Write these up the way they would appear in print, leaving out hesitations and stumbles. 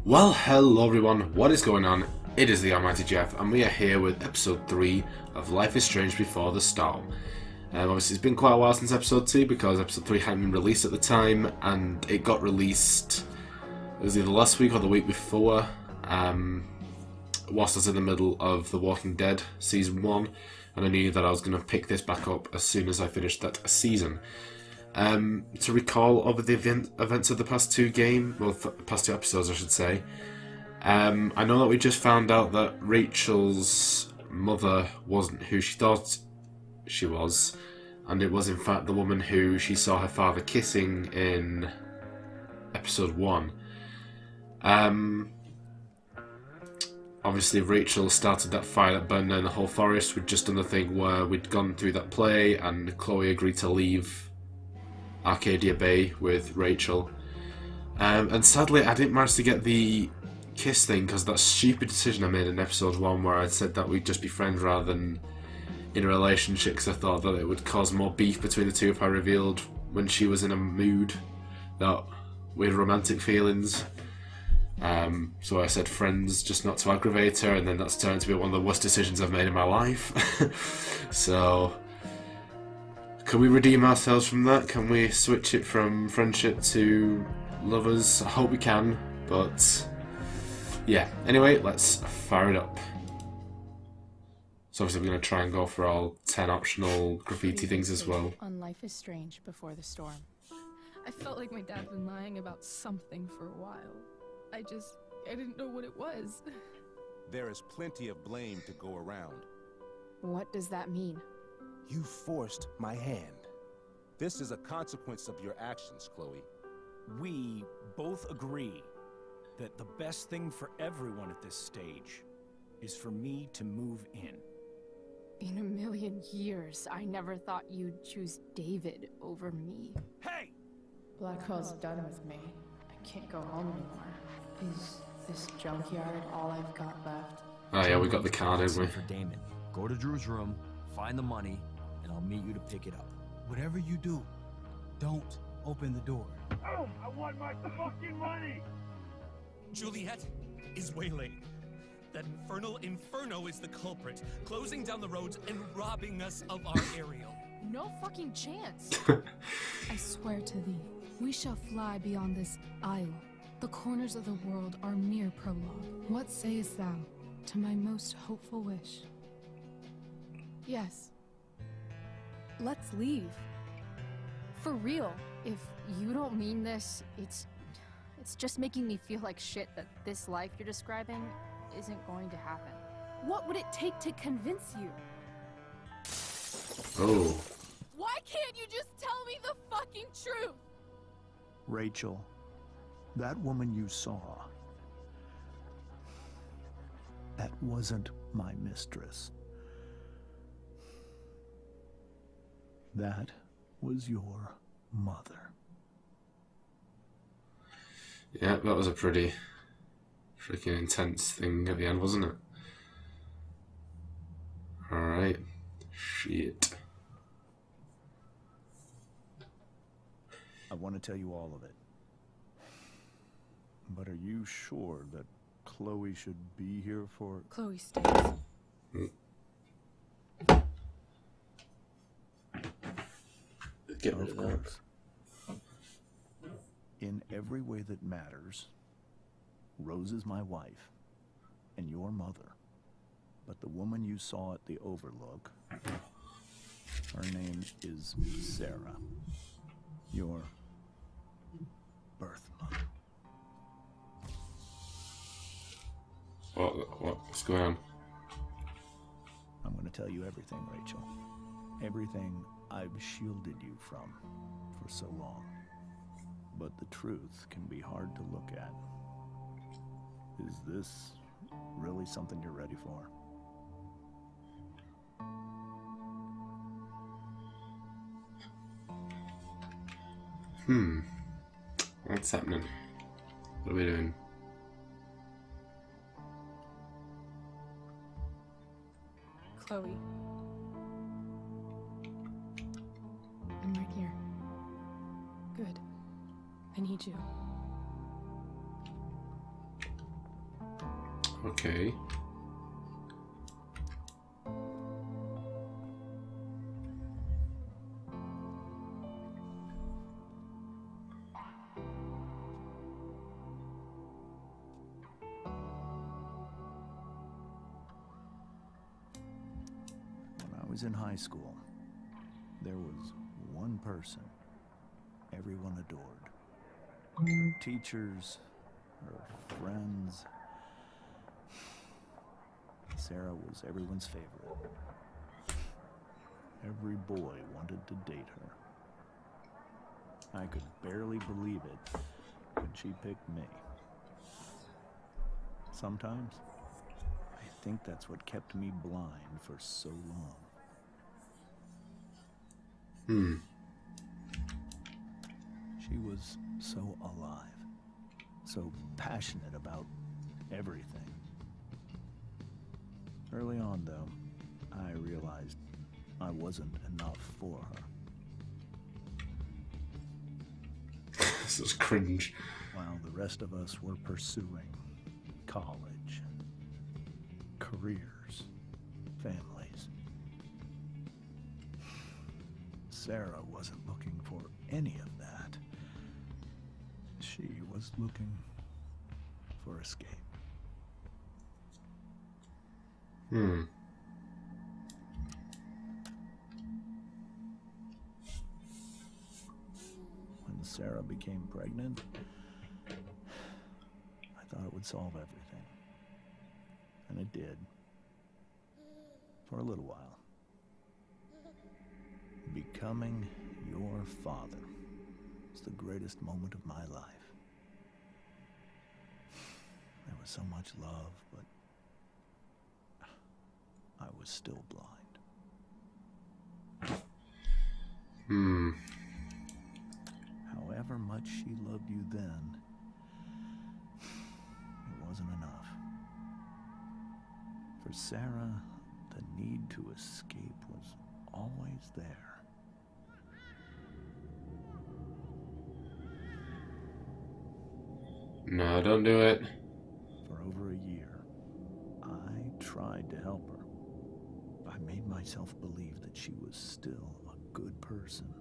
Well, hello everyone, what is going on? It is the Almighty Geoff, and we are here with episode 3 of Life is Strange Before the Storm. Obviously it's been quite a while since episode 2 because episode 3 hadn't been released at the time, and it got released, it was either last week or the week before, whilst I was in the middle of The Walking Dead Season 1, and I knew that I was going to pick this back up as soon as I finished that season. To recall over the events of the past two past two episodes I should say, I know that we just found out that Rachel's mother wasn't who she thought she was, and it was in fact the woman who she saw her father kissing in episode 1. Obviously Rachel started that fire that burned down the whole forest. We'd just done the thing where we'd gone through that play and Chloe agreed to leave Arcadia Bay with Rachel, and sadly I didn't manage to get the kiss thing because that stupid decision I made in episode 1 where I said that we'd just be friends rather than in a relationship, because I thought that it would cause more beef between the two if I revealed when she was in a mood that we had romantic feelings. So I said friends just not to aggravate her, and then that's turned to be one of the worst decisions I've made in my life. So can we redeem ourselves from that? Can we switch it from friendship to lovers? I hope we can, but yeah. Anyway, let's fire it up. So obviously we're going to try and go for all 10 optional graffiti things as well. On Life is Strange Before the Storm. I felt like my dad's been lying about something for a while. I didn't know what it was. There is plenty of blame to go around. What does that mean? You forced my hand. This is a consequence of your actions, Chloe. We both agree that the best thing for everyone at this stage is for me to move in. In a million years, I never thought you'd choose David over me. Hey! Blackwell's done with me. I can't go home anymore. Is this junkyard all I've got left? Oh yeah, we got the car, didn't we? For Damon. Go to Drew's room, find the money, and I'll meet you to pick it up. Whatever you do, don't open the door. Oh, I want my fucking money! Juliet is waylaid. That infernal Inferno is the culprit, closing down the roads and robbing us of our aerial. No fucking chance. I swear to thee, we shall fly beyond this isle. The corners of the world are mere prologue. What sayest thou to my most hopeful wish? Yes. Let's leave. For real. If you don't mean this, it's just making me feel like shit that this life you're describing isn't going to happen. What would it take to convince you? Oh. Why can't you just tell me the fucking truth? Rachel, that woman you saw, that wasn't my mistress. That was your mother. Yeah, that was a pretty freaking intense thing at the end, wasn't it? Alright. Shit. I want to tell you all of it. But are you sure that Chloe should be here for... Chloe stays. Get rid of that. In every way that matters, Rose is my wife and your mother. But the woman you saw at the Overlook, her name is Sarah. Your birth mother. What's going on? I'm going to tell you everything, Rachel. Everything I've shielded you from for so long. But the truth can be hard to look at. Is this really something you're ready for? What's happening? What are we doing? Chloe. I'm right here. Good. I need you. Okay. When I was in high school, there was one person everyone adored. Her teachers, her friends. Sarah was everyone's favorite. Every boy wanted to date her. I could barely believe it when she picked me. Sometimes, I think that's what kept me blind for so long. She was so alive, so passionate about everything. Early on, though, I realized I wasn't enough for her. This is cringe. While the rest of us were pursuing college, careers, families, Sarah wasn't looking for any of that. She was looking for escape. When Sarah became pregnant, I thought it would solve everything. And it did. For a little while. Becoming your father was the greatest moment of my life. There was so much love, but I was still blind. However much she loved you then, it wasn't enough. For Sarah, the need to escape was always there. No, don't do it. For over a year, I tried to help her. I made myself believe that she was still a good person.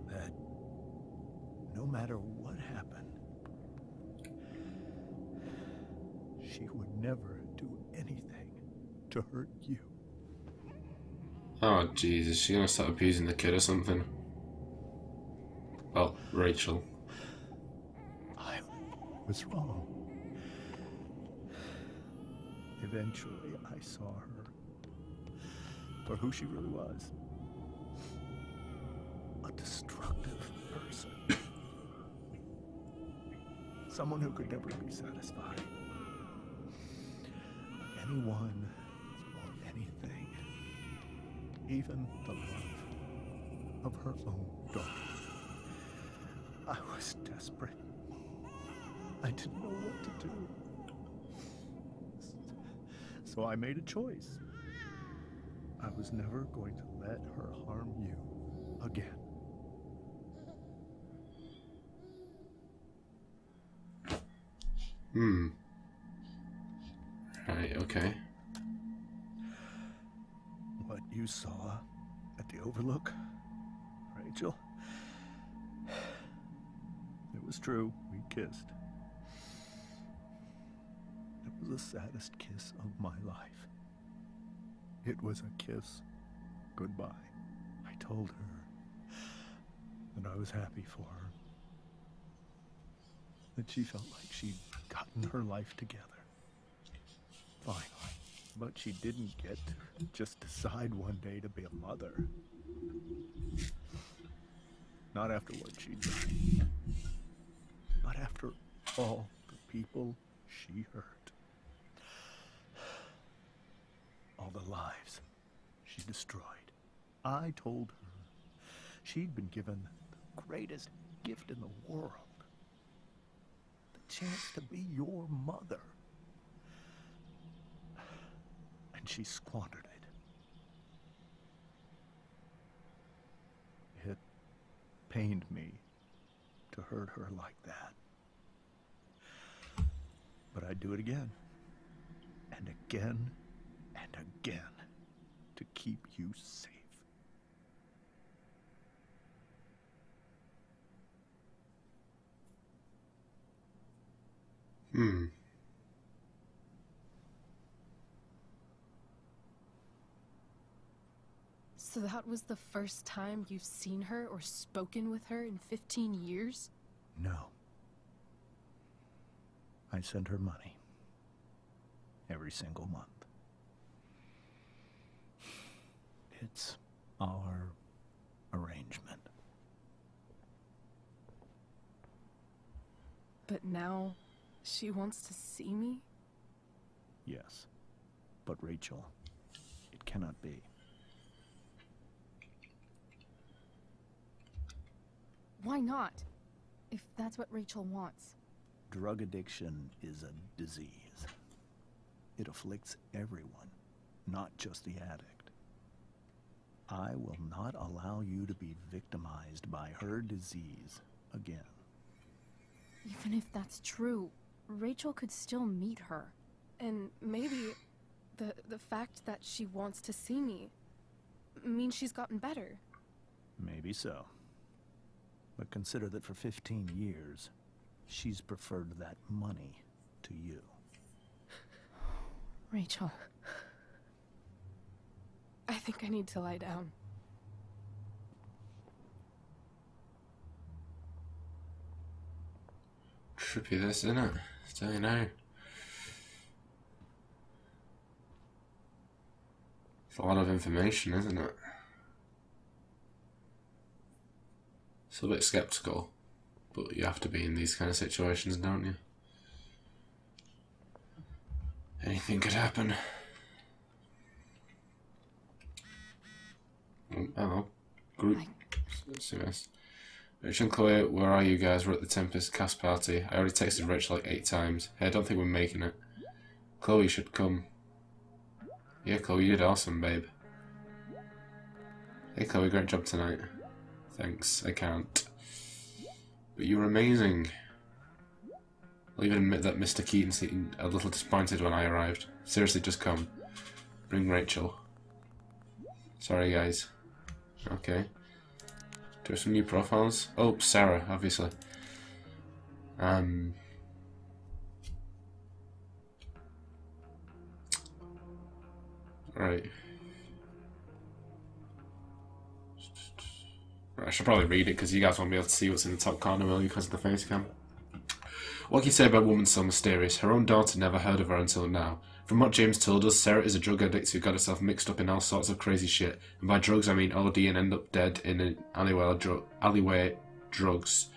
That no matter what happened, she would never do anything to hurt you. Oh, Jesus, she's gonna start abusing the kid or something. Well, Rachel. I was wrong. Eventually, I saw her for who she really was. A destructive person. Someone who could never be satisfied. Anyone or anything. Even the love of her own daughter. I was desperate. I didn't know what to do. So I made a choice. I was never going to let her harm you again. Right, okay. What you saw at the Overlook, Rachel, it was true. We kissed. It was the saddest kiss of my life. It was a kiss goodbye. I told her that I was happy for her. That she felt like she'd gotten her life together. Finally. But she didn't get to just decide one day to be a mother. Not after what she'd done. Not after all the people she hurt. All the lives she destroyed. I told her she'd been given the greatest gift in the world. The chance to be your mother. And she squandered it. It pained me to hurt her like that. but I'd do it again. And again and again to keep you safe. So that was the first time you've seen her or spoken with her in 15 years? No. I send her money. Every single month. It's our arrangement. But now, she wants to see me? Yes. But Rachel, it cannot be. Why not? If that's what Rachel wants. Drug addiction is a disease. It afflicts everyone, not just the addict. I will not allow you to be victimized by her disease again. Even if that's true, Rachel could still meet her. And maybe the fact that she wants to see me means she's gotten better. Maybe so. But consider that for 15 years, she's preferred that money to you. Rachel. I think I need to lie down. Trippy this, isn't it? So you know. It's a lot of information, isn't it? It's a bit skeptical, but you have to be in these kind of situations, don't you? Anything could happen. Oh, hello. Group. SMS. Rachel and Chloe, where are you guys? We're at the Tempest cast party. I already texted Rachel like 8 times. Hey, I don't think we're making it. Chloe should come. Yeah, Chloe, you did awesome, babe. Hey, Chloe, great job tonight. Thanks, I can't. But you were amazing. I'll even admit that Mr. Keaton seemed a little disappointed when I arrived. Seriously, just come. Bring Rachel. Sorry, guys. Okay. Do we have some new profiles? Oh, Sarah, obviously. Right. I should probably read it because you guys won't be able to see what's in the top corner, will you, because of the face cam. What can you say about a woman so mysterious? Her own daughter never heard of her until now. From what James told us, Sarah is a drug addict who got herself mixed up in all sorts of crazy shit. And by drugs, I mean OD and end up dead in an alleyway drugs.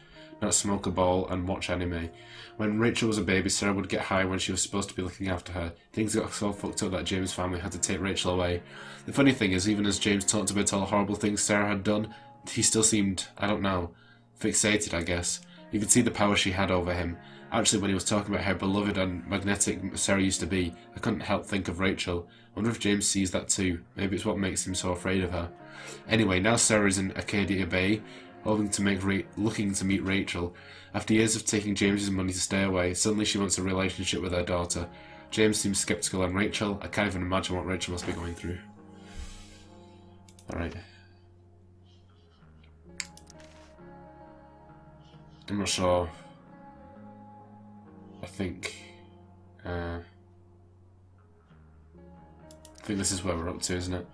Not smoke a ball and watch anime. When Rachel was a baby, Sarah would get high when she was supposed to be looking after her. Things got so fucked up that James' family had to take Rachel away. The funny thing is, even as James talked about all the horrible things Sarah had done, he still seemed, I don't know, fixated, I guess. You could see the power she had over him. Actually, when he was talking about how beloved and magnetic Sarah used to be, I couldn't help think of Rachel. I wonder if James sees that too. Maybe it's what makes him so afraid of her. Anyway, now Sarah is in Arcadia Bay, hoping to looking to meet Rachel. After years of taking James's money to stay away, suddenly she wants a relationship with her daughter. James seems skeptical, and Rachel, I can't even imagine what Rachel must be going through. Alright. I'm not sure. I think this is where we're up to, isn't it?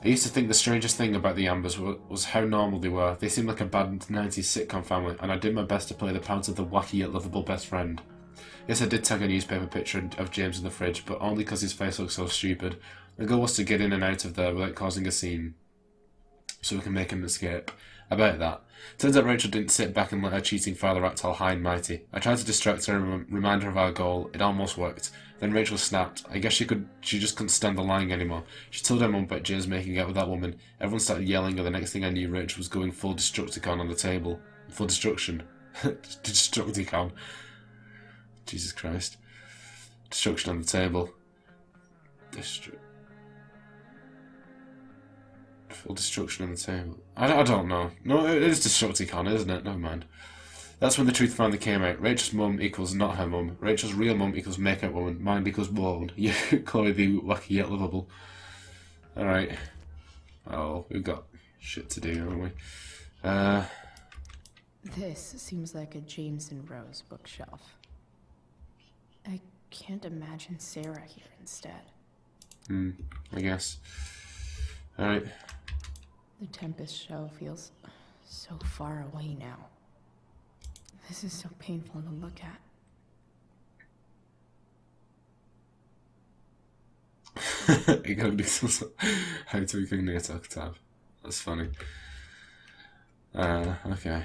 I used to think the strangest thing about the Ambers was how normal they were. They seemed like a bad 90s sitcom family, and I did my best to play the part of the wacky yet lovable best friend. Yes, I did tag a newspaper picture of James in the fridge, but only because his face looked so stupid. The goal was to get in and out of there without causing a scene, so we can make an escape. About that. Turns out Rachel didn't sit back and let her cheating father act all high and mighty. I tried to distract her and remind her of our goal. It almost worked. Then Rachel snapped. I guess she just couldn't stand the lying anymore. She told her mum about James making out with that woman. Everyone started yelling, and the next thing I knew, Rachel was going full Destructicon on the table. Full destruction. Destructicon. Jesus Christ. Destruction on the table. Full destruction on the table. I don't know. No, it is Destructicon, isn't it? Never mind. That's when the truth finally came out. Rachel's mum equals not her mum. Rachel's real mum equals make-up woman. Mine equals blown. You, Chloe the wacky yet lovable. Alright. Oh, we've got shit to do, haven't we? This seems like a James and Rose bookshelf. I can't imagine Sarah here instead. I guess. Alright. The Tempest Show feels so far away now. This is so painful to look at. You gotta do some how to ignite tab. That's funny. Okay.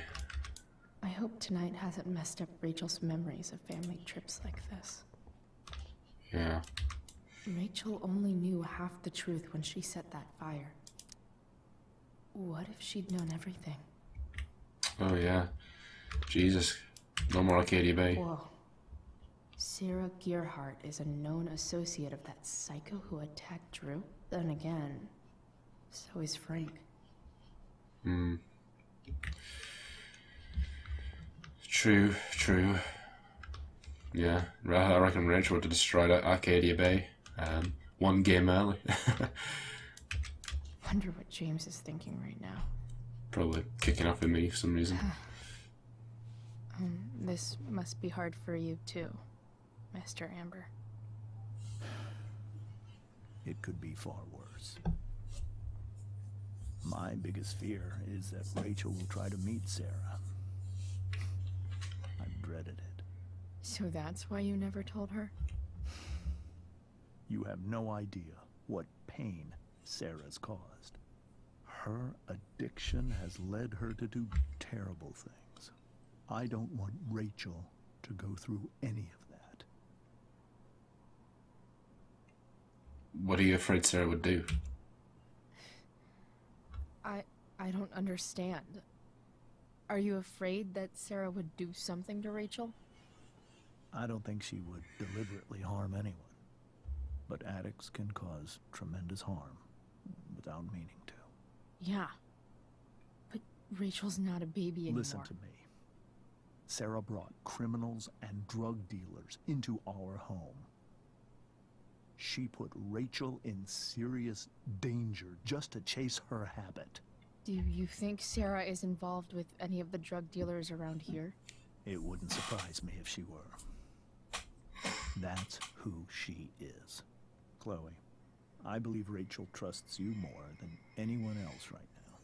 I hope tonight hasn't messed up Rachel's memories of family trips like this. Yeah. Rachel only knew half the truth when she set that fire. What if she'd known everything? Oh yeah. Jesus. No more Arcadia Bay. Whoa. Sarah Gearhart is a known associate of that psycho who attacked Drew? Then again, so is Frank. True, true. Yeah, I reckon Rachel would have destroyed Arcadia Bay. One game early. Wonder what James is thinking right now. Probably kicking off with me for some reason. This must be hard for you too, Mr. Amber. It could be far worse. My biggest fear is that Rachel will try to meet Sarah. I've dreaded it. So that's why you never told her? You have no idea what pain Sarah's caused. Her addiction has led her to do terrible things. I don't want Rachel to go through any of that. What are you afraid Sarah would do? I don't understand. Are you afraid that Sarah would do something to Rachel? I don't think she would deliberately harm anyone. But addicts can cause tremendous harm without meaning to. Yeah. But Rachel's not a baby anymore. Listen to me. Sarah brought criminals and drug dealers into our home. She put Rachel in serious danger just to chase her habit. Do you think Sarah is involved with any of the drug dealers around here? It wouldn't surprise me if she were. That's who she is. Chloe, I believe Rachel trusts you more than anyone else right now.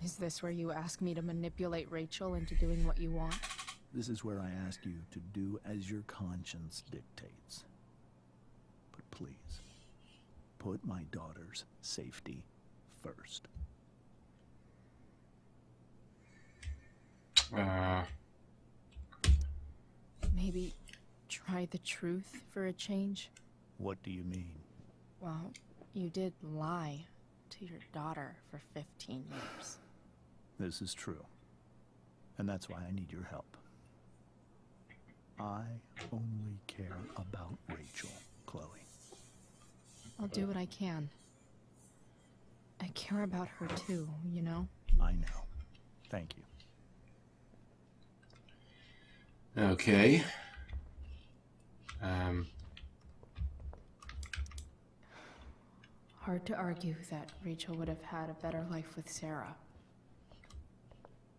Is this where you ask me to manipulate Rachel into doing what you want? This is where I ask you to do as your conscience dictates. But please, put my daughter's safety first. Maybe try the truth for a change? What do you mean? Well, you did lie to your daughter for 15 years. This is true. And that's why I need your help. I only care about Rachel, Chloe. I'll do what I can. I care about her too, you know? I know. Thank you. Okay. Hard to argue that Rachel would have had a better life with Sarah.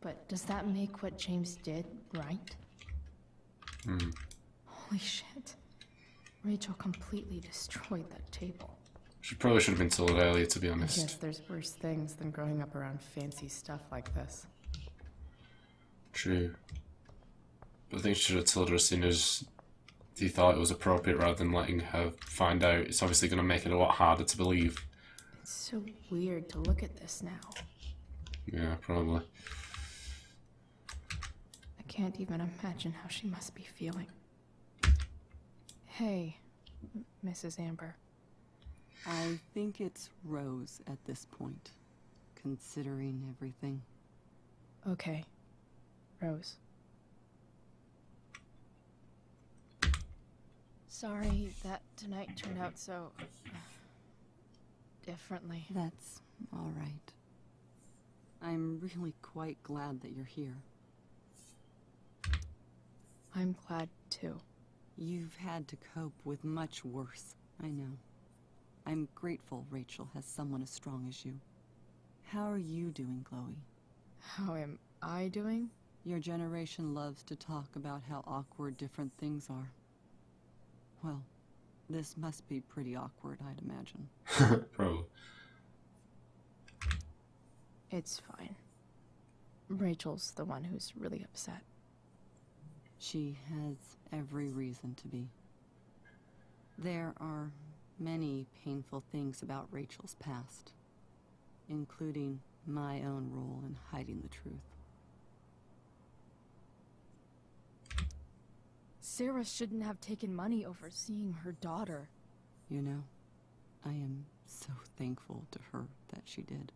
But does that make what James did right? Holy shit. Rachel completely destroyed that table. She probably should have been told earlier, to be I honest. guess there's worse things than growing up around fancy stuff like this. True. But I think she should have told her as soon as he thought it was appropriate rather than letting her find out. It's obviously going to make it a lot harder to believe. It's so weird to look at this now. Yeah, probably. I can't even imagine how she must be feeling. Hey, Mrs. Amber. I think it's Rose at this point, considering everything. Okay, Rose. Sorry that tonight turned out so differently. That's all right. I'm really quite glad that you're here. I'm glad too. You've had to cope with much worse, I know. I'm grateful Rachel has someone as strong as you. How are you doing, Chloe? How am I doing? Your generation loves to talk about how awkward different things are. Well, this must be pretty awkward, I'd imagine. Probably. It's fine. Rachel's the one who's really upset. She has every reason to be. There are many painful things about Rachel's past, including my own role in hiding the truth. Sarah shouldn't have taken money over seeing her daughter. You know, I am so thankful to her that she did.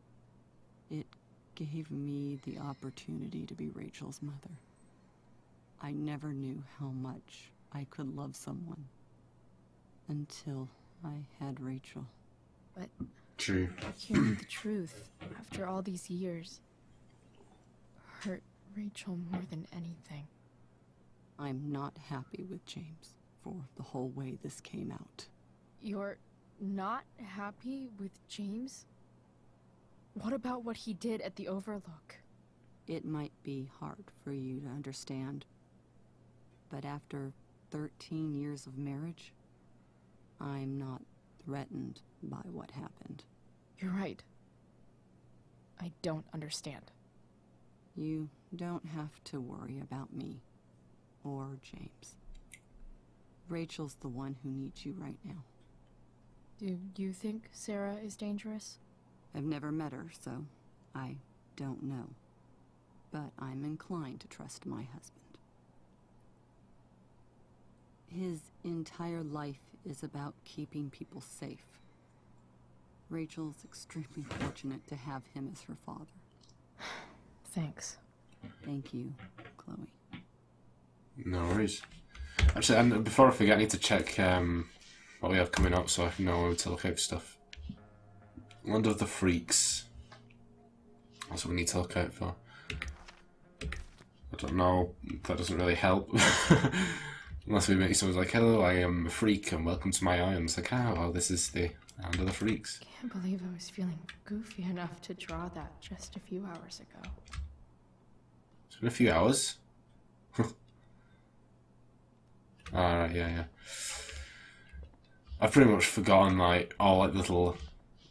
It gave me the opportunity to be Rachel's mother. I never knew how much I could love someone until I had Rachel. But true. Hearing the truth after all these years hurt Rachel more than anything. I'm not happy with James for the whole way this came out. You're not happy with James? What about what he did at the Overlook? It might be hard for you to understand, but after 13 years of marriage, I'm not threatened by what happened. You're right. I don't understand. You don't have to worry about me or James. Rachel's the one who needs you right now. Do you think Sarah is dangerous? I've never met her, so I don't know. But I'm inclined to trust my husband. His entire life is about keeping people safe. Rachel's extremely fortunate to have him as her father. Thanks. Thank you, Chloe. No worries. Actually, and before I forget, I need to check what we have coming up so I can know where to look out for stuff. Land of the Freaks. That's what we need to look out for. I don't know. That doesn't really help. Unless we make someone like, hello, I am a freak and welcome to my island. It's like, oh, well, this is the Land of the Freaks. Can't believe I was feeling goofy enough to draw that just a few hours ago. It's been a few hours. Alright, yeah. I've pretty much forgotten like all like little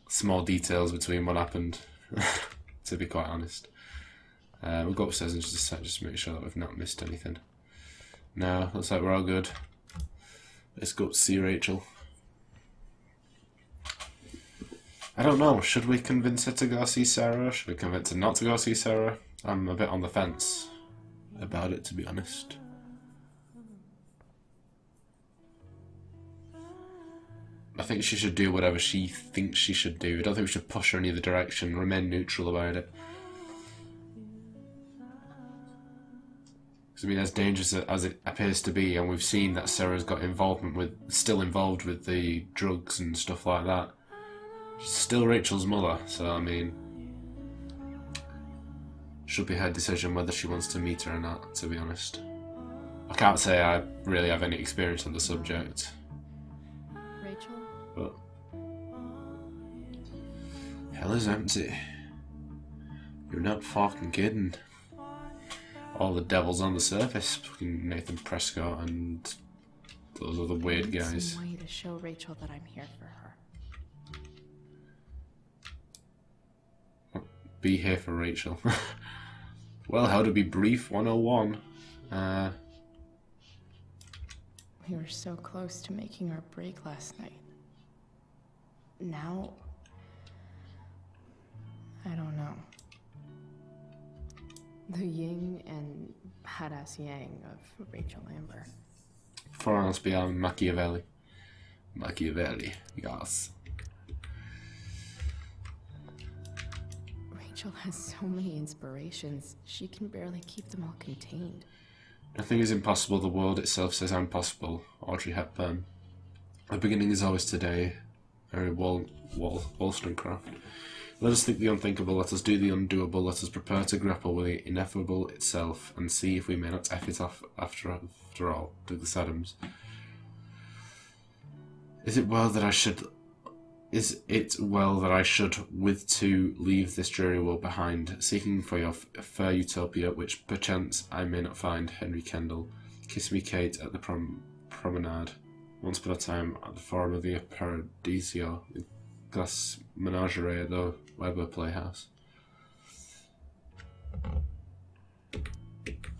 small details between what happened, to be quite honest. We'll go upstairs in just a sec, just to make sure that we've not missed anything. No, looks like we're all good. Let's go up to see Rachel. I don't know, should we convince her to go see Sarah? Should we convince her not to go see Sarah? I'm a bit on the fence about it, to be honest. I think she should do whatever she thinks she should do. I don't think we should push her in either direction. Remain neutral about it. Because I mean, as dangerous as it appears to be, and we've seen that Sarah's got involvement with, still involved with the drugs and stuff like that. She's still Rachel's mother, so I mean, should be her decision whether she wants to meet her or not, to be honest. I can't say I really have any experience on the subject. Rachel? But hell is empty. You're not fucking kidding. All the devils on the surface. Fucking Nathan Prescott and those other weird guys. Some way to show Rachel that I'm here for her. Be here for Rachel. Well, how to be brief 101. We were so close to making our break last night. Now, I don't know. The yin and badass yang of Rachel Amber. For us beyond Machiavelli. Machiavelli, yes. Rachel has so many inspirations, she can barely keep them all contained. Nothing is impossible, the world itself says I'm possible. Audrey Hepburn. The beginning is always today. Very Wollstonecraft. Let us think the unthinkable, let us do the undoable, let us prepare to grapple with the ineffable itself, and see if we may not F it off after all. Douglas Adams. Is it well that I should, with to leave this dreary world behind, seeking for your fair utopia, which perchance I may not find? Henry Kendall. Kiss me, Kate, at the promenade. Once upon a time, at the forum of the Paradiso, the glass menagerie at the Weber Playhouse.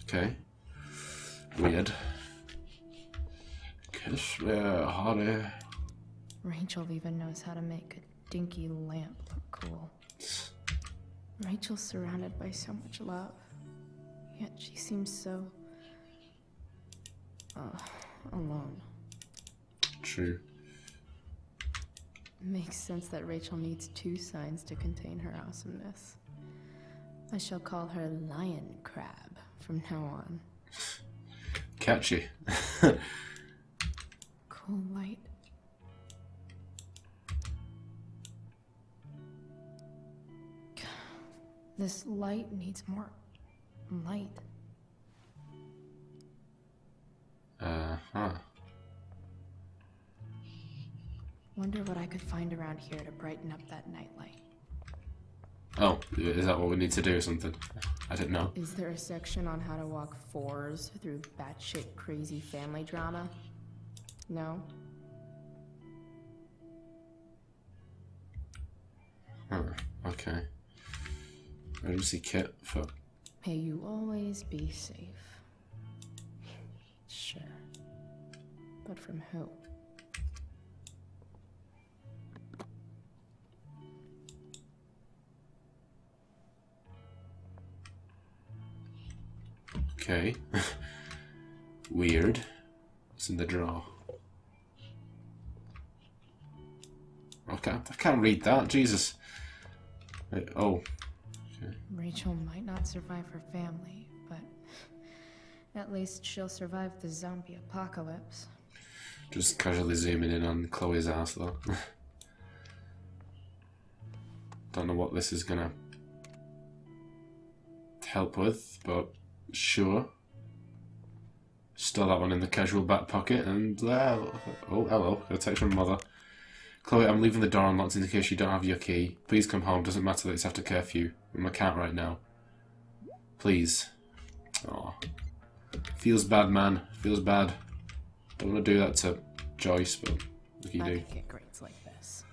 Okay. Weird. Kiss me, honey. Rachel even knows how to make a dinky lamp look cool. Rachel's surrounded by so much love, yet she seems so... alone. True. Makes sense that Rachel needs 2 signs to contain her awesomeness. I shall call her Lion Crab from now on. Catchy. Cool light. This light needs more light. Wonder what I could find around here to brighten up that nightlight. Oh, is that what we need to do or something? I didn't know. Is there a section on how to walk 4s through batshit crazy family drama? No? Okay. Emergency kit for... May you always be safe. Sure. But from who? Okay. Weird. It's in the drawer. Okay, I can't read that. Jesus. Wait, oh. Okay. Rachel might not survive her family, but at least she'll survive the zombie apocalypse. Just casually zooming in on Chloe's ass, though. Don't know what this is gonna help with, but sure. Store that one in the casual back pocket, and oh, hello, a text from mother. Chloe, I'm leaving the door unlocked in case you don't have your key. Please come home. Doesn't matter that it's after curfew. I'm a cat right now. Please. Oh, feels bad, man. Feels bad. Don't want to do that to Joyce, but look, you do. I could get grades like this.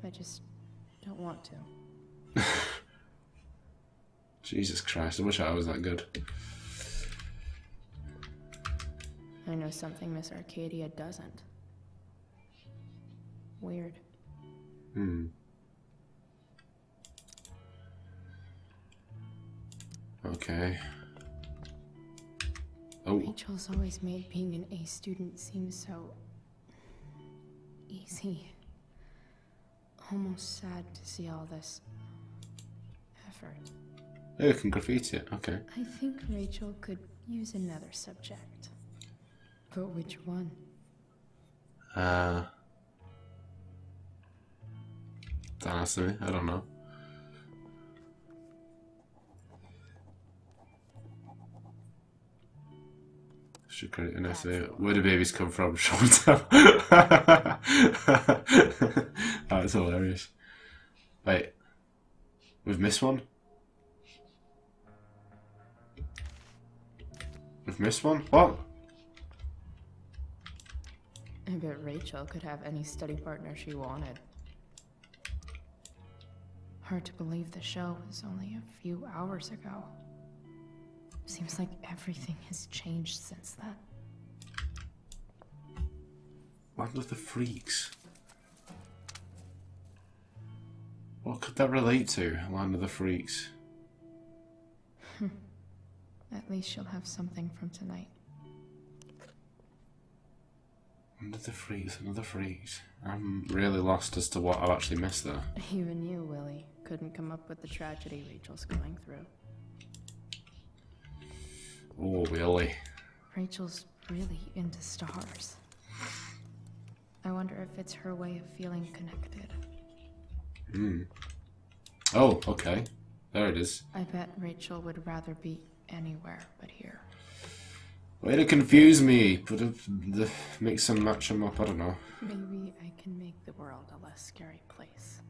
I just don't want to. Jesus Christ, I wish I was that good. I know something Miss Arcadia doesn't. Weird. Okay. Oh. Rachel's always made being an A student seem so... easy. Almost sad to see all this... effort. Oh, you can graffiti it, okay. I think Rachel could use another subject. But which one? Don't ask me, I don't know. Should create an essay. Where do babies come from? That's hilarious. Wait. We've missed one? We've missed one? What? I bet Rachel could have any study partner she wanted. Hard to believe the show was only a few hours ago. Seems like everything has changed since then. Land of the Freaks. What could that relate to? Land of the Freaks. At least she'll have something from tonight. Land of the Freaks, another Freaks. I'm really lost as to what I've actually missed there. Even you, Willie, couldn't come up with the tragedy Rachel's going through. Oh, Willie. Rachel's really into stars. I wonder if it's her way of feeling connected. Oh, okay. There it is. I bet Rachel would rather be anywhere but here. Way to confuse me. Make some match them up, I don't know. Maybe I can make the world a less scary place.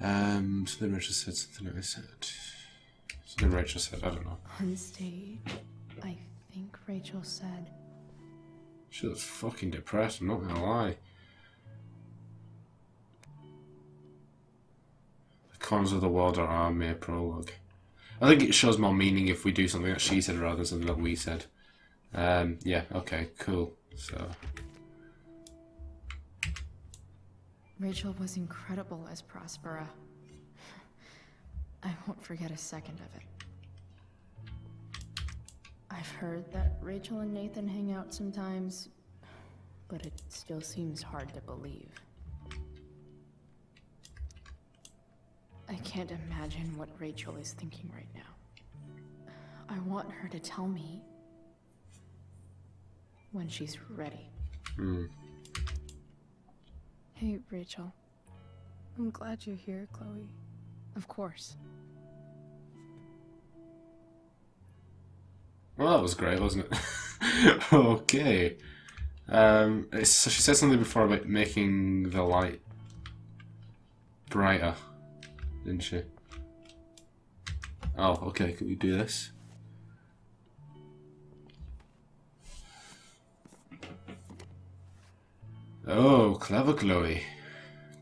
Something Rachel said, something I said. Something Rachel said, I don't know. On stage, I think Rachel said... She looks fucking depressed, I'm not gonna lie. The corners of the world are our mere prologue. I think it shows more meaning if we do something that she said rather than something that we said. Yeah, okay, cool. So... Rachel was incredible as Prospera. I won't forget a second of it. I've heard that Rachel and Nathan hang out sometimes, but it still seems hard to believe. I can't imagine what Rachel is thinking right now. I want her to tell me when she's ready. Hey, Rachel. I'm glad you're here, Chloe. Of course. Well, that was great, wasn't it? Okay. So she said something before about making the light brighter, didn't she? Oh, okay, can we do this? Oh, clever, Chloe.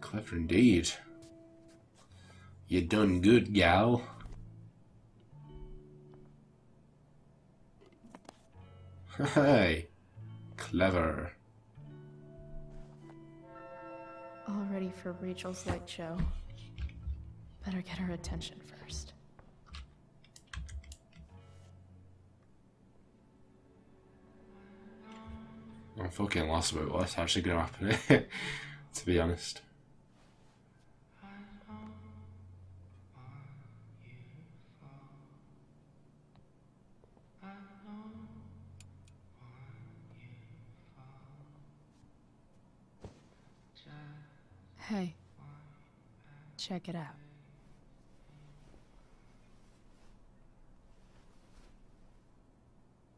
Clever indeed. You done good, gal. Hey, clever. All ready for Rachel's light show. Better get her attention first. I'm fucking lost about what's actually going to happen, to be honest. Hey, check it out.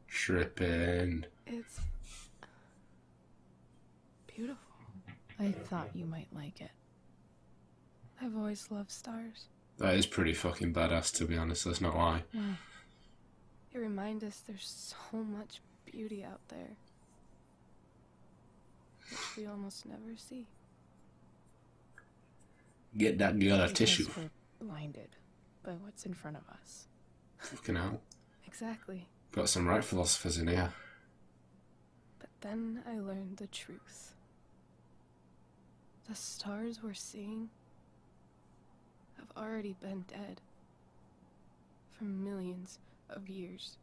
Trippin'. It's beautiful. I thought you might like it. I've always loved stars. That is pretty fucking badass, to be honest, that's not lie. Wow. They remind us there's so much beauty out there, which we almost never see. Get that girl a Because tissue. we're blinded by what's in front of us. Fucking hell. Exactly. Got some right philosophers in here. But then I learned the truth. The stars we're seeing have already been dead for millions of years.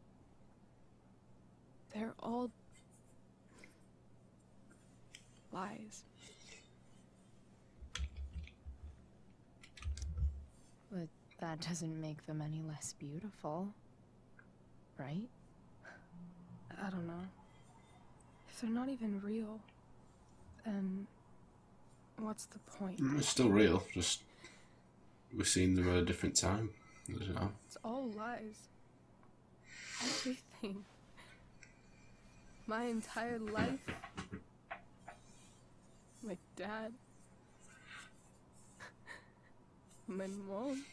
They're all lies. But that doesn't make them any less beautiful, right? I don't know. If they're not even real, then what's the point? It's still real, just we've seen them at a different time. I don't know. It's all lies. Everything. My entire life. My dad. My mom.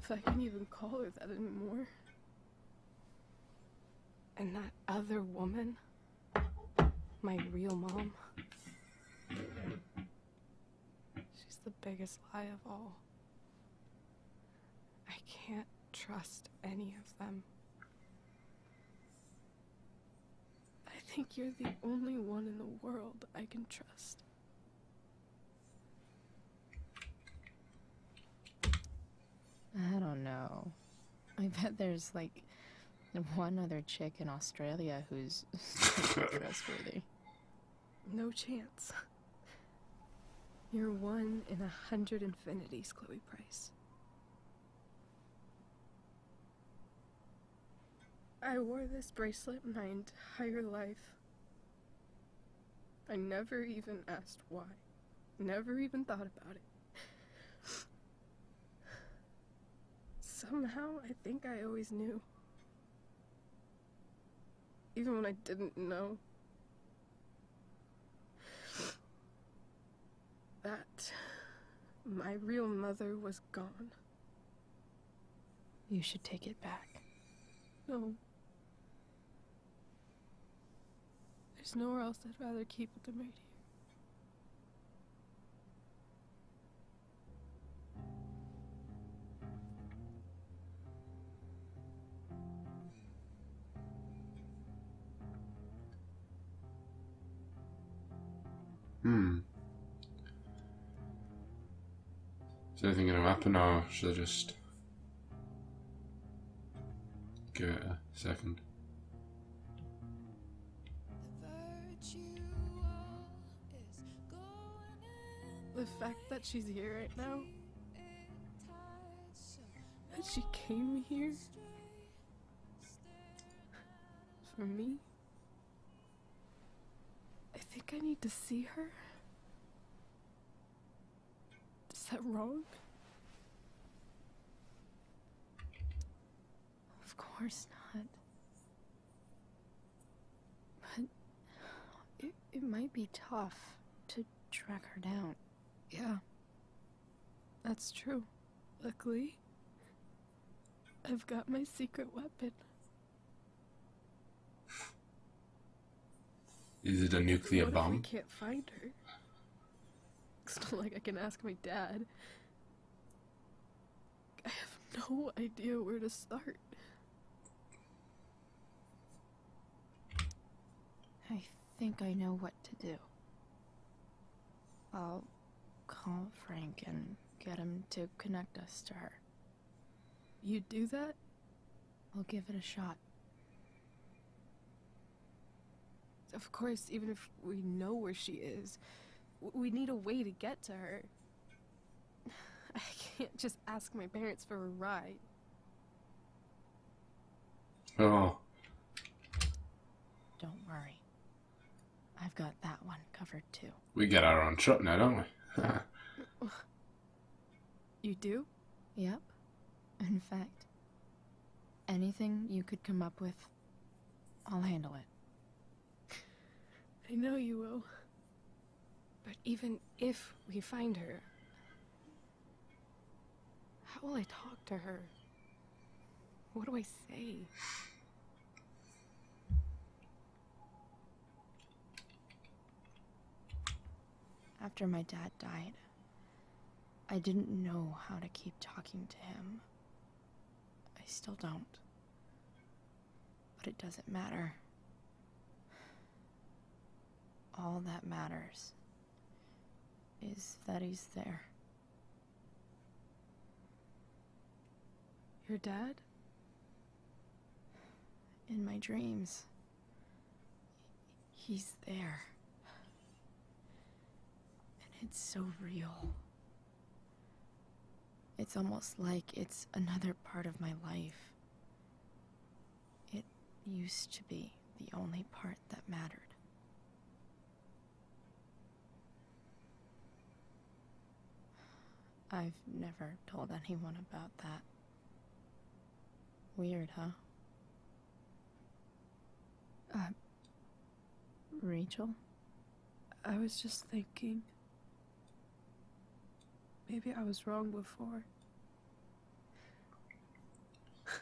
If I can even call her that anymore. And that other woman. My real mom. She's the biggest lie of all. I can't trust any of them. I think you're the only one in the world I can trust. I don't know. I bet there's like one other chick in Australia who's trustworthy. No chance. You're 1 in 100 infinities, Chloe Price. I wore this bracelet my entire life. I never even asked why. Never even thought about it. Somehow, I think I always knew. Even when I didn't know. That my real mother was gone. You should take it back. No. There's nowhere else I'd rather keep it than right here. Is anything going to happen, or should I just give it a second? The fact that she's here right now, that she came here for me, I think I need to see her. Is that wrong? Of course not. But it might be tough to track her down. Yeah, that's true. Luckily, I've got my secret weapon. Is it a nuclear What bomb? if I can't find her? It's not like I can ask my dad. I have no idea where to start. I think I know what to do. I'll call Frank and get him to connect us to her. You do that? I'll give it a shot. Of course, even if we know where she is, we need a way to get to her. I can't just ask my parents for a ride. Oh. Don't worry. I've got that one covered too. We get our own truck now, don't we? You do? Yep. In fact, anything you could come up with, I'll handle it. I know you will. But even if we find her, how will I talk to her? What do I say? After my dad died, I didn't know how to keep talking to him. I still don't. But it doesn't matter. All that matters is that he's there. Your dad? In my dreams. He's there. And it's so real. It's almost like it's another part of my life. It used to be the only part that mattered. I've never told anyone about that. Weird, huh? Rachel? I was just thinking. Maybe I was wrong before. Who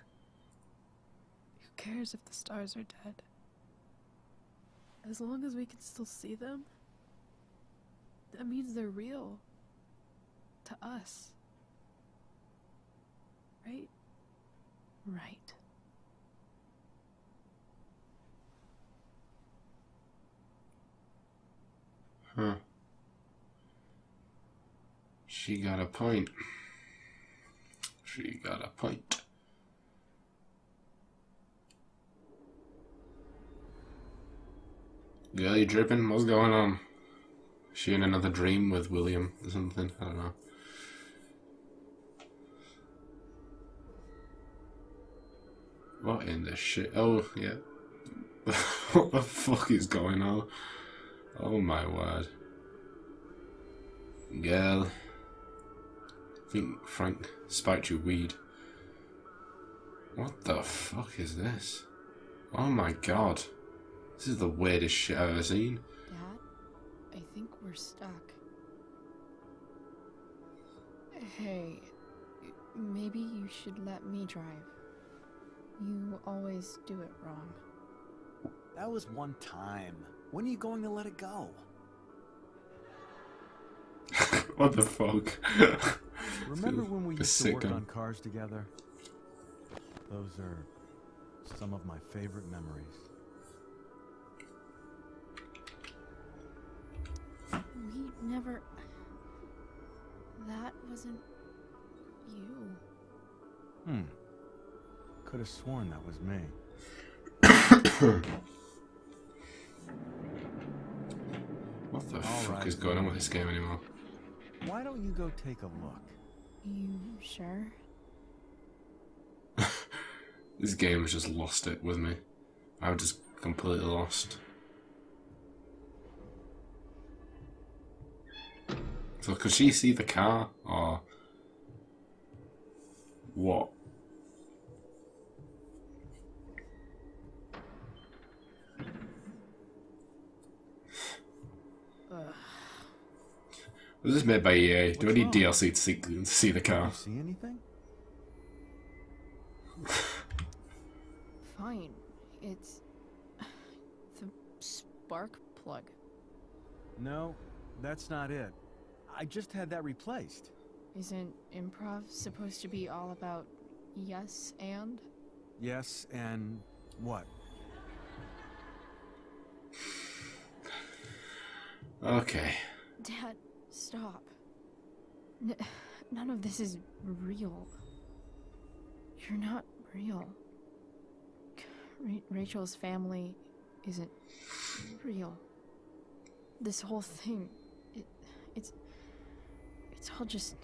cares if the stars are dead? As long as we can still see them, that means they're real. To us. Right? Right. Huh. She got a point. She got a point. Girl, you dripping? What's going on? Is she in another dream with William or something? I don't know. What in the shit? Oh, yeah. What the fuck is going on? Oh my word. Girl. I think Frank spiked you weed. What the fuck is this? Oh my god. This is the weirdest shit I've ever seen. Dad, I think we're stuck. Hey, maybe you should let me drive. You always do it wrong. That was one time. When are you going to let it go? What the fuck? Remember when we The used to work sitcom. on cars together? Those are some of my favorite memories. We never... That wasn't... you. Could have sworn that was me. What the fuck is going on with this game anymore? Why don't you go take a look? You sure? This game has just lost it with me. I'm just completely lost. So could she see the car or what? Was this made by EA? Do I need DLC to see the car? See anything? Fine. It's... the spark plug. No, that's not it. I just had that replaced. Isn't improv supposed to be all about yes and? Yes, and what? Okay. Dad, stop. None of this is real. You're not real. Rachel's family isn't real. This whole thing, it's all just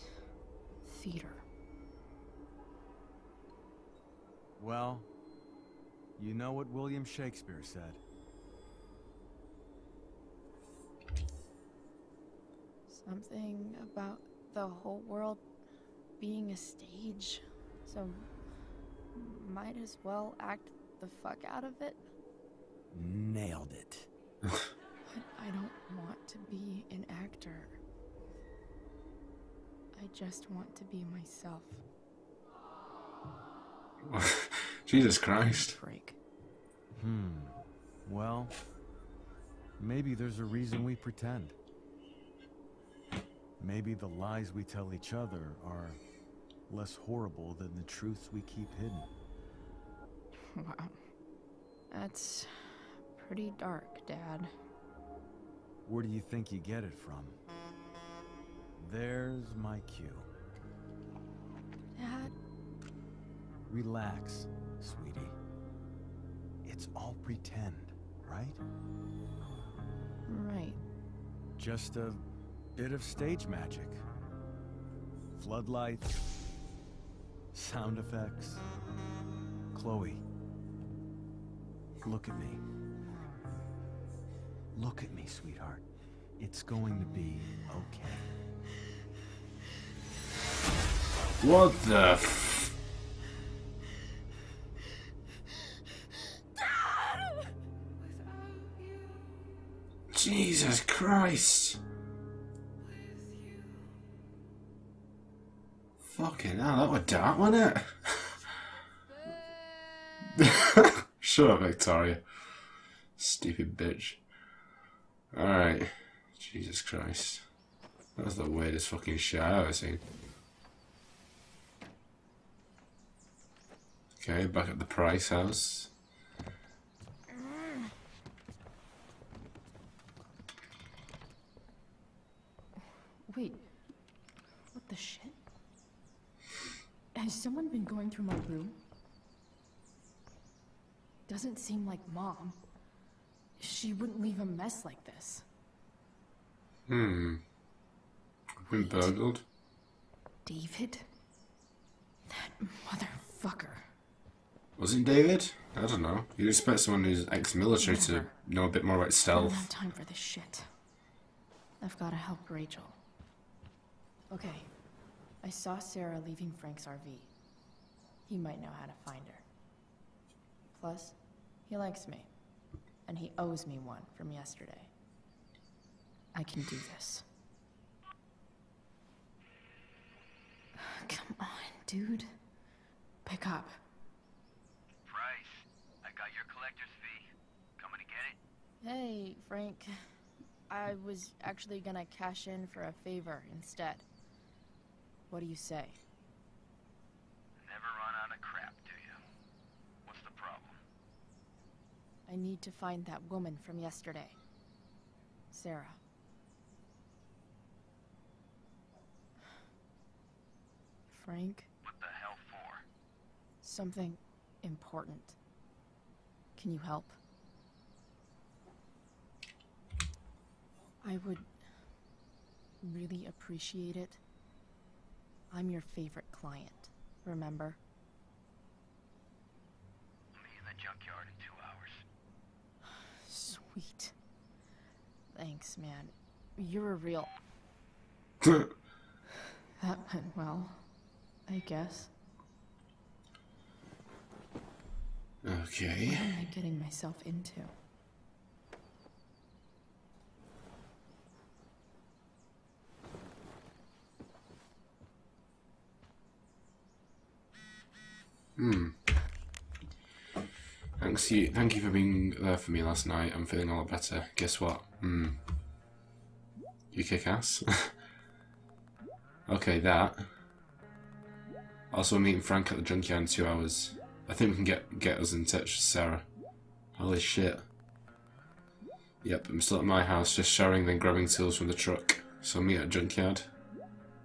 theater. Well, you know what William Shakespeare said. Something about the whole world being a stage, so might as well act the fuck out of it. Nailed it. But I don't want to be an actor. I just want to be myself. Jesus Christ. Break. Well, maybe there's a reason we pretend. Maybe the lies we tell each other are less horrible than the truths we keep hidden. Wow. That's pretty dark, Dad. Where do you think you get it from? There's my cue. Dad? Relax, sweetie. It's all pretend, right? Right. Just a bit of stage magic. Floodlights, sound effects. Chloe, look at me. Look at me, sweetheart. It's going to be okay. What the f... Jesus Christ. Fucking hell, that was dark, wasn't it? Shut up, Victoria. Stupid bitch. Alright. Jesus Christ. That was the weirdest fucking shit I've ever seen. Okay, back at the Price house. Wait. What the shit? Has someone been going through my room? Doesn't seem like Mom. She wouldn't leave a mess like this. Been burgled? David? That motherfucker. Was it David? I don't know. You'd expect someone who's ex-military to know a bit more about I don't stealth. have time for this shit. I've gotta help Rachel. Okay. I saw Sarah leaving Frank's RV. He might know how to find her. Plus, he likes me. And he owes me one from yesterday. I can do this. Come on, dude. Pick up. Price, I got your collector's fee. Coming to get it? Hey, Frank. I was actually gonna cash in for a favor instead. What do you say? Never run out of crap, do you? What's the problem? I need to find that woman from yesterday. Sarah. Frank? What the hell for? Something important. Can you help? I would really appreciate it. I'm your favorite client, remember? I'll be in the junkyard in 2 hours. Sweet. Thanks, man. You're a real... That went well, I guess. Okay. What am I getting myself into? Thank you for being there for me last night. I'm feeling a lot better. Guess what? You kick ass. Okay, that. Also, I'm meeting Frank at the junkyard in 2 hours. I think we can get us in touch with Sarah. Holy shit. Yep, I'm still at my house, just showering, then grabbing tools from the truck. So meet at junkyard.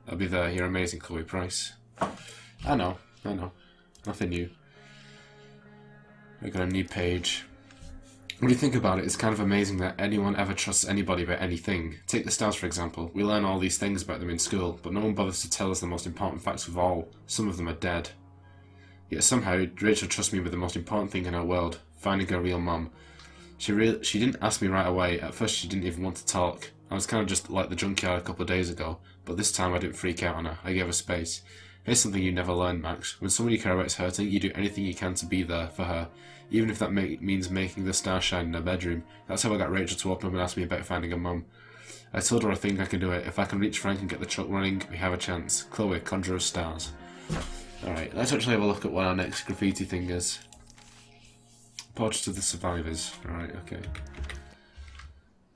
I'll be there. You're amazing, Chloe Price. I know. Nothing new. We got a new page. When you think about it, it's kind of amazing that anyone ever trusts anybody about anything. Take the stars, for example. We learn all these things about them in school, but no one bothers to tell us the most important facts of all. Some of them are dead. Yet somehow, Rachel trusts me with the most important thing in her world, finding her real mum. She didn't ask me right away. At first, she didn't even want to talk. I was kind of just like the junkyard a couple of days ago, but this time I didn't freak out on her. I gave her space. Here's something you never learned, Max. When someone you care about is hurting, you do anything you can to be there for her, even if that means making the star shine in her bedroom. That's how I got Rachel to open up and ask me about finding a mum. I told her I think I can do it. If I can reach Frank and get the truck running, we have a chance. Chloe, conjure of stars. Alright, let's actually have a look at what our next graffiti thing is. Portrait of the survivors. Alright, okay.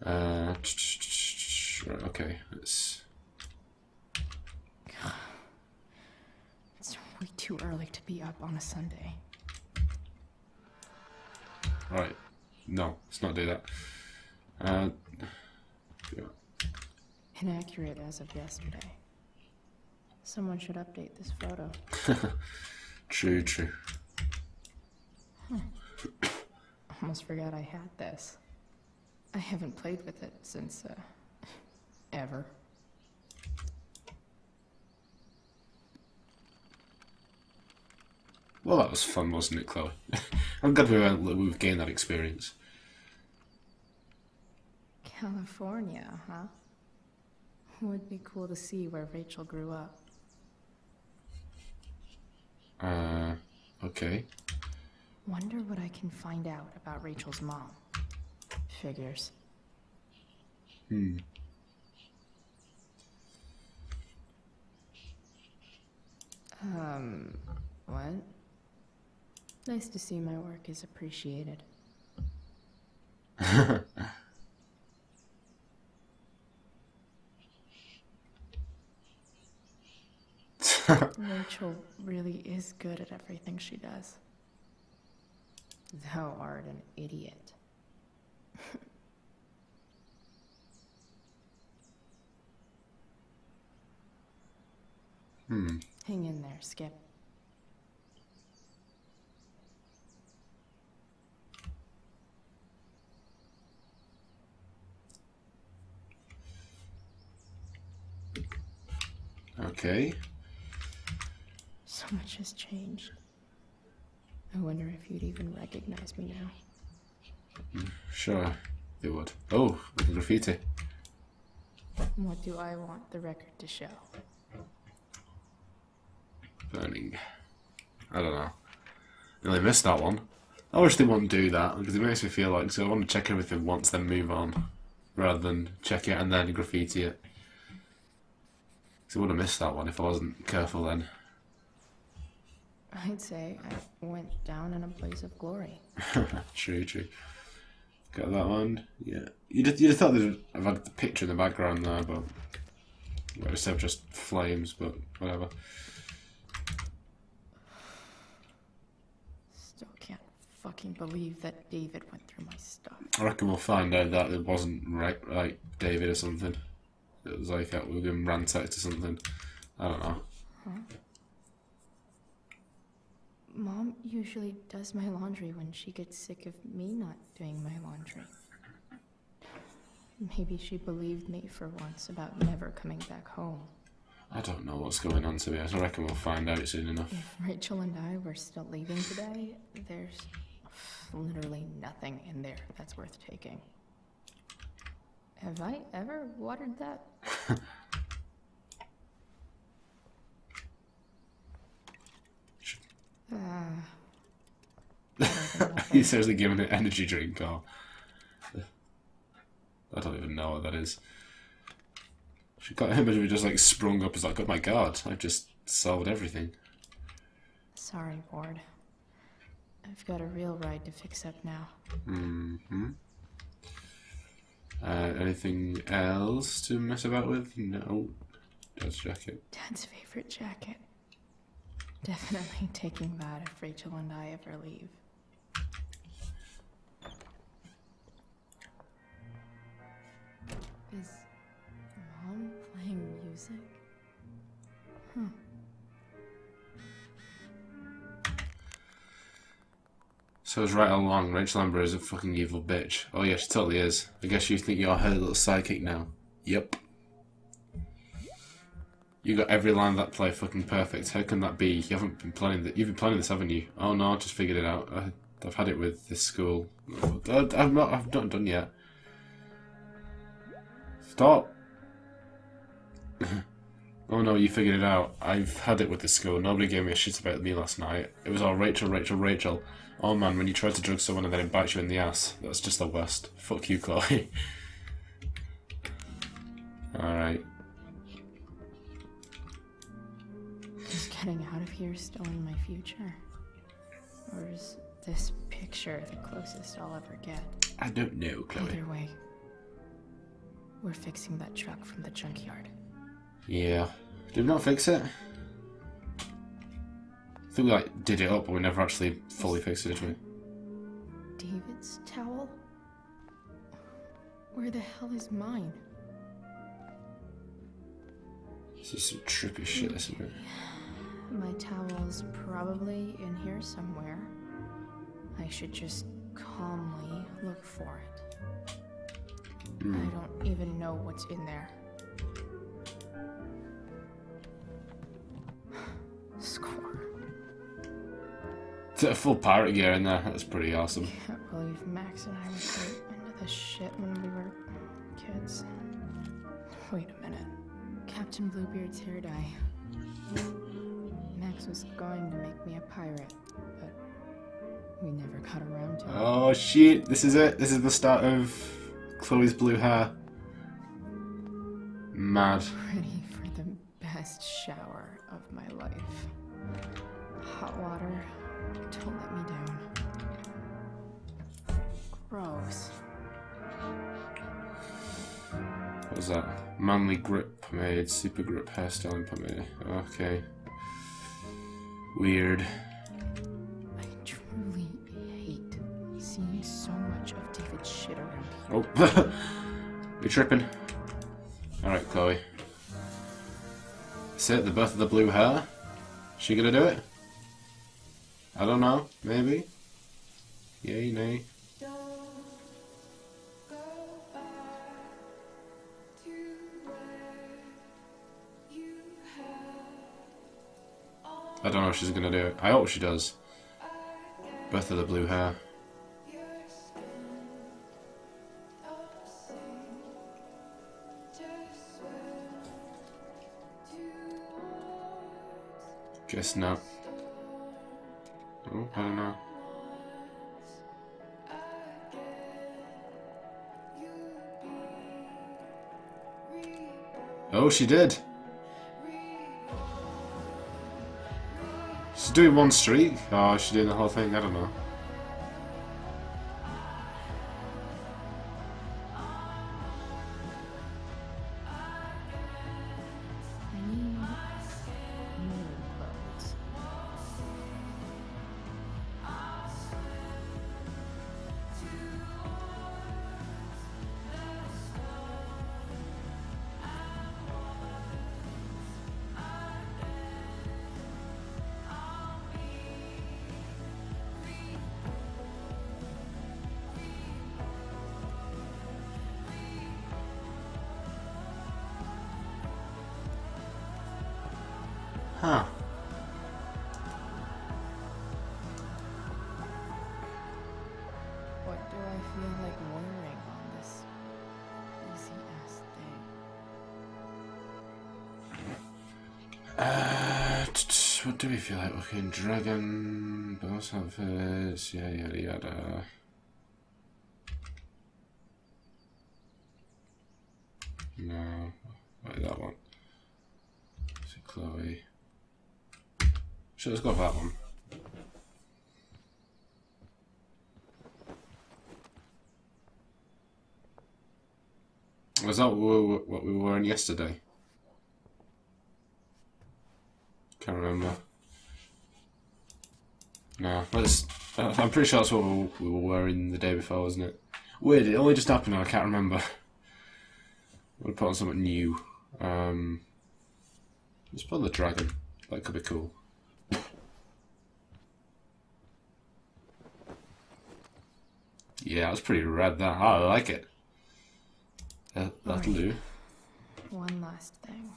Right, okay, let's... It's way too early to be up on a Sunday. Right. No, let's not do that. Yeah. Inaccurate as of yesterday. Someone should update this photo. True. Almost forgot I had this. I haven't played with it since, ever. Well, that was fun, wasn't it, Chloe? I'm glad we've gained that experience. California, huh? Would be cool to see where Rachel grew up. Okay. Wonder what I can find out about Rachel's mom. Figures. What? Nice to see my work is appreciated. Rachel really is good at everything she does. Thou art an idiot. Hang in there, Skip. Okay. So much has changed. I wonder if you'd even recognize me now. Sure, they would. Oh, graffiti. What do I want the record to show? Burning. I don't know. Nearly missed that one. I wish they wouldn't do that, because it makes me feel like, so I want to check everything once, then move on, rather than check it and then graffiti it. Because I would have missed that one if I wasn't careful then. I'd say I went down in a blaze of glory. True. Got that one. Yeah. You'd have thought they'd have had the picture in the background there, but instead of just flames, but whatever. Still can't fucking believe that David went through my stuff. I reckon we'll find out that it wasn't like David or something. It was like we were going ransacked or something. I don't know. Huh? Mom usually does my laundry when she gets sick of me not doing my laundry. Maybe she believed me for once about never coming back home. I don't know what's going on, to be honest. I reckon we'll find out soon enough. If Rachel and I were still leaving today, there's literally nothing in there that's worth taking. Have I ever watered that? He's seriously giving it energy drink, or I don't even know what that is. She got him and just like sprung up as like, oh my god, I've just solved everything. Sorry, Ward. I've got a real ride to fix up now. Anything else to mess about with? No. Dad's jacket. Dad's favorite jacket. Definitely taking that if Rachel and I ever leave. Is Mom playing music? Huh. So it's right along. Rachel Amber is a fucking evil bitch. Oh yeah, she totally is. I guess you think you're her little sidekick now. Yep. You got every line of that play fucking perfect. How can that be? You haven't been planning that. You've been planning this, haven't you? Oh no, I just figured it out. I've had it with this school. I've not done yet. Stop. Oh no, you figured it out. I've had it with this school. Nobody gave me a shit about me last night. It was all Rachel. Oh man, when you try to drug someone and then it bites you in the ass, that's just the worst. Fuck you, Chloe. Alright. Is getting out of here still in my future? Or is this picture the closest I'll ever get? I don't know, Chloe. Either way, we're fixing that truck from the junkyard. Yeah. Did we not fix it? I think we like did it up, but we never actually fully fixed it, did we? David's towel? Where the hell is mine? This is some trippy shit, isn't it? My towel's probably in here somewhere. I should just calmly look for it. I don't even know what's in there. Score. It's a full pirate gear in there. That's pretty awesome. Can't believe Max and I were so into this shit when we were kids. Wait a minute. Captain Bluebeard's hair dye. Max was going to make me a pirate, but we never got around to it. Oh shit, this is it. This is the start of Chloe's blue hair. Mad. Ready for the best shower of my life. Hot water, don't let me down. Gross. What was that? Manly grip pomade, super grip hairstyling pomade. Okay. Weird. I truly hate seeing so much of David's shit around here. Oh, you're tripping. Alright, Chloe. Is it the birth of the blue hair? Is she gonna do it? I don't know. Maybe? Yay, nay. I don't know if she's gonna do it. I hope she does. Birth of the blue hair. Guess not. Oh, I don't know. Oh, she did. She's doing one streak. Oh, she's doing the whole thing. I don't know. Huh. What do I feel like wearing on this easy-ass thing? What do we feel like? Okay, dragon, boss outfits, yada yada. No, wait, that one. Is it Chloe? Sure, let's go for that one. Was that what we were wearing yesterday? Can't remember. No, let's. I'm pretty sure that's what we were wearing the day before, wasn't it? Weird, it only just happened and I can't remember. We'll put on something new. Let's put on the dragon. That could be cool. Yeah, that's pretty rad, that. I like it. That'll do. One last thing.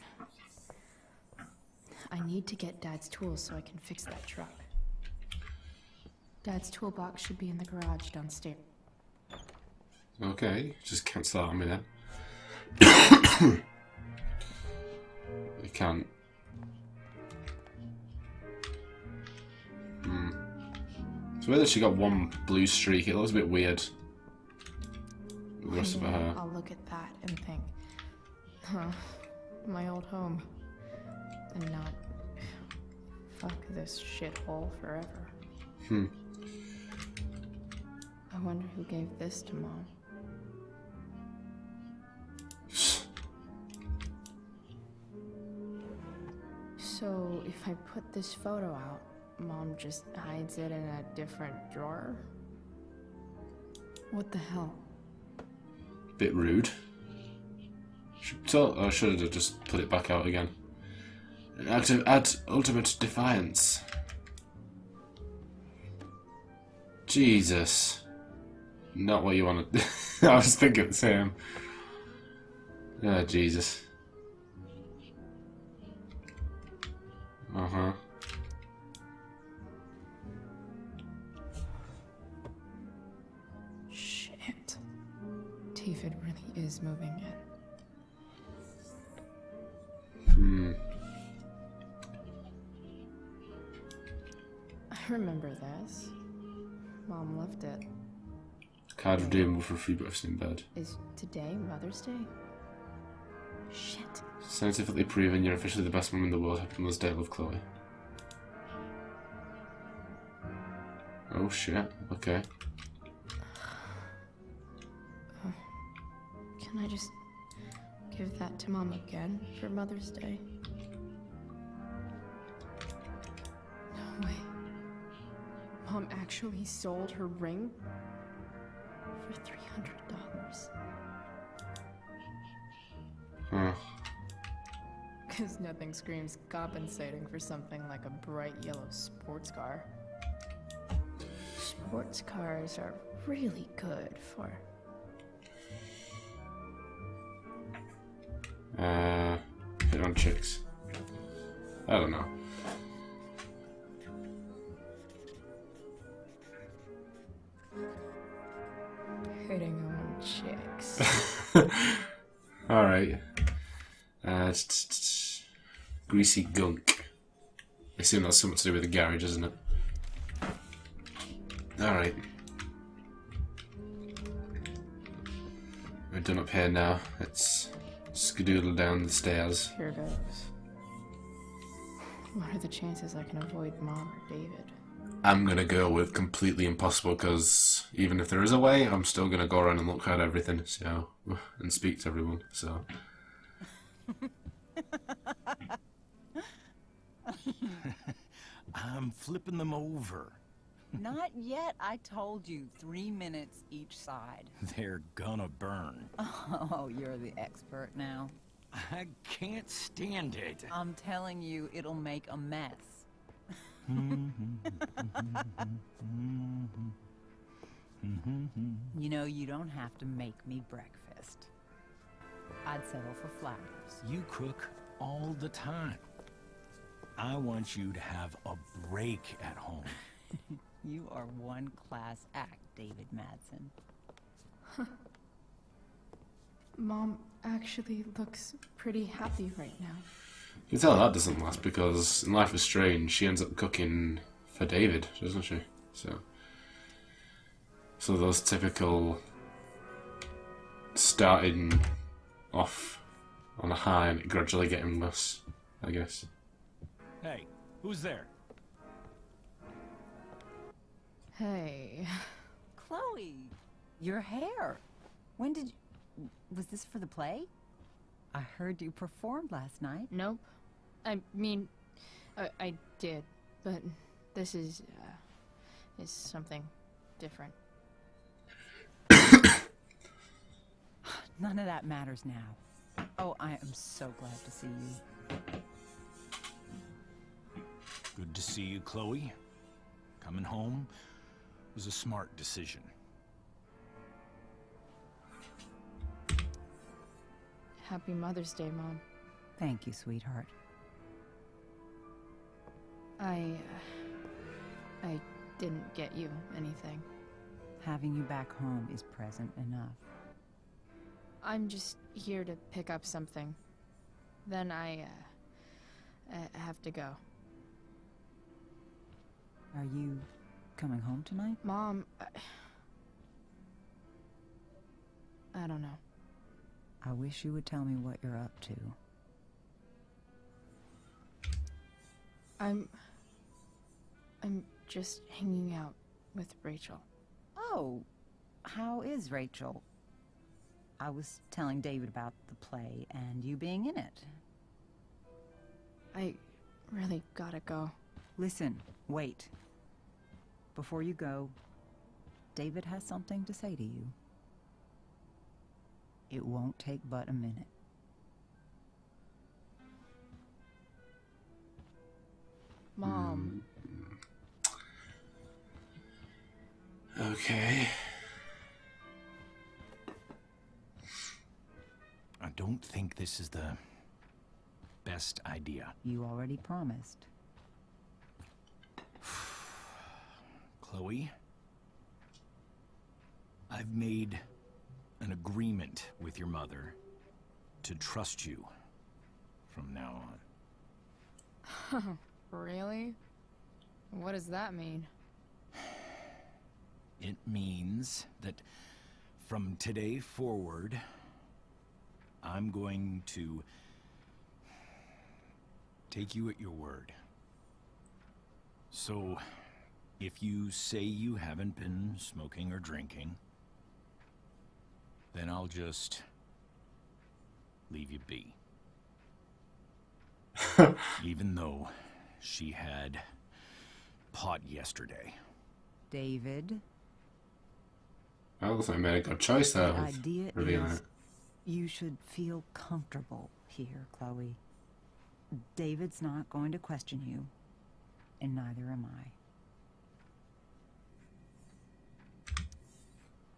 I need to get Dad's tools so I can fix that truck. Dad's toolbox should be in the garage downstairs. Okay, just cancel that on me then. We can't. It's weird that she got one blue streak. It looks a bit weird. The rest of her hair. I'll look at that and think, huh, my old home. And not, fuck this shithole forever. I wonder who gave this to Mom. So, if I put this photo out, Mom just hides it in a different drawer? What the hell? Bit rude. I should have just put it back out again. An act of ultimate defiance. Jesus. Not what you want to. I was thinking the same. Oh, Jesus. Uh-huh. Shit. David really is moving in. I remember this. Mom left it. Card redeemable for free breakfast in bed. Is today Mother's Day? Shit. Scientifically proven you're officially the best mum in the world. Happy Mother's Day, love, Chloe. Oh shit, okay. Can I just give that to Mom again for Mother's Day? No way. Mom actually sold her ring for $300. Huh. Because nothing screams compensating for something like a bright yellow sports car. Sports cars are really good for... hit on chicks. I don't know. Hitting on chicks. Alright. Greasy gunk. I assume that's something to do with the garage, isn't it? Alright. We're done up here now. Let's skedoodle down the stairs. Here goes. What are the chances I can avoid Mom or David? I'm gonna go with completely impossible, because even if there is a way, I'm still gonna go around and look at everything, so, and speak to everyone, so. I'm flipping them over. Not yet. I told you, 3 minutes each side. They're gonna burn. Oh, you're the expert now. I can't stand it. I'm telling you, it'll make a mess. You know, you don't have to make me breakfast. I'd settle for flowers. You cook all the time. I want you to have a break at home. You are one class act, David Madsen. Mom actually looks pretty happy right now. You can tell that doesn't last, because in Life is Strange, she ends up cooking for David, doesn't she? So those typical starting off on a high and gradually getting less, I guess. Hey, who's there? Hey. Chloe, your hair. When did you... Was this for the play? I heard you performed last night. Nope. I mean, I did, but this is something different. None of that matters now. Oh, I am so glad to see you. Good to see you, Chloe. Coming home was a smart decision. Happy Mother's Day, Mom. Thank you, sweetheart. I didn't get you anything. Having you back home is present enough. I'm just here to pick up something. Then I have to go. Are you coming home tonight? Mom, I don't know. I wish you would tell me what you're up to. I'm just hanging out with Rachel. Oh, how is Rachel? I was telling David about the play and you being in it. I really gotta go. Listen, wait. Before you go, David has something to say to you. It won't take but a minute. Mom. Okay. I don't think this is the best idea. You already promised. Chloe, I've made an agreement with your mother to trust you from now on. Really? What does that mean? It means that from today forward, I'm going to take you at your word. So, if you say you haven't been smoking or drinking, then I'll just leave you be. Even though she had pot yesterday. David? I looks like I made a good choice there. The idea revealing is it. you should feel comfortable here, Chloe. David's not going to question you, and neither am I.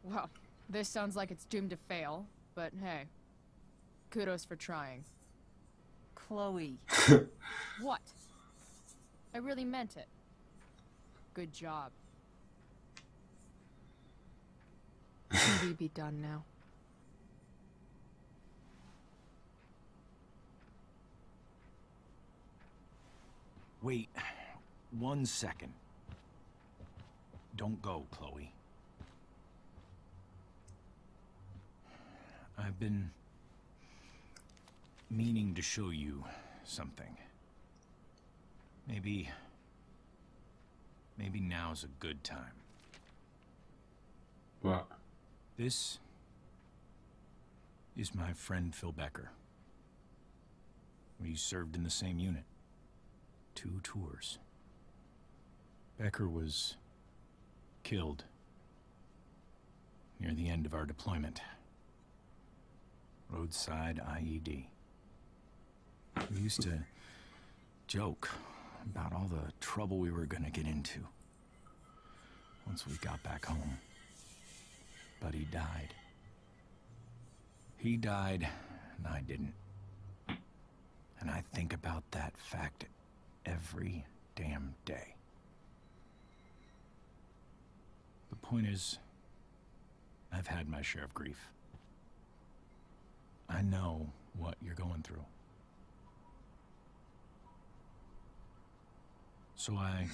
Well, this sounds like it's doomed to fail, but hey, kudos for trying. Chloe. What? I really meant it. Good job. Can we be done now? Wait 1 second. Don't go, Chloe. I've been meaning to show you something. Maybe now's a good time. What? This is my friend Phil Becker. We served in the same unit. 2 tours. Becker was killed near the end of our deployment. Roadside IED. We used to joke about all the trouble we were gonna get into once we got back home. But he died. He died, and I didn't. And I think about that fact every damn day. The point is, I've had my share of grief. I know what you're going through. So I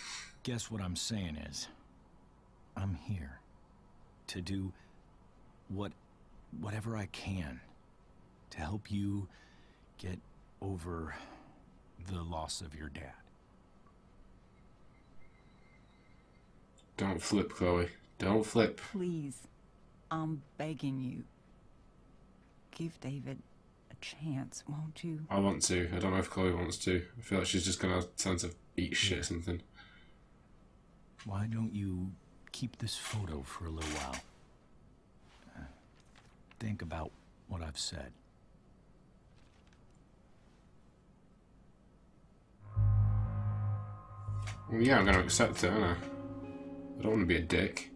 guess what I'm saying is, I'm here to do whatever I can to help you get over the loss of your dad. Don't flip, Chloe. Don't flip. Please, I'm begging you. Give David a chance, won't you? I want to. I don't know if Chloe wants to. I feel like she's just gonna tend to eat shit or something. Why don't you keep this photo for a little while? Think about what I've said. Well, yeah, I'm gonna accept it, aren't I? I don't want to be a dick.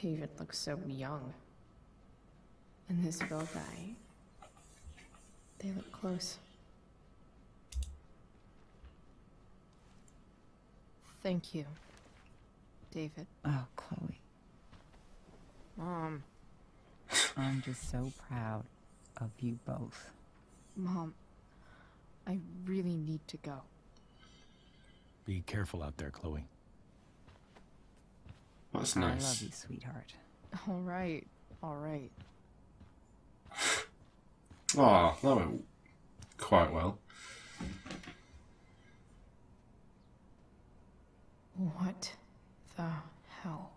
David looks so young. And this Phil guy, they look close. Thank you, David. Oh, Chloe. Mom. I'm just so proud of you both. Mom, I really need to go. Be careful out there, Chloe. That's I nice. love you, sweetheart. All right, all right. Oh, that went quite well. What the hell?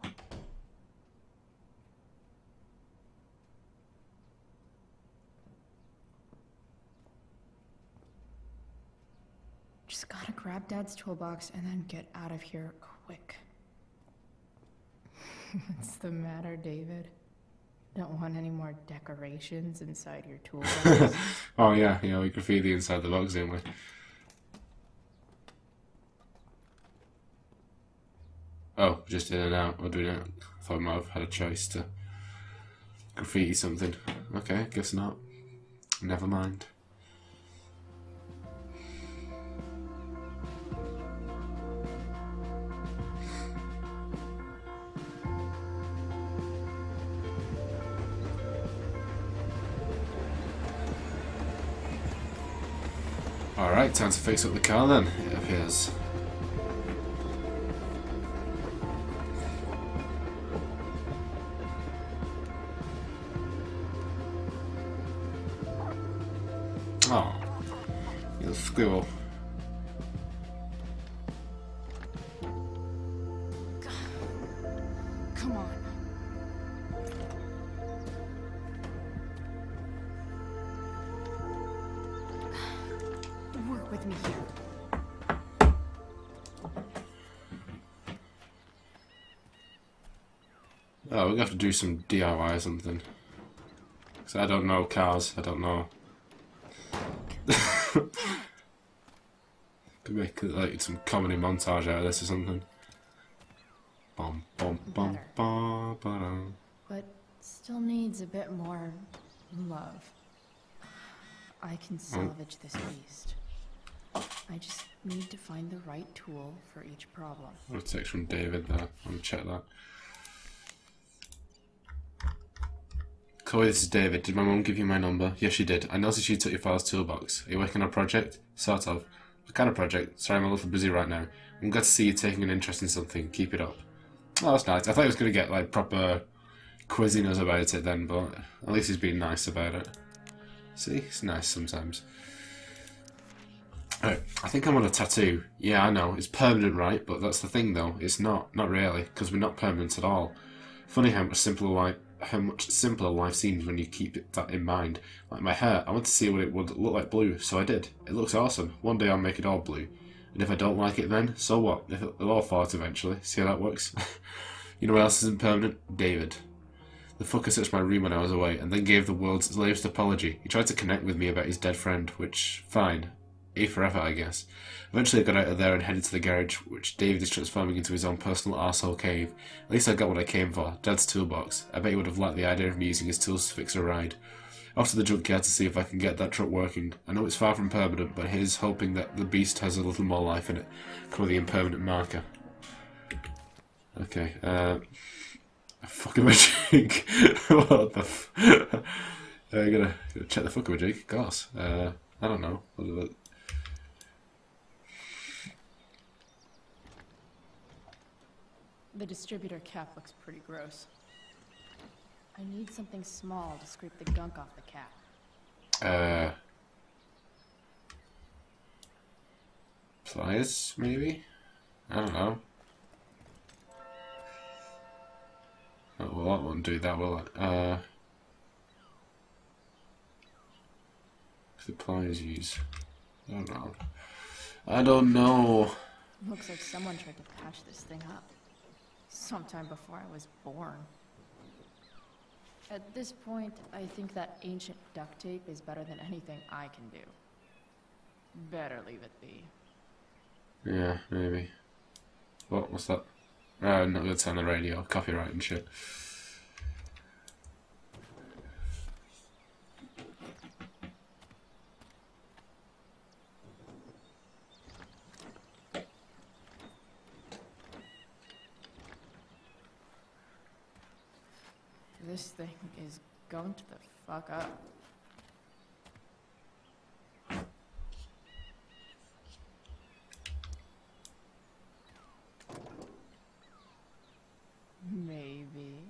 Just gotta grab Dad's toolbox and then get out of here quick. What's the matter, David? Don't want any more decorations inside your toolbox? Oh yeah, we graffiti inside the box, didn't we? Oh, just in and out. Or doing it. I thought I might have had a choice to graffiti something. Okay, guess not. Never mind. Alright, time to fix up the car then, it appears. Oh, you squirrel. Come on. Work with me here. Oh, we're gonna have to do some DIY or something. Because I don't know cars, I don't know. Could make like some comedy montage out of this or something. Bum bum bum bum ba-dum. But still needs a bit more love. I can salvage this beast. I just need to find the right tool for each problem. A text from David there. I'm gonna check that. Chloe, this is David. Did my mum give you my number? Yes, she did. I noticed you took your father's toolbox. Are you working on a project? Sort of. What kind of project? Sorry, I'm a little busy right now. I'm glad to see you taking an interest in something. Keep it up. Oh, that's nice. I thought he was going to get like proper quizzing us about it then, but at least he's being nice about it. See? It's nice sometimes. Alright, I think I want a tattoo. Yeah, I know, it's permanent, right? But that's the thing though, it's not. Not really, because we're not permanent at all. Funny how much simpler life seems when you keep that in mind. Like my hair, I want to see what it would look like blue, so I did. It looks awesome. One day I'll make it all blue. And if I don't like it then, so what? It'll all fall out eventually. See how that works? You know what else isn't permanent? David. The fucker searched my room when I was away, and then gave the world's latest apology. He tried to connect with me about his dead friend, which, fine. A for effort, I guess. Eventually I got out of there and headed to the garage, which David is transforming into his own personal arsehole cave. At least I got what I came for, Dad's toolbox. I bet he would have liked the idea of me using his tools to fix a ride. Off to the junkyard to see if I can get that truck working. I know it's far from permanent, but here's hoping that the beast has a little more life in it. Come with the impermanent marker. Okay, fucking magic. What the f... I gotta check the fucking magic, of course. I don't know. The distributor cap looks pretty gross. I need something small to scrape the gunk off the cap. Pliers, maybe? I don't know. Oh, well, that won't do that, will it? The pliers use. I don't know. I don't know. Looks like someone tried to patch this thing up. Sometime before I was born. At this point, I think that ancient duct tape is better than anything I can do. Better leave it be. Yeah, maybe. What? What's that? Not good to on the radio. Copyright and shit. This thing is gunked the fuck up. Maybe.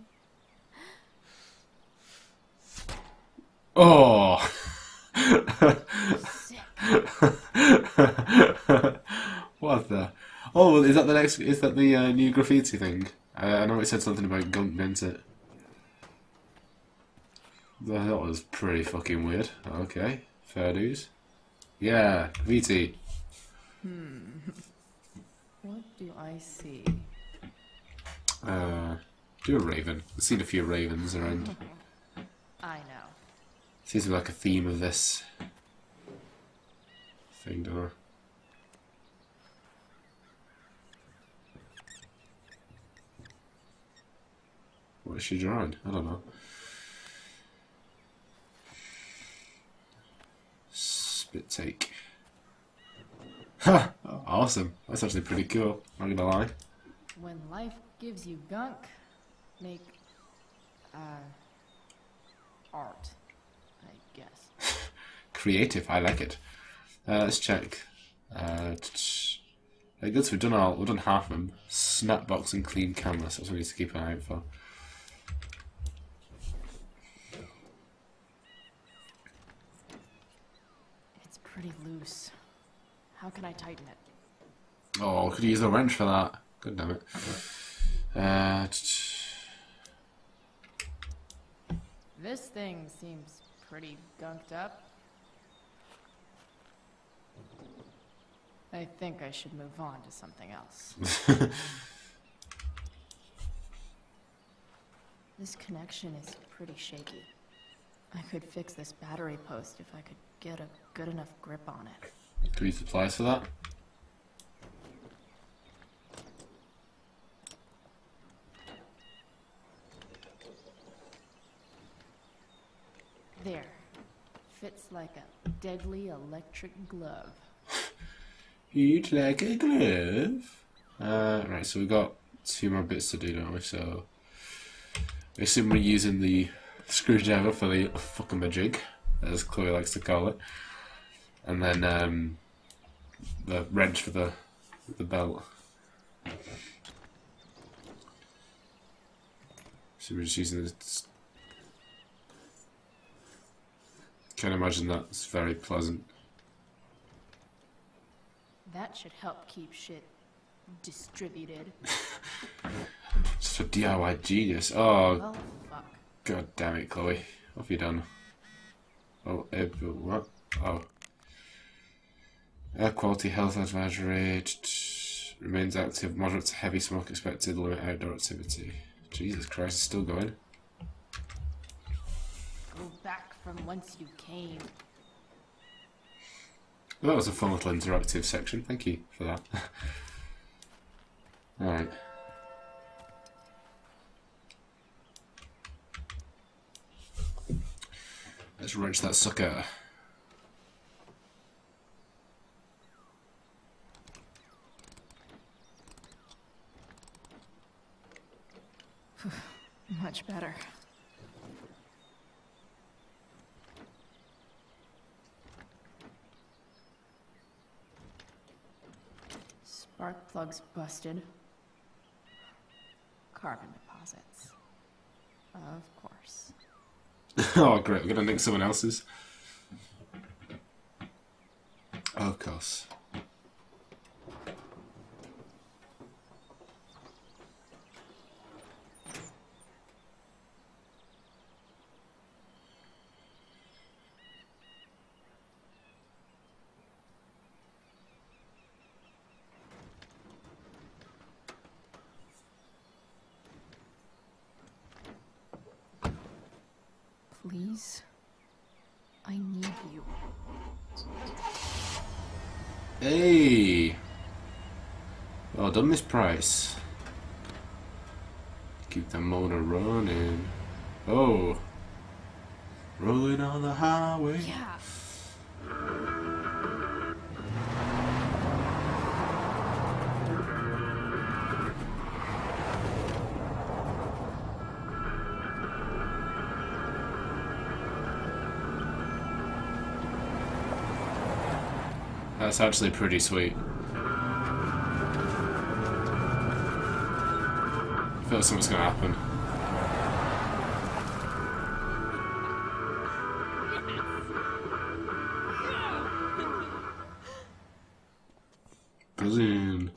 Oh! What the? Oh, is that the next? Is that the new graffiti thing? I know it said something about gunk, didn't it? That was pretty fucking weird. Okay, fair dues. Yeah, graffiti. What do I see? Do a raven. I've seen a few ravens around. I know. Seems to be like a theme of this thing, don't I? What is she drawing? I don't know. Spit take. Ha! Awesome. That's actually pretty cool. Not gonna lie. When life gives you gunk, make art, I guess. Creative. I like it. Let's check. Good. So we've done half of them. Snapbox and clean canvas. That's what we need to keep an eye out for. It's pretty loose. How can I tighten it? Oh, could you use a wrench for that? God damn it. This thing seems pretty gunked up. I think I should move on to something else. This connection is pretty shaky. I could fix this battery post if I could get a good enough grip on it. Do we use supplies for that? There. Fits like a deadly electric glove. Huge like a glove. Right, so we've got 2 more bits to do, don't we? So I assume we're using the screwdriver for the fucking majig, as Chloe likes to call it. And then the wrench for the belt. So we're just using this. Can't imagine that's very pleasant. That should help keep shit distributed. Just for DIY genius. Oh, Well, fuck. God damn it, Chloe. What have you done? Oh, what? Oh. Air quality health advisory. Remains active. Moderate to heavy smoke expected. Limit outdoor activity. Jesus Christ, it's still going. Go back from whence you came. Well, that was a fun little interactive section. Thank you for that. Alright. Let's wrench that sucker. Much better. Spark plug's busted. Carbon deposits. Of course. Oh, great. We're going to nick someone else's. Oh, of course. Please. I need you. Hey! Well done, Miss Price. Keep the motor running. Oh! Rolling on the highway. Yeah. That's actually pretty sweet. I feel like something's gonna happen. Brilliant.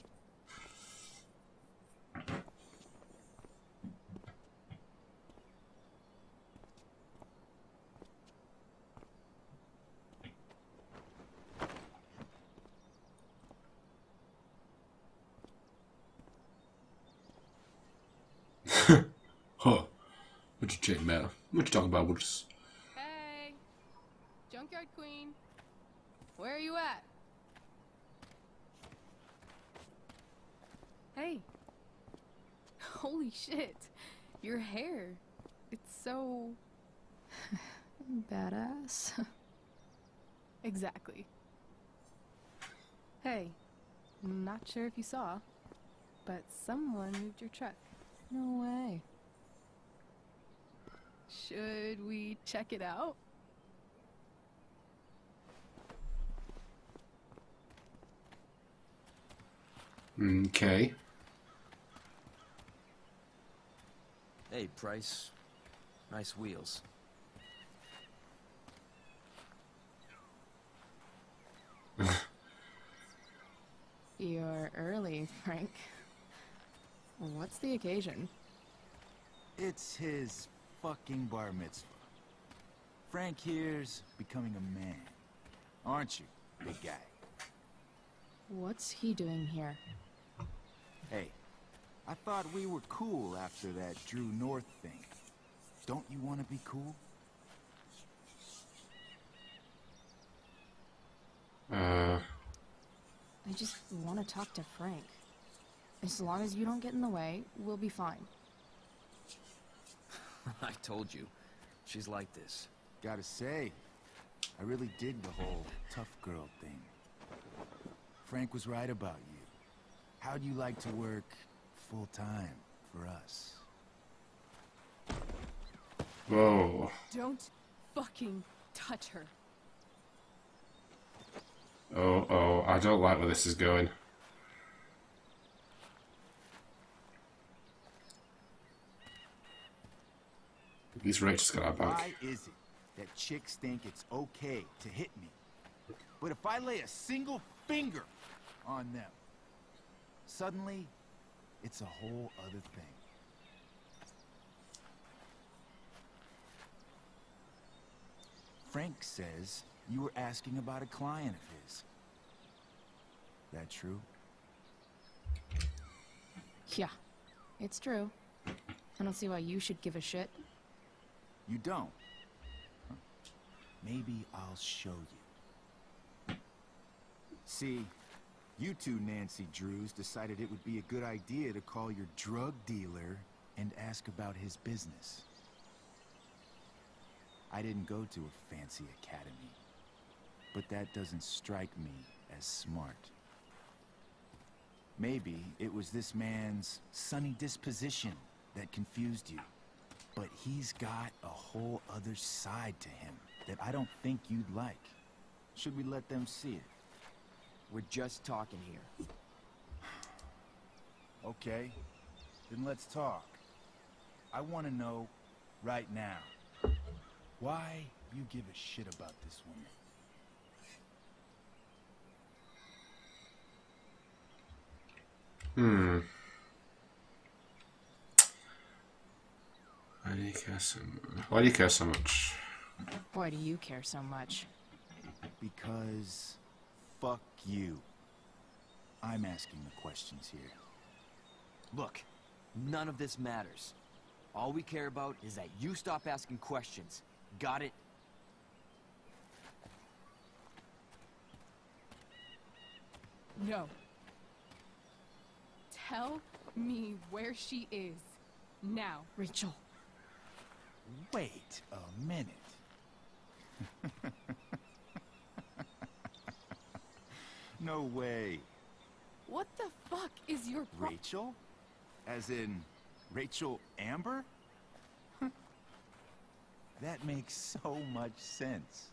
Huh. What you chatting about? What you talking about? We'll just... Hey! Junkyard Queen. Where are you at? Hey. Holy shit. Your hair. It's so... Badass. Exactly. Hey. Not sure if you saw, but someone moved your truck. No way. Should we check it out? Okay. Hey, Price. Nice wheels. You're early, Frank. What's the occasion? It's his fucking bar mitzvah. Frank here's becoming a man. Aren't you, big guy? What's he doing here? Hey, I thought we were cool after that Drew North thing. Don't you want to be cool? I just want to talk to Frank. As long as you don't get in the way, we'll be fine. I told you. She's like this. Gotta say, I really dig the whole tough girl thing. Frank was right about you. How'd you like to work full-time for us? Whoa. Don't fucking touch her. Oh, I don't like where this is going. At least Rachel's got our back. Why is it that chicks think it's okay to hit me, but if I lay a single finger on them, suddenly it's a whole other thing? Frank says you were asking about a client of his. That true? Yeah, it's true. I don't see why you should give a shit. You don't? Huh. Maybe I'll show you. See, you two Nancy Drews decided it would be a good idea to call your drug dealer and ask about his business. I didn't go to a fancy academy, but that doesn't strike me as smart. Maybe it was this man's sunny disposition that confused you, but he's got a whole other side to him that I don't think you'd like. Should we let them see it? We're just talking here. Okay, then let's talk. I want to know right now why you give a shit about this woman. Why do you care so much? Why do you care so much? Why do you care so much? Because fuck you. I'm asking the questions here. Look, none of this matters. All we care about is that you stop asking questions. Got it? No. Tell me where she is. Now. Rachel. Wait a minute. No way. What the fuck is your Rachel? As in, Rachel Amber? That makes so much sense.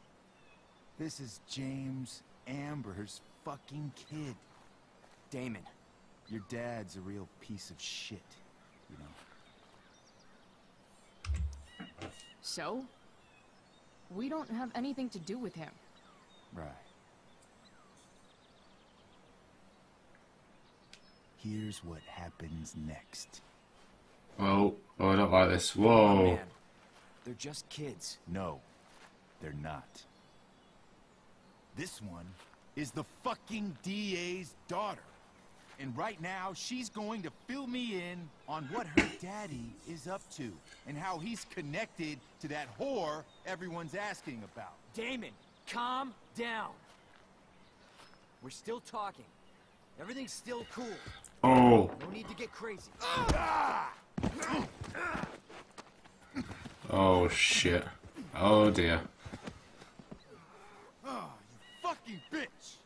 This is James Amber's fucking kid. Damon. Your dad's a real piece of shit, you know. So? We don't have anything to do with him. Right. Here's what happens next. Oh, I don't like this. Whoa. Oh, man. They're just kids. No, they're not. This one is the fucking DA's daughter. And right now, she's going to fill me in on what her daddy is up to and how he's connected to that whore everyone's asking about. Damon, calm down. We're still talking. Everything's still cool. Oh. No need to get crazy. Oh shit. Oh dear. Oh, you fucking bitch!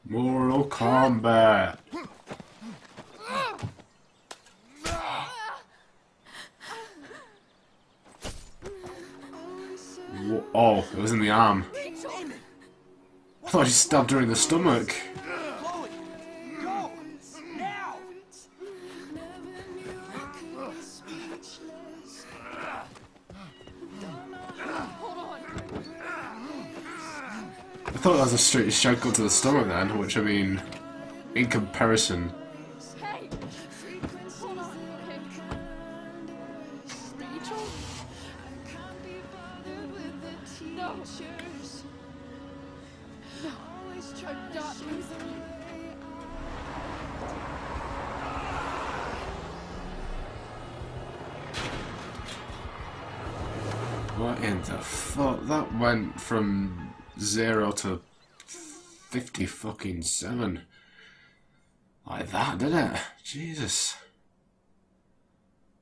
Mortal Kombat. Oh, it was in the arm. I thought she stabbed her in the stomach. Chloe, go now. I thought that was a straight shotgun to the stomach then, which I mean, in comparison. Hey! Hold on, okay. Rachel? No! No. I'm not losing you. What in the fuck? That went from 0 to 50 fucking 7. Like that, did it? Jesus.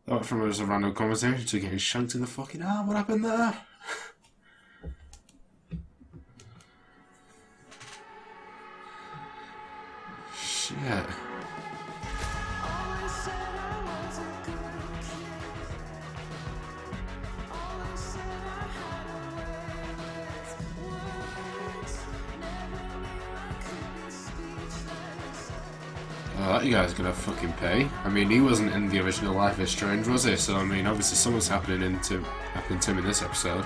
That went from just a random conversation to getting shanked in the fucking arm. What happened there? Shit. that guy's gonna fucking pay. I mean, he wasn't in the original Life is Strange, was he? So I mean, obviously something's happening to him in this episode.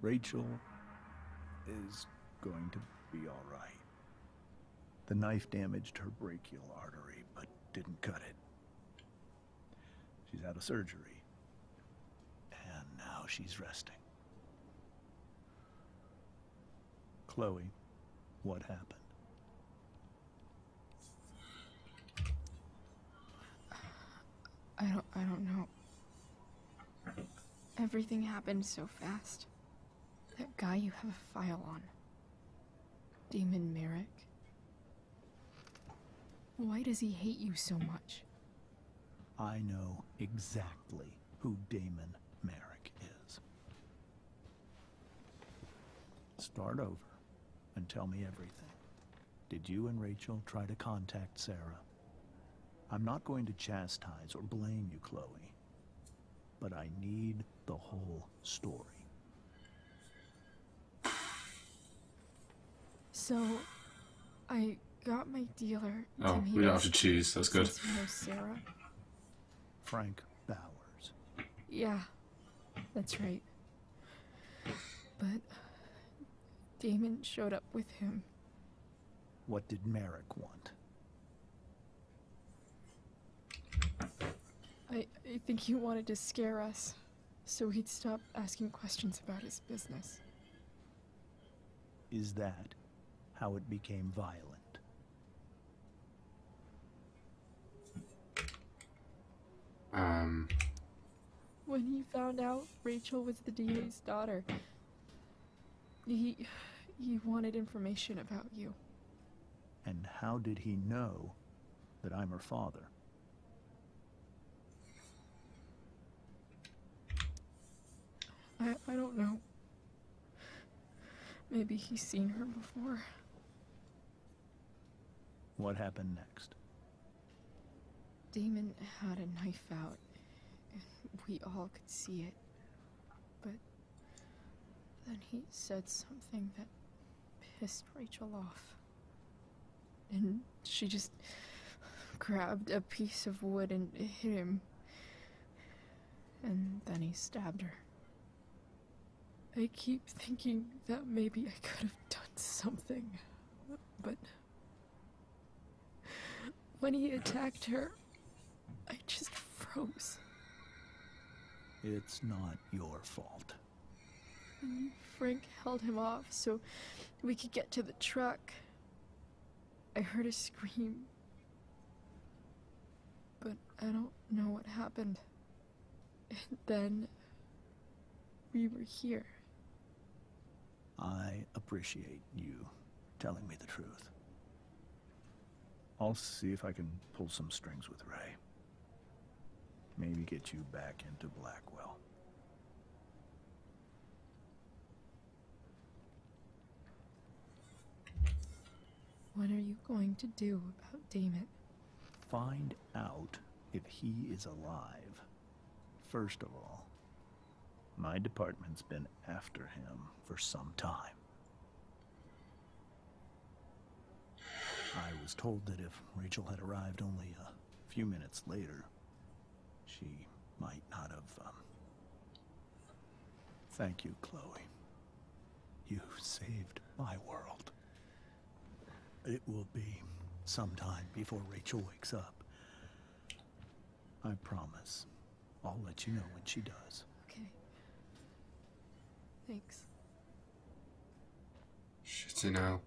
Rachel is going to be all right. The knife damaged her brachial artery, but didn't cut it. She's had a surgery, and now she's resting. Chloe, what happened? I don't know. Everything happened so fast. That guy you have a file on. Damon Merrick. Why does he hate you so much? I know exactly who Damon Merrick is. Start over and tell me everything. Did you and Rachel try to contact Sarah? I'm not going to chastise or blame you, Chloe, but I need the whole story. So, I got my dealer to Oh, meet we don't us, have to choose. That's good. since you know Sarah. Frank Bowers. Yeah, that's right. But Damon showed up with him. What did Merrick want? I think he wanted to scare us, so he'd stop asking questions about his business. Is that how it became violent? When he found out Rachel was the DA's daughter, he wanted information about you. And how did he know that I'm her father? I don't know. Maybe he's seen her before. What happened next? Damon had a knife out, and we all could see it. But then he said something that pissed Rachel off. And she just grabbed a piece of wood and hit him. And then he stabbed her. I keep thinking that maybe I could have done something, but when he attacked her, I just froze. It's not your fault. And Frank held him off so we could get to the truck. I heard a scream, but I don't know what happened. And then we were here. I appreciate you telling me the truth. I'll see if I can pull some strings with Ray. Maybe get you back into Blackwell. What are you going to do about Damon? Find out if he is alive. First of all, my department's been after him for some time. I was told that if Rachel had arrived only a few minutes later, she might not have, Thank you, Chloe. You saved my world. It will be some time before Rachel wakes up. I promise. I'll let you know when she does. Okay. Thanks. Shitty now.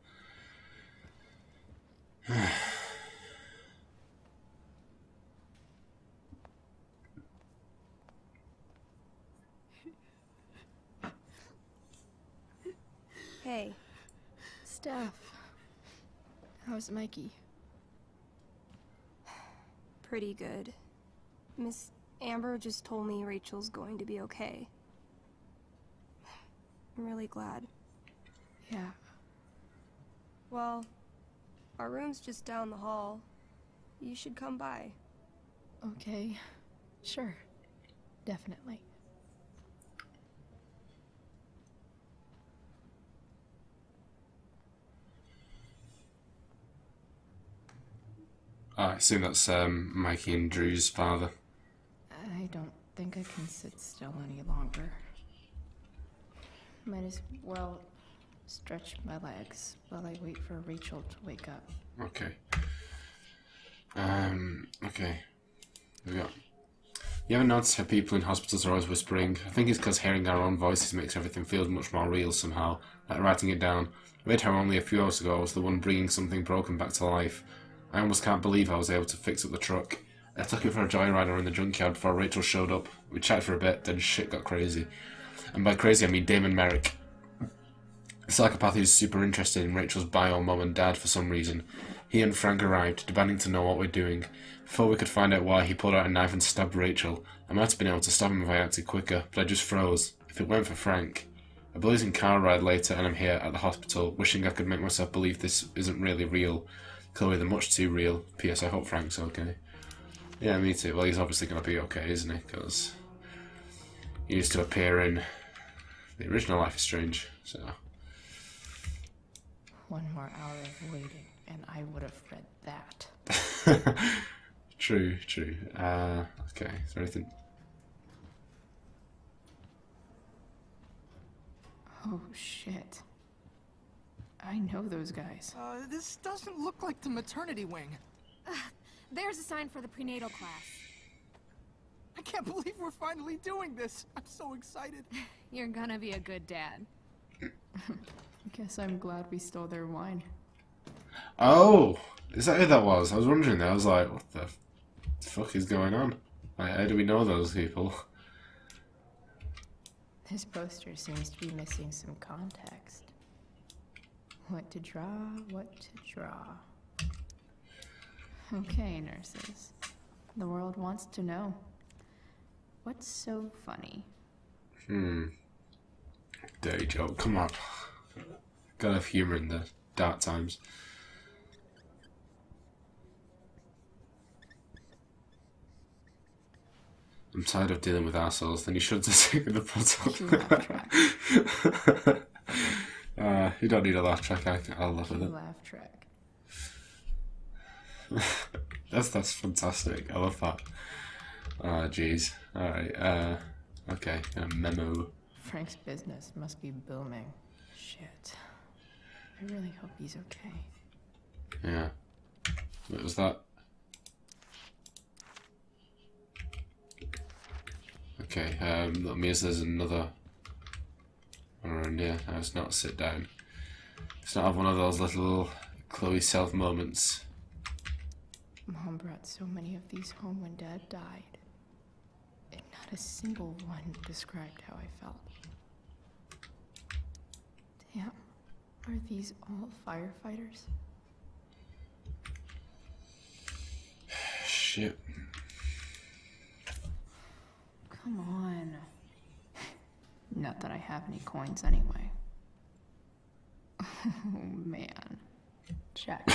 Hey. Steph. How's Mikey? Pretty good. Miss Amber just told me Rachel's going to be okay. I'm really glad. Yeah. Well, our room's just down the hall. You should come by. Okay. Sure. Definitely. I assume that's Mikey and Drew's father. I don't think I can sit still any longer. Might as well stretch my legs while I wait for Rachel to wake up. Okay. Okay. Here we go. You ever notice how people in hospitals are always whispering? I think it's because hearing our own voices makes everything feel much more real somehow, like writing it down. I read how only a few hours ago I was the one bringing something broken back to life. I almost can't believe I was able to fix up the truck. I took it for a joyride around the junkyard before Rachel showed up. We chatted for a bit, then shit got crazy. And by crazy I mean Damon Merrick. The psychopath who's super interested in Rachel's bio mum and dad for some reason. He and Frank arrived, demanding to know what we're doing. Before we could find out why, he pulled out a knife and stabbed Rachel. I might have been able to stop him if I acted quicker, but I just froze. If it weren't for Frank. A blazing car ride later and I'm here at the hospital, wishing I could make myself believe this isn't really real. Chloe, they're much too real. P.S. I hope Frank's okay. Yeah, me too. Well, he's obviously going to be okay, isn't he? Because he used to appear in the original Life is Strange, so... One more hour of waiting, and I would have read that. True, true. Okay, is there anything... Oh, shit. I know those guys. This doesn't look like the maternity wing. There's a sign for the prenatal class. I can't believe we're finally doing this. I'm so excited. You're gonna be a good dad. Guess I'm glad we stole their wine. Oh! Is that who that was? I was wondering that. I was like, what the fuck is going on? Like, how do we know those people? This poster seems to be missing some context. What to draw, what to draw. Okay, nurses. The world wants to know. What's so funny? Dirty joke, come on. Gotta have humour in the dark times. I'm tired of dealing with assholes, then you should have taken the protocol. You don't need a laugh track, I'll laugh at it. Laugh track. That's fantastic, I love that. Jeez. Alright, okay, a memo. Frank's business must be booming. Shit. I really hope he's okay. Yeah. What was that? Okay, that means there's another one around here. No, it's not sit down. It's not have one of those little Chloe self moments. Mom brought so many of these home when Dad died. And not a single one described how I felt. Damn. Are these all firefighters? Shit. Come on. Not that I have any coins anyway. Oh man. Check.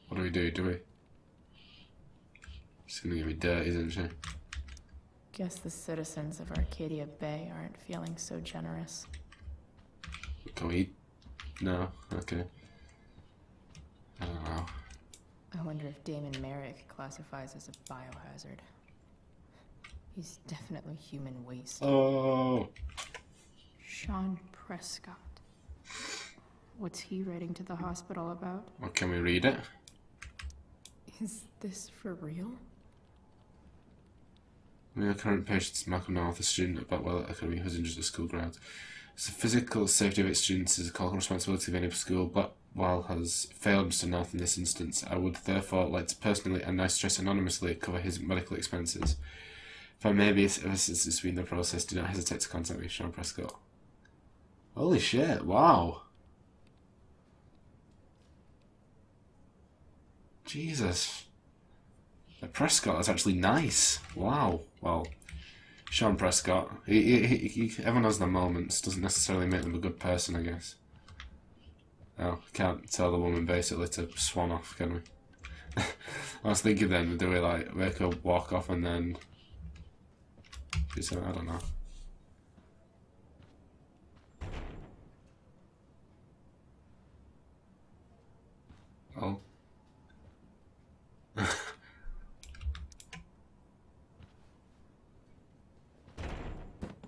What do we do? Do we? She's gonna give me dirt, isn't she? Guess the citizens of Arcadia Bay aren't feeling so generous. Can we eat? No? Okay. I don't know. I wonder if Damon Merrick classifies as a biohazard. He's definitely human waste. Oh! Sean Prescott. What's he writing to the hospital about? Well, can we read it? Is this for real? We are current patients Malcolm North, a student at Butwell Academy who's injured at school grounds. The physical safety of its students is a core responsibility of any school, but while has failed Mr. North in this instance, I would therefore like to personally and I stress anonymously cover his medical expenses. If I may be of assistance in the process, do not hesitate to contact me, Sean Prescott. Holy shit, wow. Jesus. The Prescott is actually nice. Wow. Well, Sean Prescott. Everyone has their moments. Doesn't necessarily make them a good person, I guess. Oh, can't tell the woman basically to swan off, can we? I was thinking then, do we like make her walk off and then... I don't know. Oh.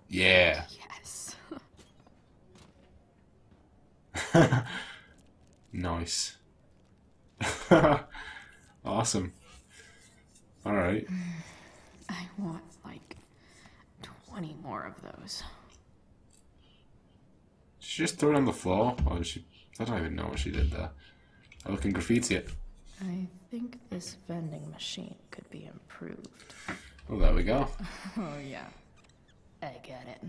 Yeah. Yes. Nice. Awesome. Alright. I want like 20 more of those. Did she just throw it on the floor? Or did she... I don't even know what she did there. I can graffiti it. I think this vending machine could be improved. Well, there we go. Oh yeah. I get it.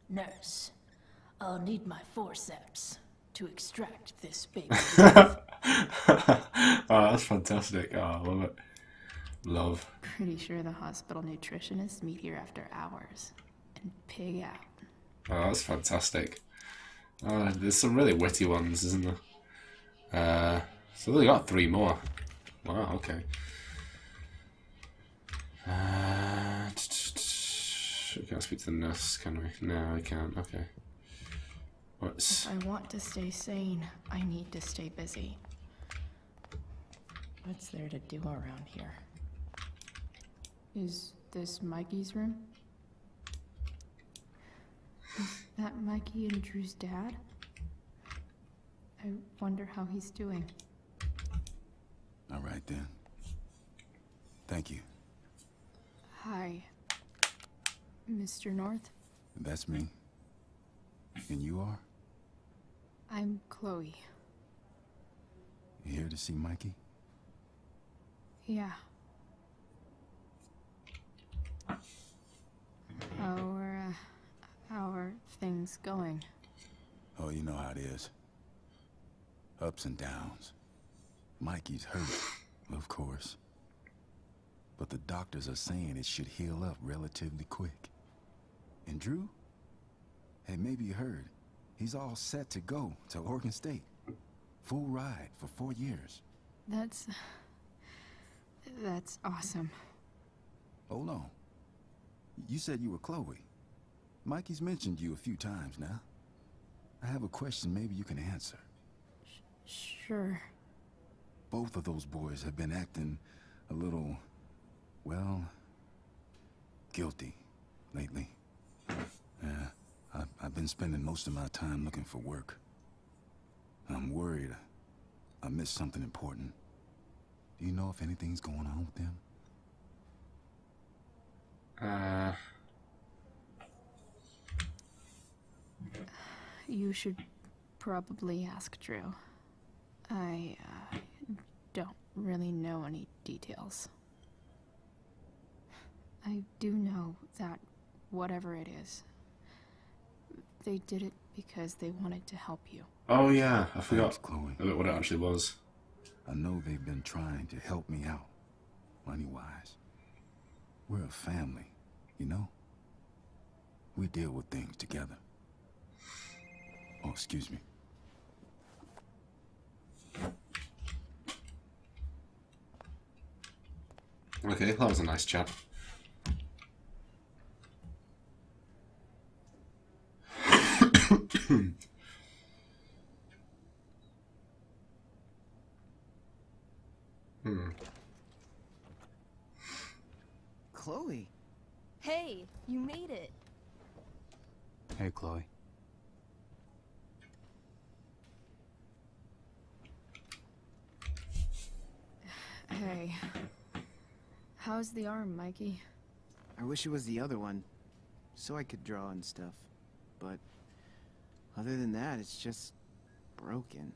Nurse, I'll need my forceps to extract this baby. Oh, that's fantastic. Oh, I love it. Love. Pretty sure the hospital nutritionists meet here after hours and pig out. Oh, that's fantastic. There's some really witty ones, isn't there? So they got 3 more. Wow, okay. We can't speak to the nurse, can we? No, I can't. Okay. What's... If I want to stay sane, I need to stay busy. What's there to do around here? Is this Mikey's room? Is that Mikey and Drew's dad? I wonder how he's doing. All right, then. Thank you. Hi, Mr. North. That's me. And you are? I'm Chloe. You here to see Mikey? Yeah. How are things going? Oh, you know how it is. Ups and downs. Mikey's hurt, of course. But the doctors are saying it should heal up relatively quick. And Drew? Hey, maybe you heard. He's all set to go to Oregon State. Full ride for 4 years. That's awesome. Hold on. You said you were Chloe. Mikey's mentioned you a few times now. I have a question maybe you can answer. Sure. Both of those boys have been acting a little, well, guilty lately. Yeah, I've been spending most of my time looking for work. I'm worried I missed something important. Do you know if anything's going on with them? You should probably ask Drew. I don't really know any details. I do know that whatever it is, they did it because they wanted to help you. Oh yeah, I forgot Thanks, Chloe. about what it actually was. I know they've been trying to help me out, money-wise. We're a family, you know? We deal with things together. Oh, excuse me. Okay, that was a nice chat. Chloe. Hey, you made it. Hey, Chloe. Hey. How's the arm, Mikey? I wish it was the other one, so I could draw and stuff. But other than that, it's just broken.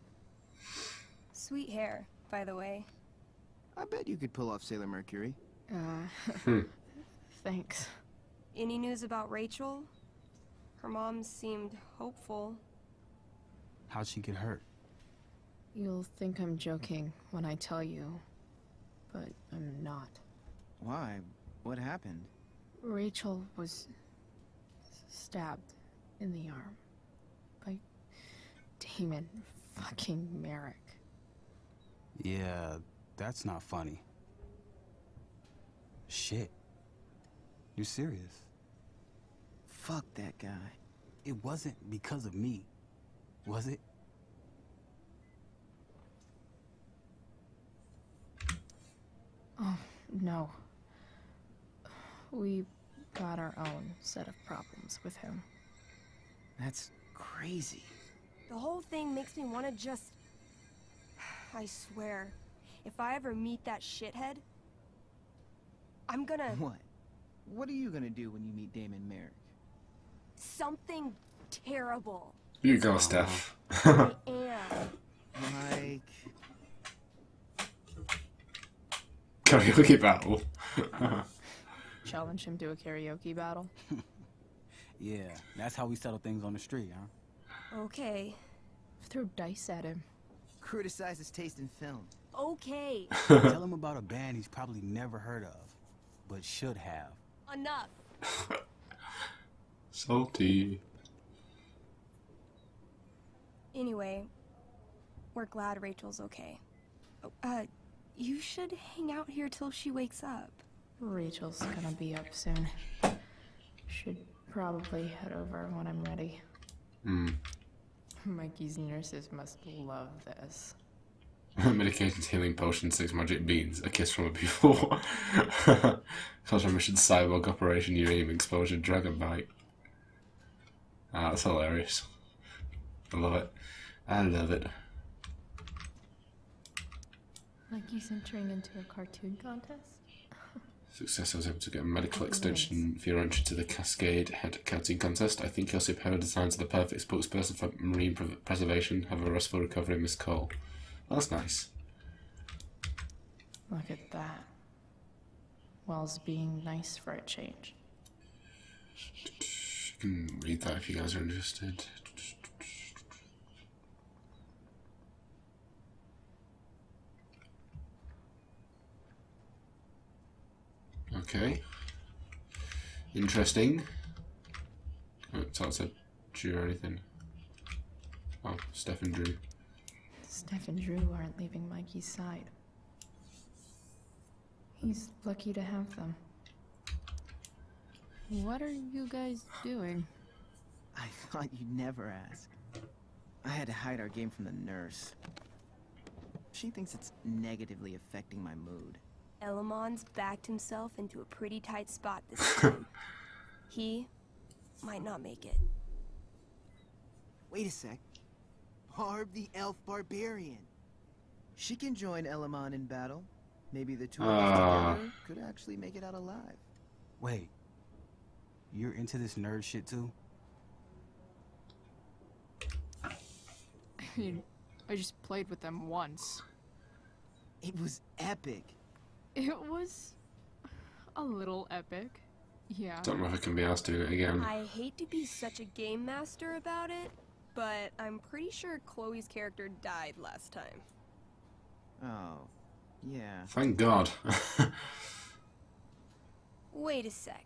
Sweet hair, by the way. I bet you could pull off Sailor Mercury. Thanks. Any news about Rachel? Her mom seemed hopeful. How'd she get hurt? You'll think I'm joking when I tell you, but I'm not. Why? What happened? Rachel was stabbed in the arm by Damon fucking Merrick. Yeah, that's not funny. Shit. You serious? Fuck that guy. It wasn't because of me, was it? Oh, no. We got our own set of problems with him. That's crazy. The whole thing makes me want to just... I swear, if I ever meet that shithead, I'm gonna... What? What are you gonna do when you meet Damon Merrick? Something terrible. You go, Steph. I am. Like... Karaoke battle. Challenge him to a karaoke battle? Yeah, that's how we settle things on the street, huh? Okay. Throw dice at him. Criticize his taste in film. Okay. Tell him about a band he's probably never heard of, but should have. Enough. Salty. Anyway, we're glad Rachel's okay. Oh, you should hang out here till she wakes up. Rachel's gonna be up soon. Should probably head over when I'm ready. Mikey's nurses must love this. Medicated healing potion, 6 magic beans, a kiss from a before. Culture mission, cyborg operation, uranium exposure, dragon bite. Ah, that's hilarious. I love it. I love it. Mikey's entering into a cartoon contest? Success, I was able to get a medical extension for your entry to the Cascade Head Cartoon Contest. I think your superhero designs are the perfect spokesperson for marine preservation. Have a restful recovery, Miss Cole. Oh, that's nice. Look at that. Wells being nice for a change. You can read that if you guys are interested. Okay. Interesting. Can't talk to Drew or anything. Oh, Steph and Drew. Steph and Drew aren't leaving Mikey's side. He's lucky to have them. What are you guys doing? I thought you'd never ask. I had to hide our game from the nurse. She thinks it's negatively affecting my mood. Elamon's backed himself into a pretty tight spot this time. He might not make it. Wait a sec. Barb the Elf Barbarian. She can join Elamon in battle. Maybe the two of us together could actually make it out alive. Wait. You're into this nerd shit too? I mean, I just played with them once. It was epic. It was a little epic, yeah. Don't know if I can be asked to do it again. I hate to be such a game master about it, but I'm pretty sure Chloe's character died last time. Oh, yeah. Thank God. Wait a sec.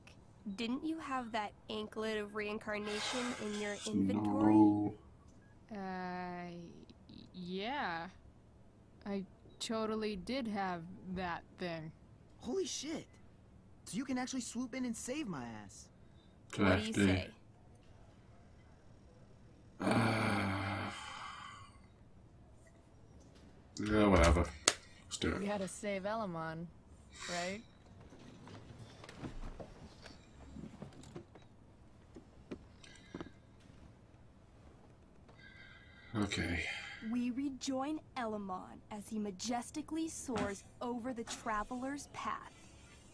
Didn't you have that anklet of reincarnation in your inventory? No. Yeah. I totally did have that thing. Holy shit. So you can actually swoop in and save my ass. What do you say? Yeah, whatever. Let's do it. We had to save Elamon, right? Okay. We rejoin Elamon as he majestically soars over the traveler's path.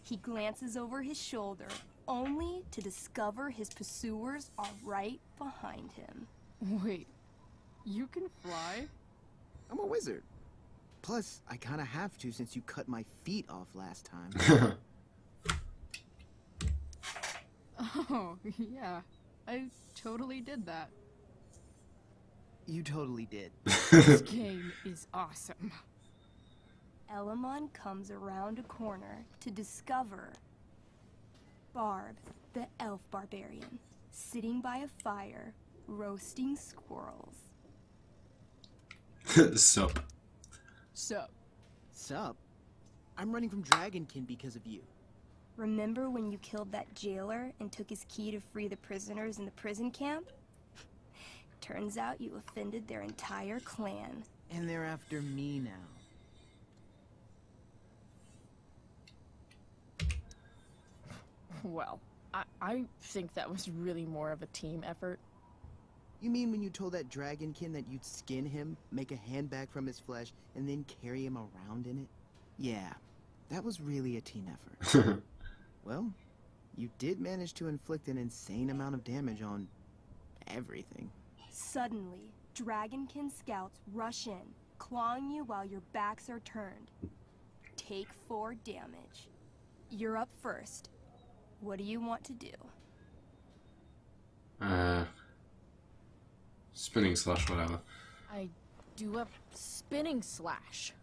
He glances over his shoulder, only to discover his pursuers are right behind him. Wait, you can fly? I'm a wizard. Plus, I kinda have to since you cut my feet off last time. Oh, yeah. I totally did that. You totally did. This game is awesome. Elamon comes around a corner to discover Barb, the elf barbarian, sitting by a fire, roasting squirrels. Sup. Sup. Sup? I'm running from Dragonkin because of you. Remember when you killed that jailer and took his key to free the prisoners in the prison camp? Turns out you offended their entire clan. And they're after me now. Well, I think that was really more of a team effort. You mean when you told that Dragonkin that you'd skin him, make a handbag from his flesh, and then carry him around in it? Yeah, that was really a team effort. Well, you did manage to inflict an insane amount of damage on everything. Suddenly, Dragonkin scouts rush in, clawing you while your backs are turned. Take 4 damage. You're up first. What do you want to do? Spinning slash whatever. I do a spinning slash.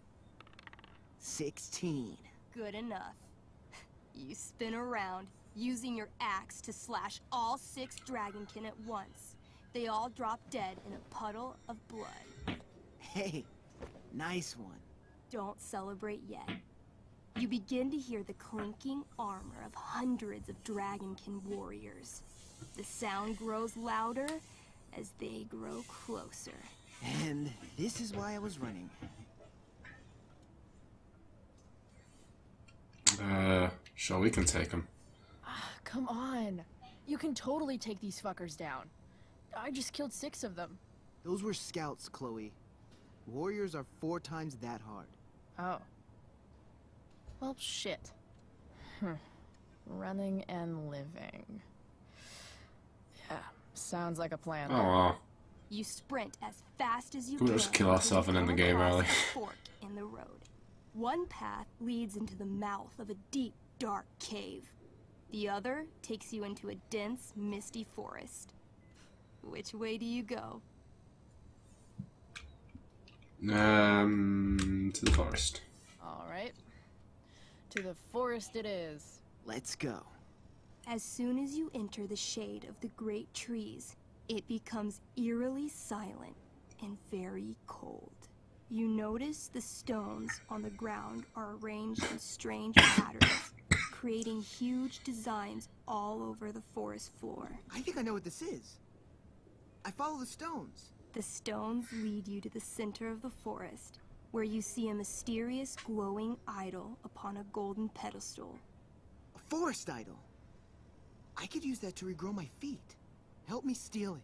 16. Good enough. You spin around, using your axe to slash all 6 Dragonkin at once. They all drop dead in a puddle of blood. Hey, nice one. Don't celebrate yet. You begin to hear the clinking armor of hundreds of Dragonkin warriors. The sound grows louder as they grow closer. And this is why I was running. Sure, we can take them. Come on. You can totally take these fuckers down. I just killed 6 of them. Those were scouts, Chloe. Warriors are 4 times that hard. Oh. Well, shit. Running and living. Yeah, sounds like a plan. Oh, wow. You sprint as fast as you We'll can. just kill ourselves and end the game early. A fork in the road. One path leads into the mouth of a deep, dark cave. The other takes you into a dense, misty forest. Which way do you go? To the forest. Alright. To the forest it is. Let's go. As soon as you enter the shade of the great trees, it becomes eerily silent and very cold. You notice the stones on the ground are arranged in strange patterns, creating huge designs all over the forest floor. I think I know what this is. I follow the stones. The stones lead you to the center of the forest, where you see a mysterious glowing idol upon a golden pedestal. A forest idol. I could use that to regrow my feet. Help me steal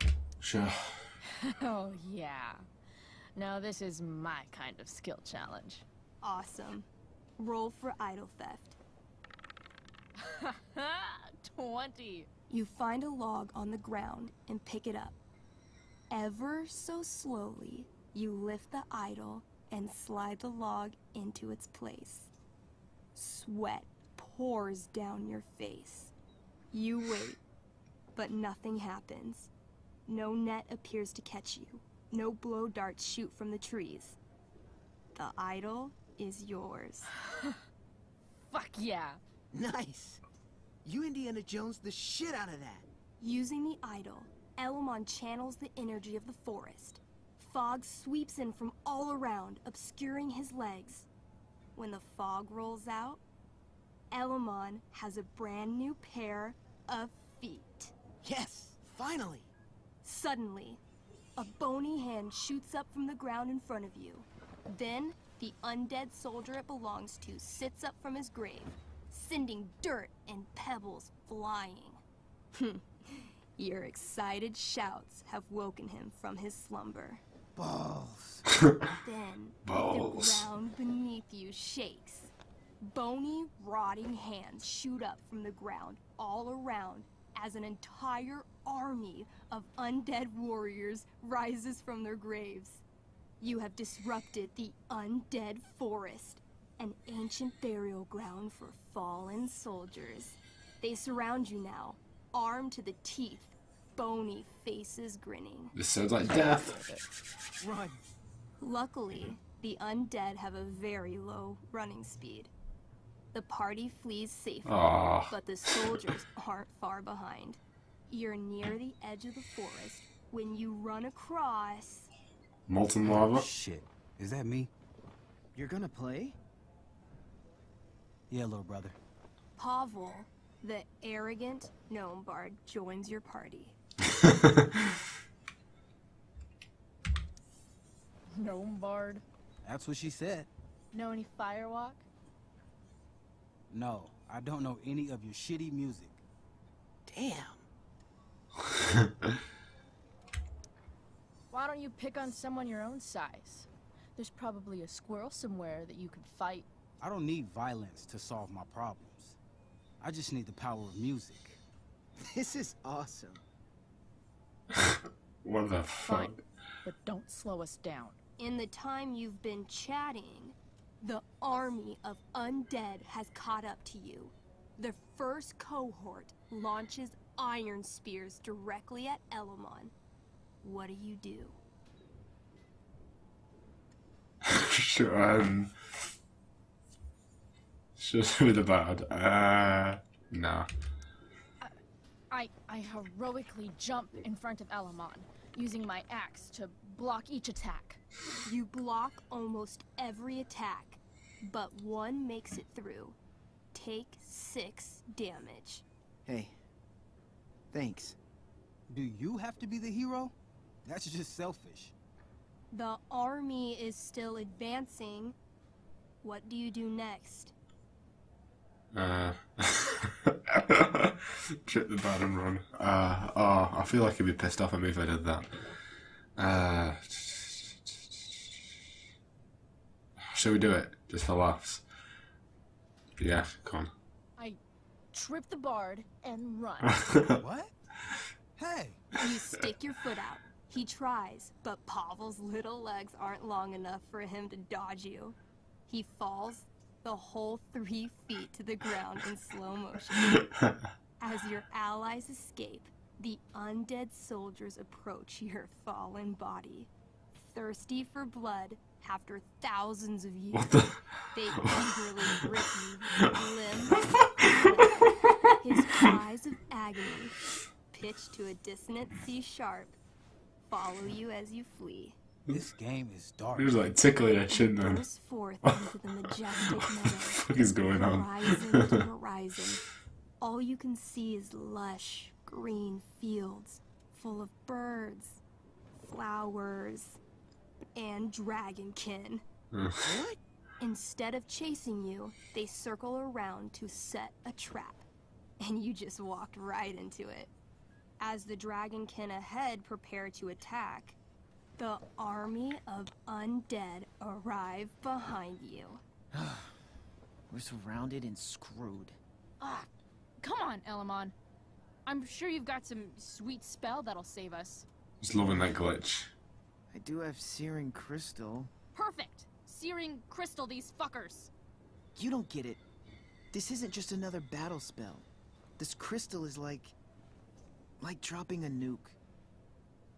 it. Sure. Oh, yeah. Now this is my kind of skill challenge. Awesome. Roll for idol theft. 20. You find a log on the ground and pick it up. Ever so slowly, you lift the idol and slide the log into its place. Sweat pours down your face. You wait, but nothing happens. No net appears to catch you. No blow darts shoot from the trees. The idol is yours. Fuck yeah. Nice. You Indiana Jones the shit out of that. Using the idol, Elamon channels the energy of the forest. Fog sweeps in from all around, obscuring his legs. When the fog rolls out, Elamon has a brand new pair of feet. Yes, finally. Suddenly, a bony hand shoots up from the ground in front of you. Then, the undead soldier it belongs to sits up from his grave, sending dirt and pebbles flying. Your excited shouts have woken him from his slumber. Balls. Then, Balls. the ground beneath you shakes. Bony, rotting hands shoot up from the ground all around as an entire army of undead warriors rises from their graves. You have disrupted the undead forest, an ancient burial ground for fallen soldiers. They surround you now, armed to the teeth, bony faces grinning. This sounds like death. Run. Luckily, the undead have a very low running speed. The party flees safely, but the soldiers aren't far behind. You're near the edge of the forest when you run across... Molten lava? Shit. Is that me? You're gonna play? Yeah, little brother. Pavel, the arrogant gnome bard, joins your party. Gnome bard? That's what she said. Know any firewalk? No, I don't know any of your shitty music. Damn. Why don't you pick on someone your own size? There's probably a squirrel somewhere that you could fight. I don't need violence to solve my problems. I just need the power of music. This is awesome. What the fuck? Fine, but don't slow us down. In the time you've been chatting, the army of undead has caught up to you. The first cohort launches iron spears directly at Elamon. What do you do? Sure, with the bad. No. I heroically jump in front of Elamon, using my axe to block each attack. You block almost every attack, but one makes it through. Take 6 damage. Hey, thanks. Do you have to be the hero? That's just selfish. The army is still advancing. What do you do next? Trip the bad and run. I feel like he'd be pissed off at me if I did that. Shall we do it? Just for laughs. Yeah, come on. I trip the bard and run. What? Hey! You stick your foot out. He tries, but Pavel's little legs aren't long enough for him to dodge you. He falls the whole 3 feet to the ground in slow motion. As your allies escape, the undead soldiers approach your fallen body. Thirsty for blood, after thousands of years, they eagerly grip you limb from limb. His cries of agony, pitched to a dissonant C-sharp, follow you as you flee. This game is dark. He was like tickling her chin then. Burst forth into the majestic meadow. What the fuck is going on? Horizon to horizon. All you can see is lush, green fields full of birds, flowers, and dragonkin. What? Instead of chasing you, they circle around to set a trap. And you just walked right into it. As the dragonkin ahead prepare to attack, the army of undead arrive behind you. We're surrounded and screwed. Come on, Elamon. I'm sure you've got some sweet spell that'll save us. Just loving that glitch. I do have Searing Crystal. Perfect! Searing crystal these fuckers. You don't get it. This isn't just another battle spell. This crystal is like dropping a nuke.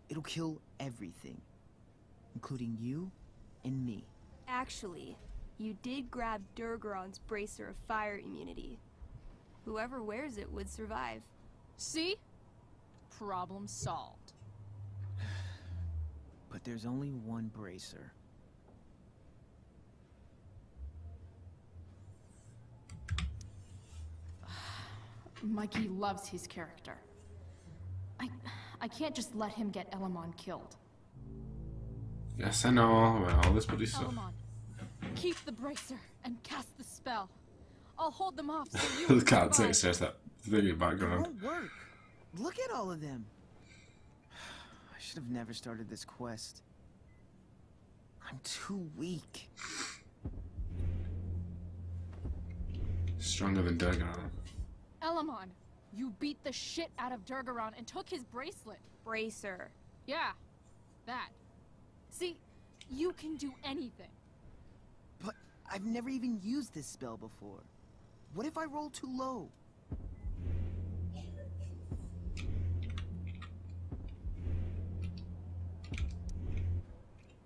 It'll kill everything, including you and me. Actually, you did grab Durgaron's bracer of fire immunity. Whoever wears it would survive. See? Problem solved. But there's only one bracer. Mikey loves his character. I can't just let him get Elamon killed. Yes, I know. Well, all this bloody stuff. Elamon, keep the bracer and cast the spell. I'll hold them off so you The cat takes that video background. It won't work. Look at all of them. I should have never started this quest. I'm too weak. Stronger than Durgaron. Elamon, you beat the shit out of Durgaron and took his bracelet. Bracer. Yeah, that. See, you can do anything. But I've never even used this spell before. What if I roll too low?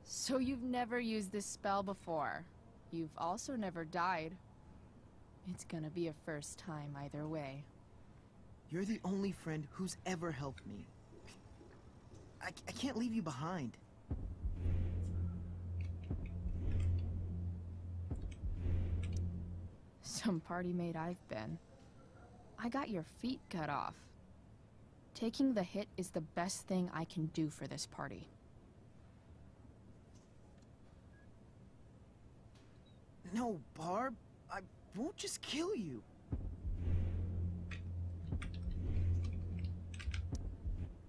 So you've never used this spell before. You've also never died. It's gonna be a first time either way. You're the only friend who's ever helped me. I can't leave you behind. Some party mate I've been. I got your feet cut off. Taking the hit is the best thing I can do for this party. No, Barb. I won't just kill you.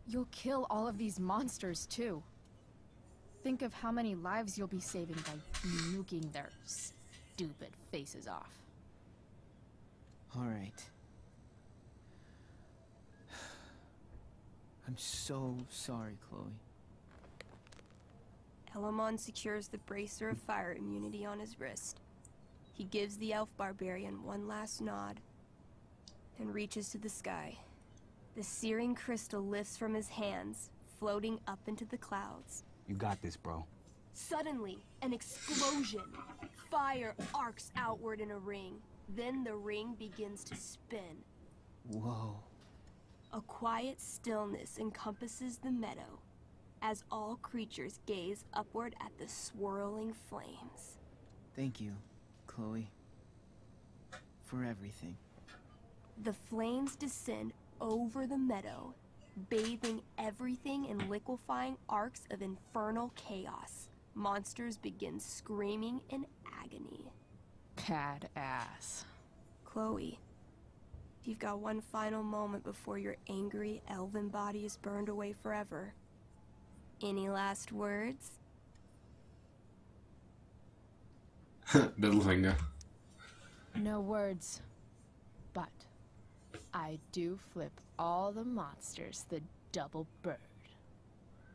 You'll kill all of these monsters, too. Think of how many lives you'll be saving by nuking their stupid faces off. All right. I'm so sorry, Chloe. Elamon secures the bracer of fire immunity on his wrist. He gives the elf barbarian one last nod and reaches to the sky. The searing crystal lifts from his hands, floating up into the clouds. You got this, bro. Suddenly, an explosion. Fire arcs outward in a ring. Then the ring begins to spin. Whoa. A quiet stillness encompasses the meadow as all creatures gaze upward at the swirling flames. Thank you, Chloe, for everything. The flames descend over the meadow, bathing everything in liquefying arcs of infernal chaos. Monsters begin screaming in agony. Badass. Chloe, you've got one final moment before your angry elven body is burned away forever. Any last words? Middle finger. No words. But I do flip all the monsters the double bird.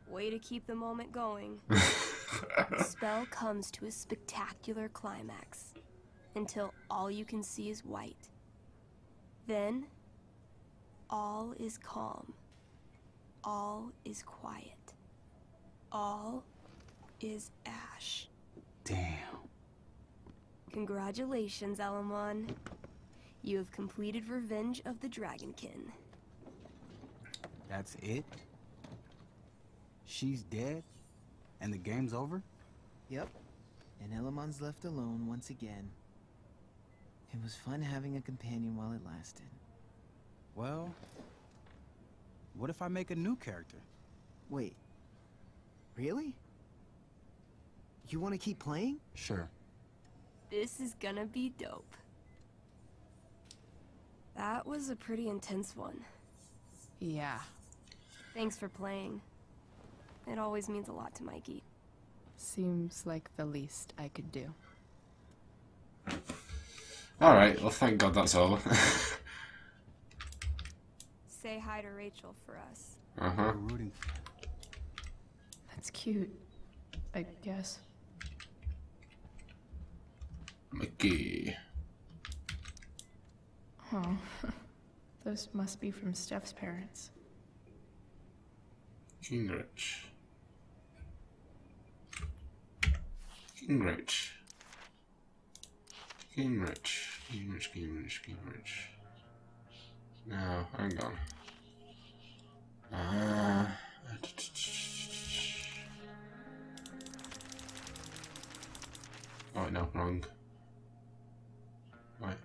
Way to keep the moment going. The spell comes to a spectacular climax until all you can see is white. Then, all is calm. All is quiet. All is ash. Damn. Congratulations, Elamon. You have completed Revenge of the Dragonkin. That's it? She's dead? And the game's over? Yep. And Elamon's left alone once again. It was fun having a companion while it lasted. Well, what if I make a new character? Wait. Really? You want to keep playing? Sure. This is gonna be dope. That was a pretty intense one. Yeah. Thanks for playing. It always means a lot to Mikey. Seems like the least I could do. Alright, well thank God that's over. Say hi to Rachel for us. Uh-huh. We're rooting for her. That's cute, I guess. Mickey. Oh, those must be from Steph's parents. Gingrich. Gingrich. Gingrich. Gingrich, Gingrich, Gingrich. No, hang on. Oh, no, wrong. Right.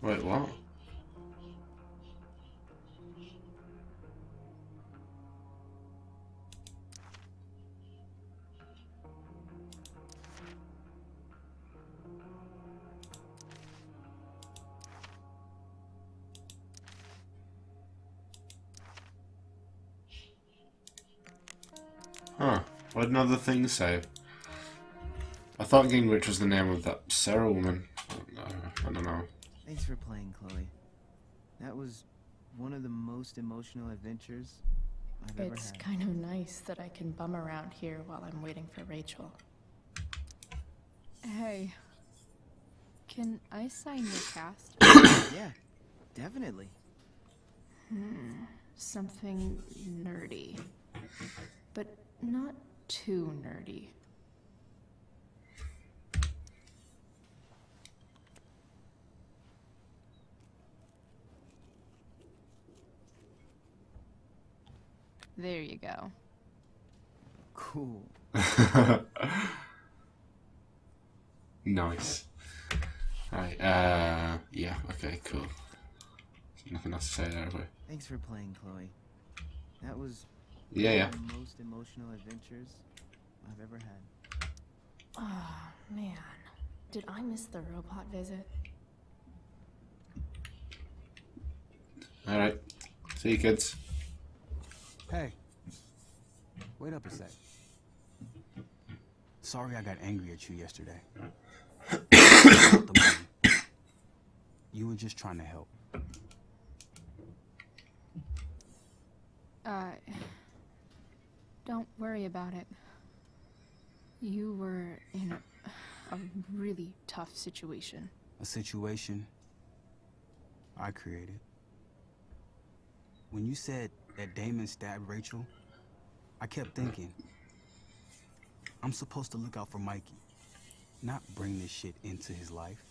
Wait, what? What did another thing say? I thought Gingrich was the name of that Sarah woman. I don't know. Thanks for playing, Chloe. That was one of the most emotional adventures I've ever had. It's kind of nice that I can bum around here while I'm waiting for Rachel. Hey, can I sign your cast? Yeah, definitely. Something nerdy. But not too nerdy. There you go. Cool. Nice. Right, yeah, okay, cool. Nothing else to say there, have we? Thanks for playing, Chloe. That was Yeah. one of the most emotional adventures I've ever had. Oh, man. Did I miss the robot visit? Alright. See you, kids. Hey. Wait up a sec. Sorry I got angry at you yesterday. You were just trying to help. Don't worry about it. You were in a really tough situation. A situation I created. When you said that Damon stabbed Rachel, I kept thinking, I'm supposed to look out for Mikey, not bring this shit into his life.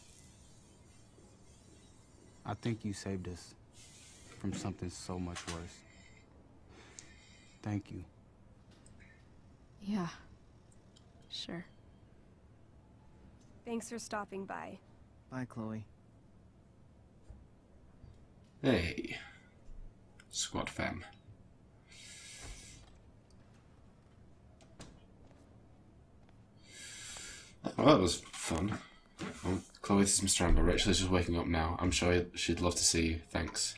I think you saved us from something so much worse. Thank you. Yeah. Sure. Thanks for stopping by. Bye, Chloe. Hey. Squad fam. Well, that was fun. Well, Chloe, this is Mr. Amber. Rachel is just waking up now. I'm sure she'd love to see you. Thanks.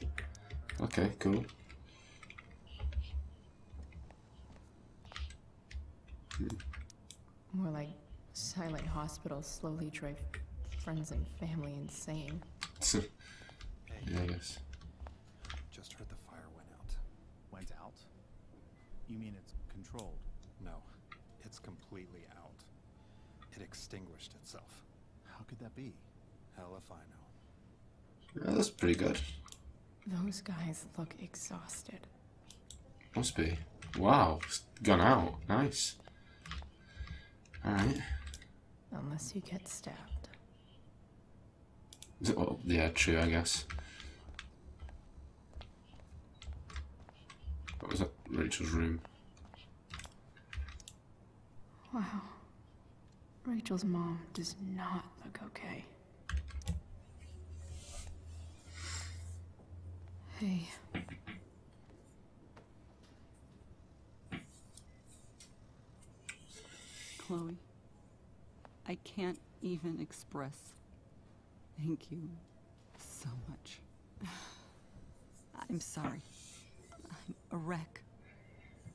Okay, cool. More like silent hospitals slowly drive friends and family insane. Yeah, I guess. Just heard the fire went out. Went out? You mean it's controlled? No, it's completely out. It extinguished itself. How could that be? Hell if I know. Yeah, that's pretty good. Those guys look exhausted. Must be. Wow, it's gone out. Nice. Alright. Unless you get stabbed. Well, yeah, true, I guess. What was that? Rachel's room. Wow. Rachel's mom does not look okay. Hey. Chloe, I can't even express thank you so much. I'm sorry. I'm a wreck.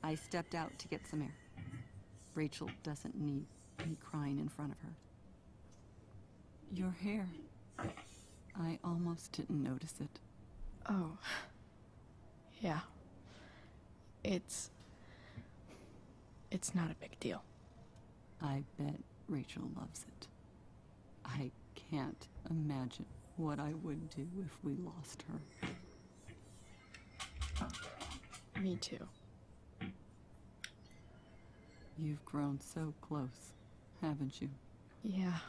I stepped out to get some air. Rachel doesn't need me crying in front of her. Your hair. I almost didn't notice it. Oh. Yeah. It's not a big deal. I bet Rachel loves it. I can't imagine what I would do if we lost her. Me too. You've grown so close, haven't you? Yeah.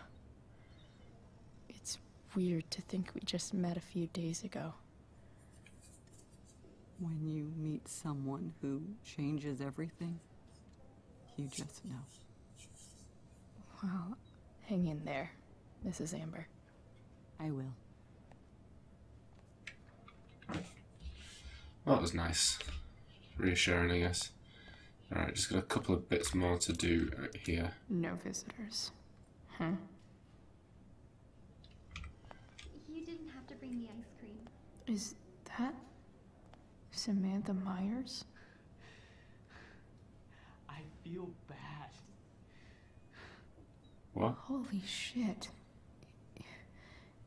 It's weird to think we just met a few days ago. When you meet someone who changes everything, you just know. Well, hang in there, Mrs. Amber. I will. That was nice. Reassuring, I guess. Alright, just got a couple of bits more to do here. No visitors. Huh? You didn't have to bring the ice cream. Is that Samantha Myers? I feel bad. What? Holy shit.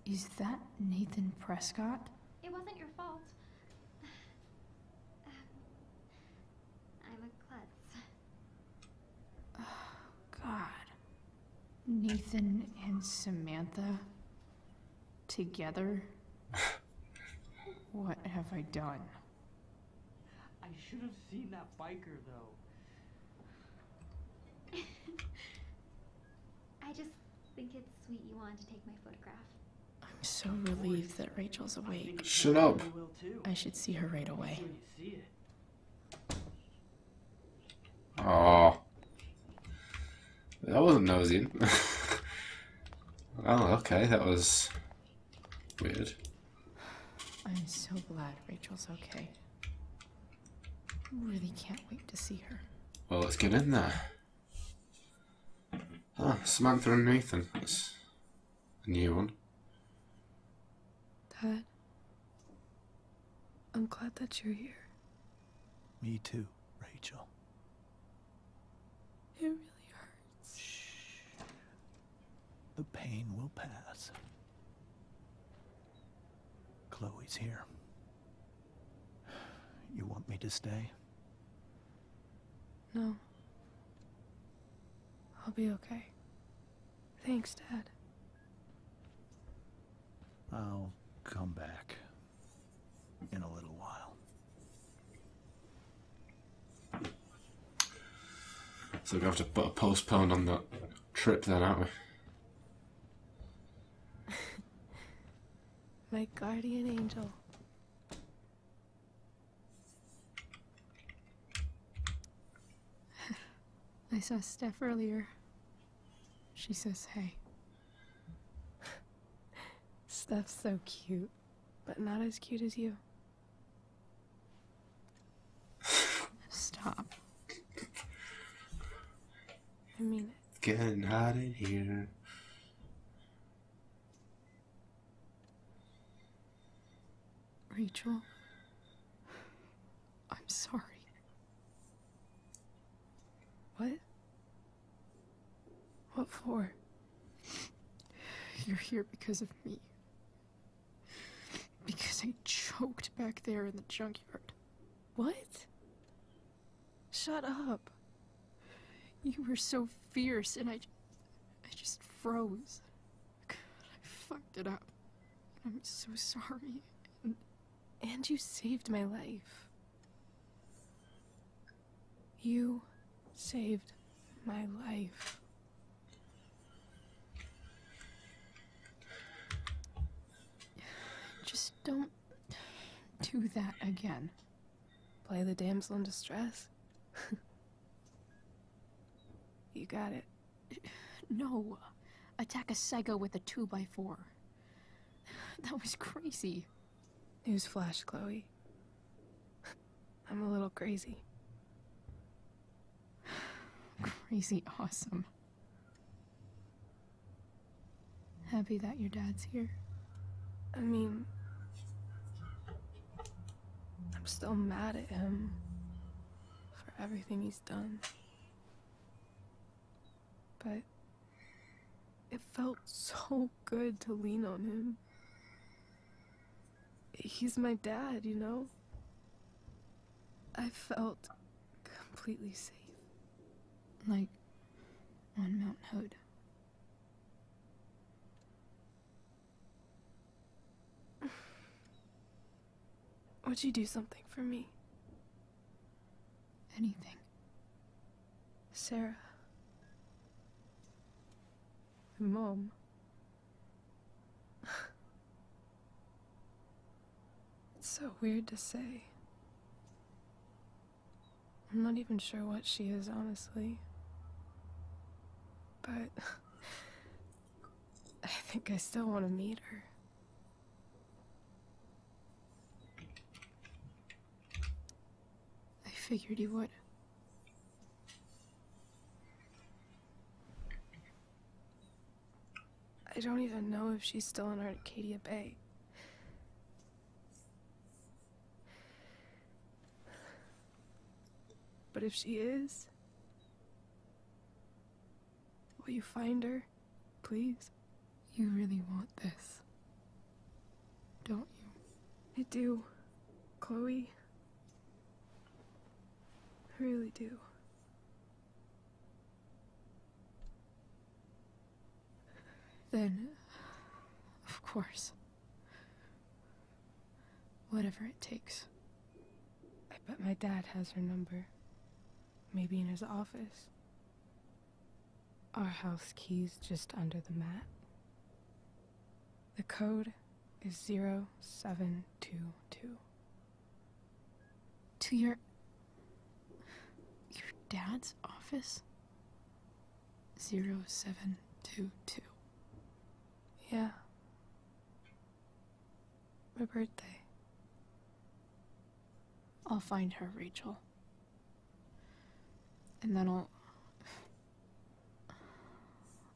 Is that Nathan Prescott? It wasn't your fault. I'm a klutz. Oh, God. Nathan and Samantha together? What have I done? I should have seen that biker, though. I just think it's sweet you wanted to take my photograph. I'm so relieved that Rachel's awake. Shut up. I should see her right away. Oh. That wasn't nosy. Oh, okay, that was weird. I'm so glad Rachel's okay. Really can't wait to see her. Well, let's get in there. Ah, Samantha and Nathan. That's a new one. Dad, I'm glad that you're here. Me too, Rachel. It really hurts. Shh. The pain will pass. Chloe's here. You want me to stay? No. I'll be okay. Thanks, Dad. I'll come back in a little while. So we have to put a postpone on that trip then, aren't we? My guardian angel. I saw Steph earlier. She says hey. Steph's so cute, but not as cute as you. Stop. I mean it. It's getting hot in here. Rachel, I'm sorry. What? What for? You're here because of me. Because I choked back there in the junkyard. What? Shut up. You were so fierce and I just froze. God, I fucked it up. I'm so sorry. And you saved my life. You saved my life. Just don't do that again. Play the damsel in distress? You got it. No. Attack a psycho with a 2x4. That was crazy. Newsflash, Chloe. I'm a little crazy. Crazy awesome. Happy that your dad's here? I mean, I'm still mad at him for everything he's done. But it felt so good to lean on him. He's my dad, you know? I felt completely safe. Like on Mount Hood. Would you do something for me? Anything. Sarah. Mom. It's so weird to say. I'm not even sure what she is, honestly. But I think I still want to meet her. I figured you would. I don't even know if she's still in Arcadia Bay. But if she is, will you find her Please. You really want this, don't you? I do, Chloe. I really do. Then, of course. Whatever it takes. I bet my dad has her number. Maybe in his office. Our house key's just under the mat. The code is 0722. To your dad's office? 0722. Yeah. My birthday. I'll find her, Rachel. And then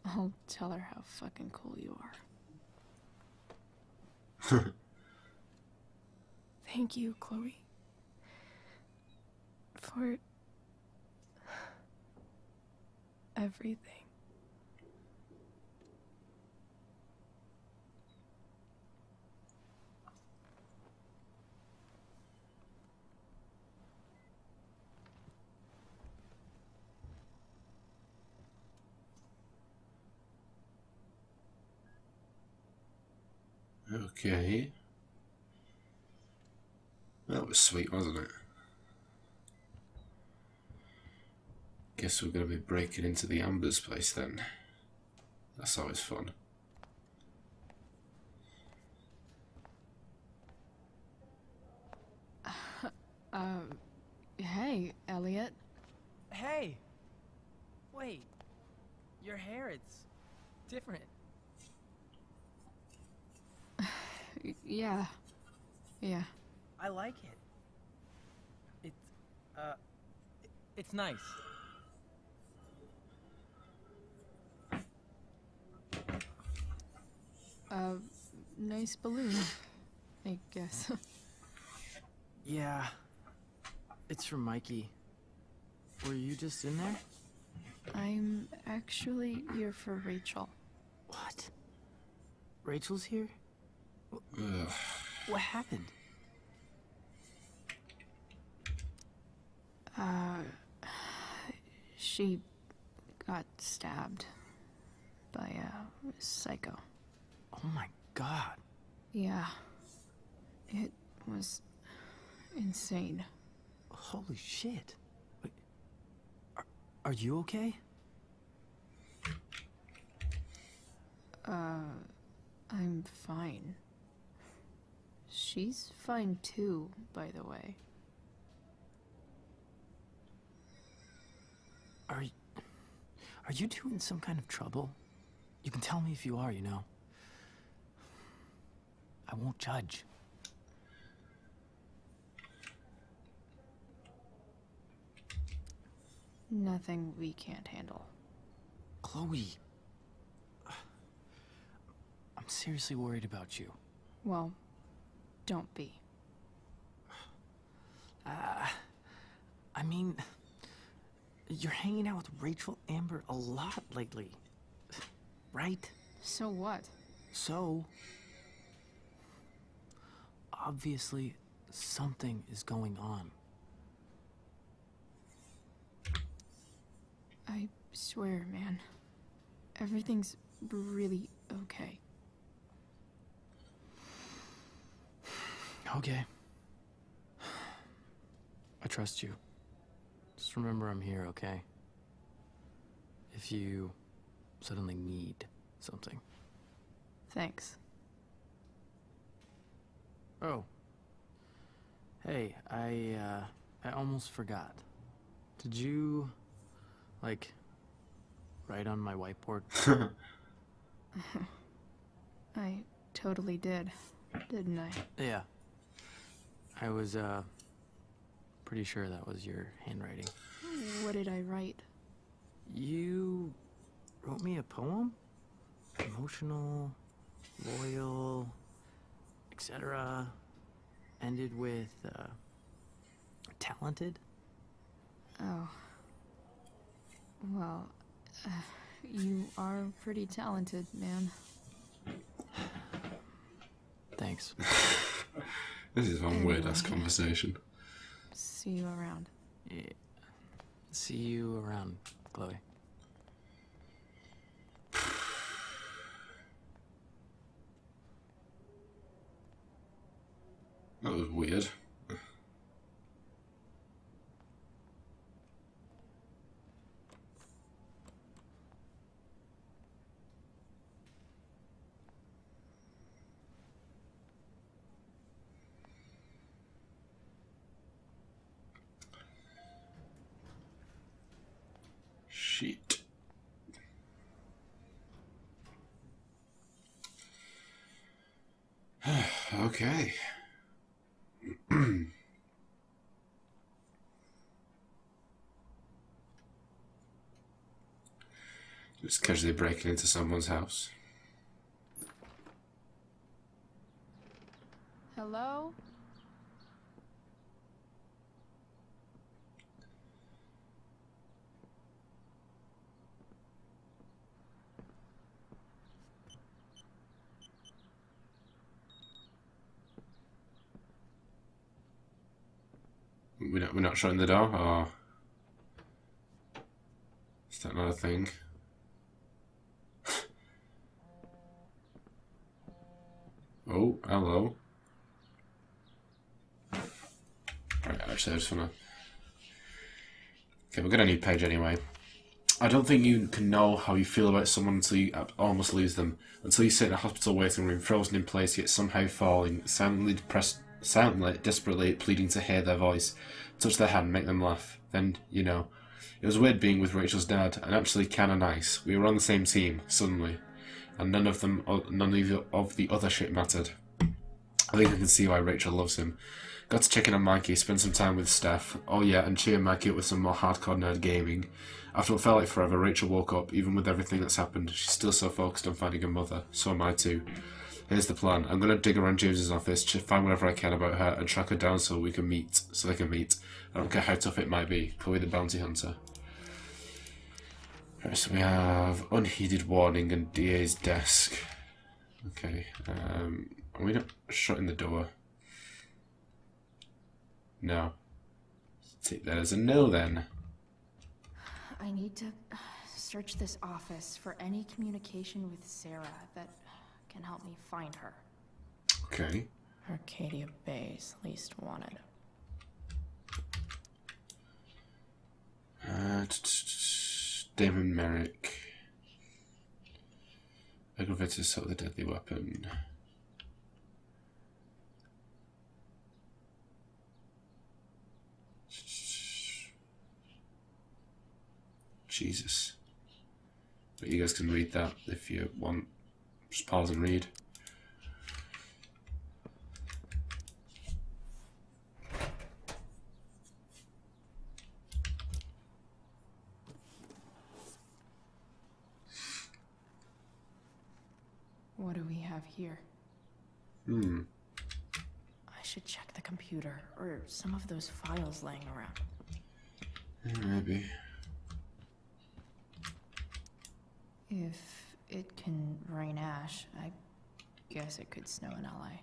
I'll tell her how fucking cool you are. Thank you, Chloe. For everything. Okay. That was sweet, wasn't it? Guess we're going to be breaking into the Amber's place then. That's always fun. Hey, Elliot. Hey! Wait. Your hair, it's different. Yeah. Yeah. I like it. It's nice. Nice balloon, I guess. Yeah. It's from Mikey. Were you just in there? I'm actually here for Rachel. What? Rachel's here? What happened? She got stabbed by a psycho. Oh my god. Yeah. It was insane. Holy shit. Wait, are you okay? I'm fine. She's fine too, by the way. Are you two in some kind of trouble? You can tell me if you are, you know. I won't judge. Nothing we can't handle. Chloe. I'm seriously worried about you. Well, don't be. I mean, you're hanging out with Rachel Amber a lot lately, right? So what? So, obviously, something is going on. I swear, man. Everything's really okay. Okay. I trust you. Just remember I'm here, okay? If you suddenly need something. Thanks. Oh. Hey, I almost forgot. Did you, like, write on my whiteboard? I totally did, didn't I? Yeah. I was, pretty sure that was your handwriting. What did I write? You wrote me a poem? Emotional, loyal, etc. Ended with, talented? Oh. Well, You are pretty talented, man. Thanks. This is one weird-ass conversation. See you around. Yeah. See you around, Chloe. That was weird. Shit. Okay. Just casually breaking into someone's house. Hello? We're not shutting the door, or is that another thing? Oh, hello. Right, actually, I just wanna. Okay, we're gonna need Paige anyway. I don't think you can know how you feel about someone until you almost lose them. Until you sit in a hospital waiting room, frozen in place, yet somehow falling, silently depressed, silently, desperately pleading to hear their voice, touch their hand, make them laugh. Then, you know. It was weird being with Rachel's dad, and actually kinda nice. We were on the same team, suddenly. And none of the other shit mattered. I think I can see why Rachel loves him. Got to check in on Mikey, spend some time with Steph. Oh yeah, and cheer Mikey up with some more hardcore nerd gaming. After what felt like forever, Rachel woke up. Even with everything that's happened, she's still so focused on finding her mother. So am I too. Here's the plan. I'm gonna dig around James's office, find whatever I can about her, and track her down so they can meet. I don't care how tough it might be. Chloe the bounty hunter. Right, so we have unheeded warning and DA's desk. Okay, are we not shutting the door? No. Take that as a no then. I need to search this office for any communication with Sarah that can help me find her. Okay. Arcadia Bay's least wanted. Damon Merrick. Aggravated assault with a deadly weapon. Jesus. But you guys can read that if you want. Just pause and read. What do we have here? I should check the computer, or some of those files laying around. Maybe. If it can rain ash, I guess it could snow in LA.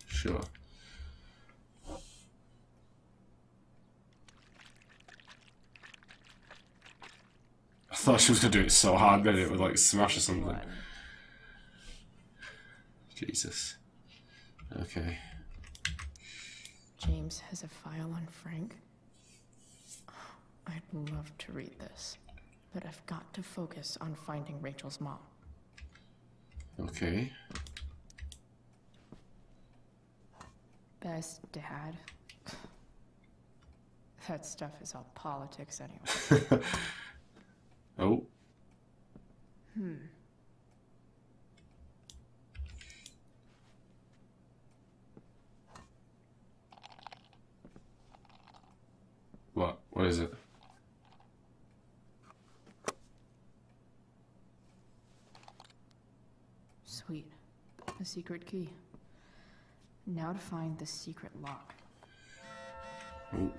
Sure. I thought she was gonna do it so hard that it would like smash or something. Jesus. Okay. James has a file on Frank. I'd love to read this, but I've got to focus on finding Rachel's mom. Okay. Best dad. That stuff is all politics anyway. Oh. What? What is it? Sweet. A secret key. Now to find the secret lock. Oh.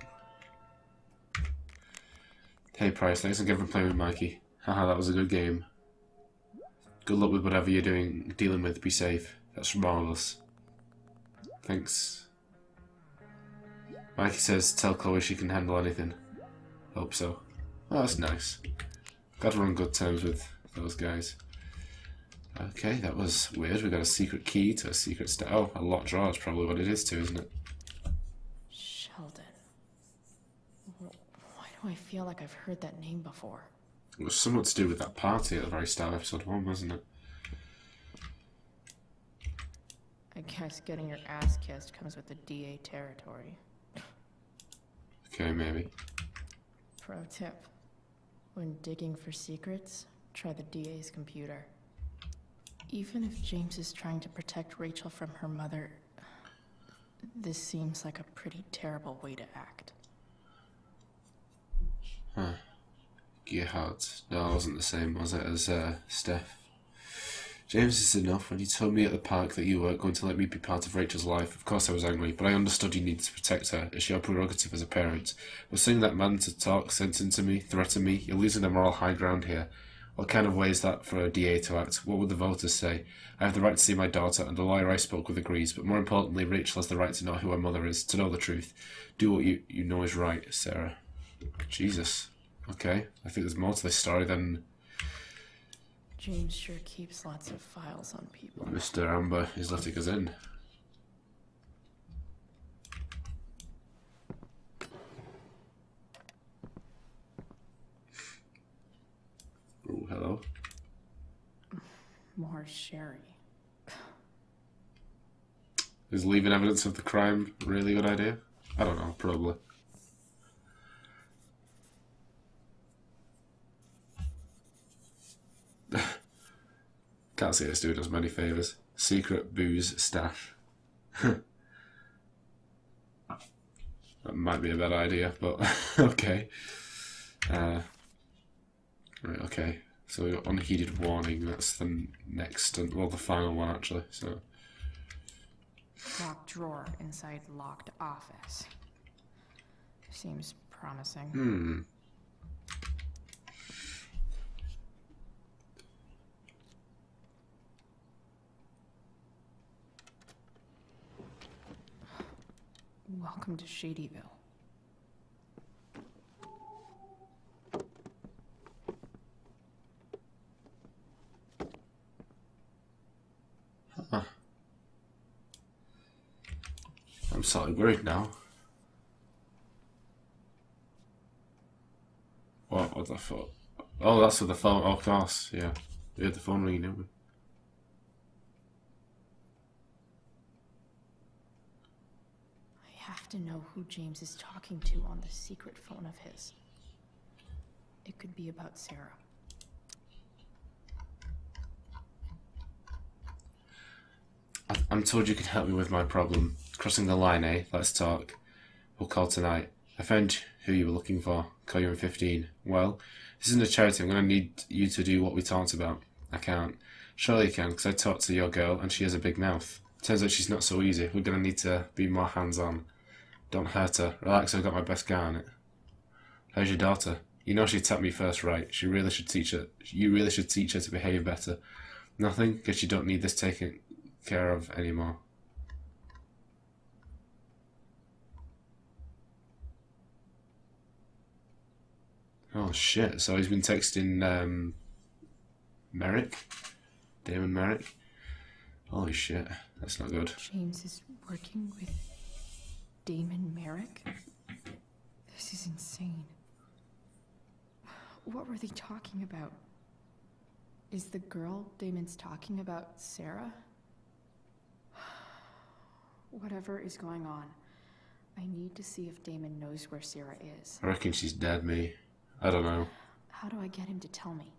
Hey Price, thanks again for playing with Mikey. Haha, that was a good game. Good luck with whatever you're dealing with. Be safe. That's from all of us. Thanks. Mikey says, tell Chloe she can handle anything. Hope so. Oh, that's nice. Glad we're on good terms with those guys. Okay, that was weird. We got a secret key to a secret oh, a locked drawer is probably what it is too, isn't it? Sheldon. Why do I feel like I've heard that name before? It was somewhat to do with that party at the very start of episode 1, wasn't it? I guess getting your ass kissed comes with the DA territory. Okay, maybe. Pro tip. When digging for secrets, try the DA's computer. Even if James is trying to protect Rachel from her mother, this seems like a pretty terrible way to act. Huh. Gerhard. No, it wasn't the same, was it, as Steph? James, is enough. When you told me at the park that you weren't going to let me be part of Rachel's life, of course I was angry, but I understood you needed to protect her. It's your prerogative as a parent. But seeing that man to talk sense into me, threaten me, you're losing the moral high ground here. What kind of way is that for a DA to act? What would the voters say? I have the right to see my daughter, and the lawyer I spoke with agrees, but more importantly, Rachel has the right to know who her mother is, to know the truth. Do what you know is right, Sarah. Jesus. Okay, I think there's more to this story than... James sure keeps lots of files on people. Mr. Amber is letting us in. Oh, hello. More sherry. Is leaving evidence of the crime a really good idea? I don't know, probably. Can't see this doing us many favours. Secret booze stash. That might be a bad idea, but okay. Right, okay. So unheeded warning, that's the next, well, the final one actually, so. Locked drawer inside locked office. Seems promising. Hmm. Welcome to Shadyville. Huh. I'm slightly worried now. What the fuck? Oh, that's with the phone. Oh, of course, yeah. We had the phone ringing, didn't we? I have to know who James is talking to on the secret phone of his. It could be about Sarah. I'm told you can help me with my problem. Crossing the line, eh? Let's talk. We'll call tonight. I found who you were looking for. Call you in 15. Well, this isn't a charity. I'm going to need you to do what we talked about. I can't. Surely you can, because I talked to your girl and she has a big mouth. Turns out she's not so easy. We're going to need to be more hands-on. Don't hurt her. Relax, I've got my best guy on it. How's your daughter? You know she tapped me first, right? She really should teach her. You really should teach her to behave better. Nothing? Guess you don't need this taken care of anymore. Oh shit, so he's been texting Merrick? Damon Merrick? Holy shit, that's not good. James is working with Damon Merrick? This is insane. What were they talking about? Is the girl Damon's talking about Sarah? Whatever is going on, I need to see if Damon knows where Sarah is. I reckon she's dead, me. I don't know. How do I get him to tell me?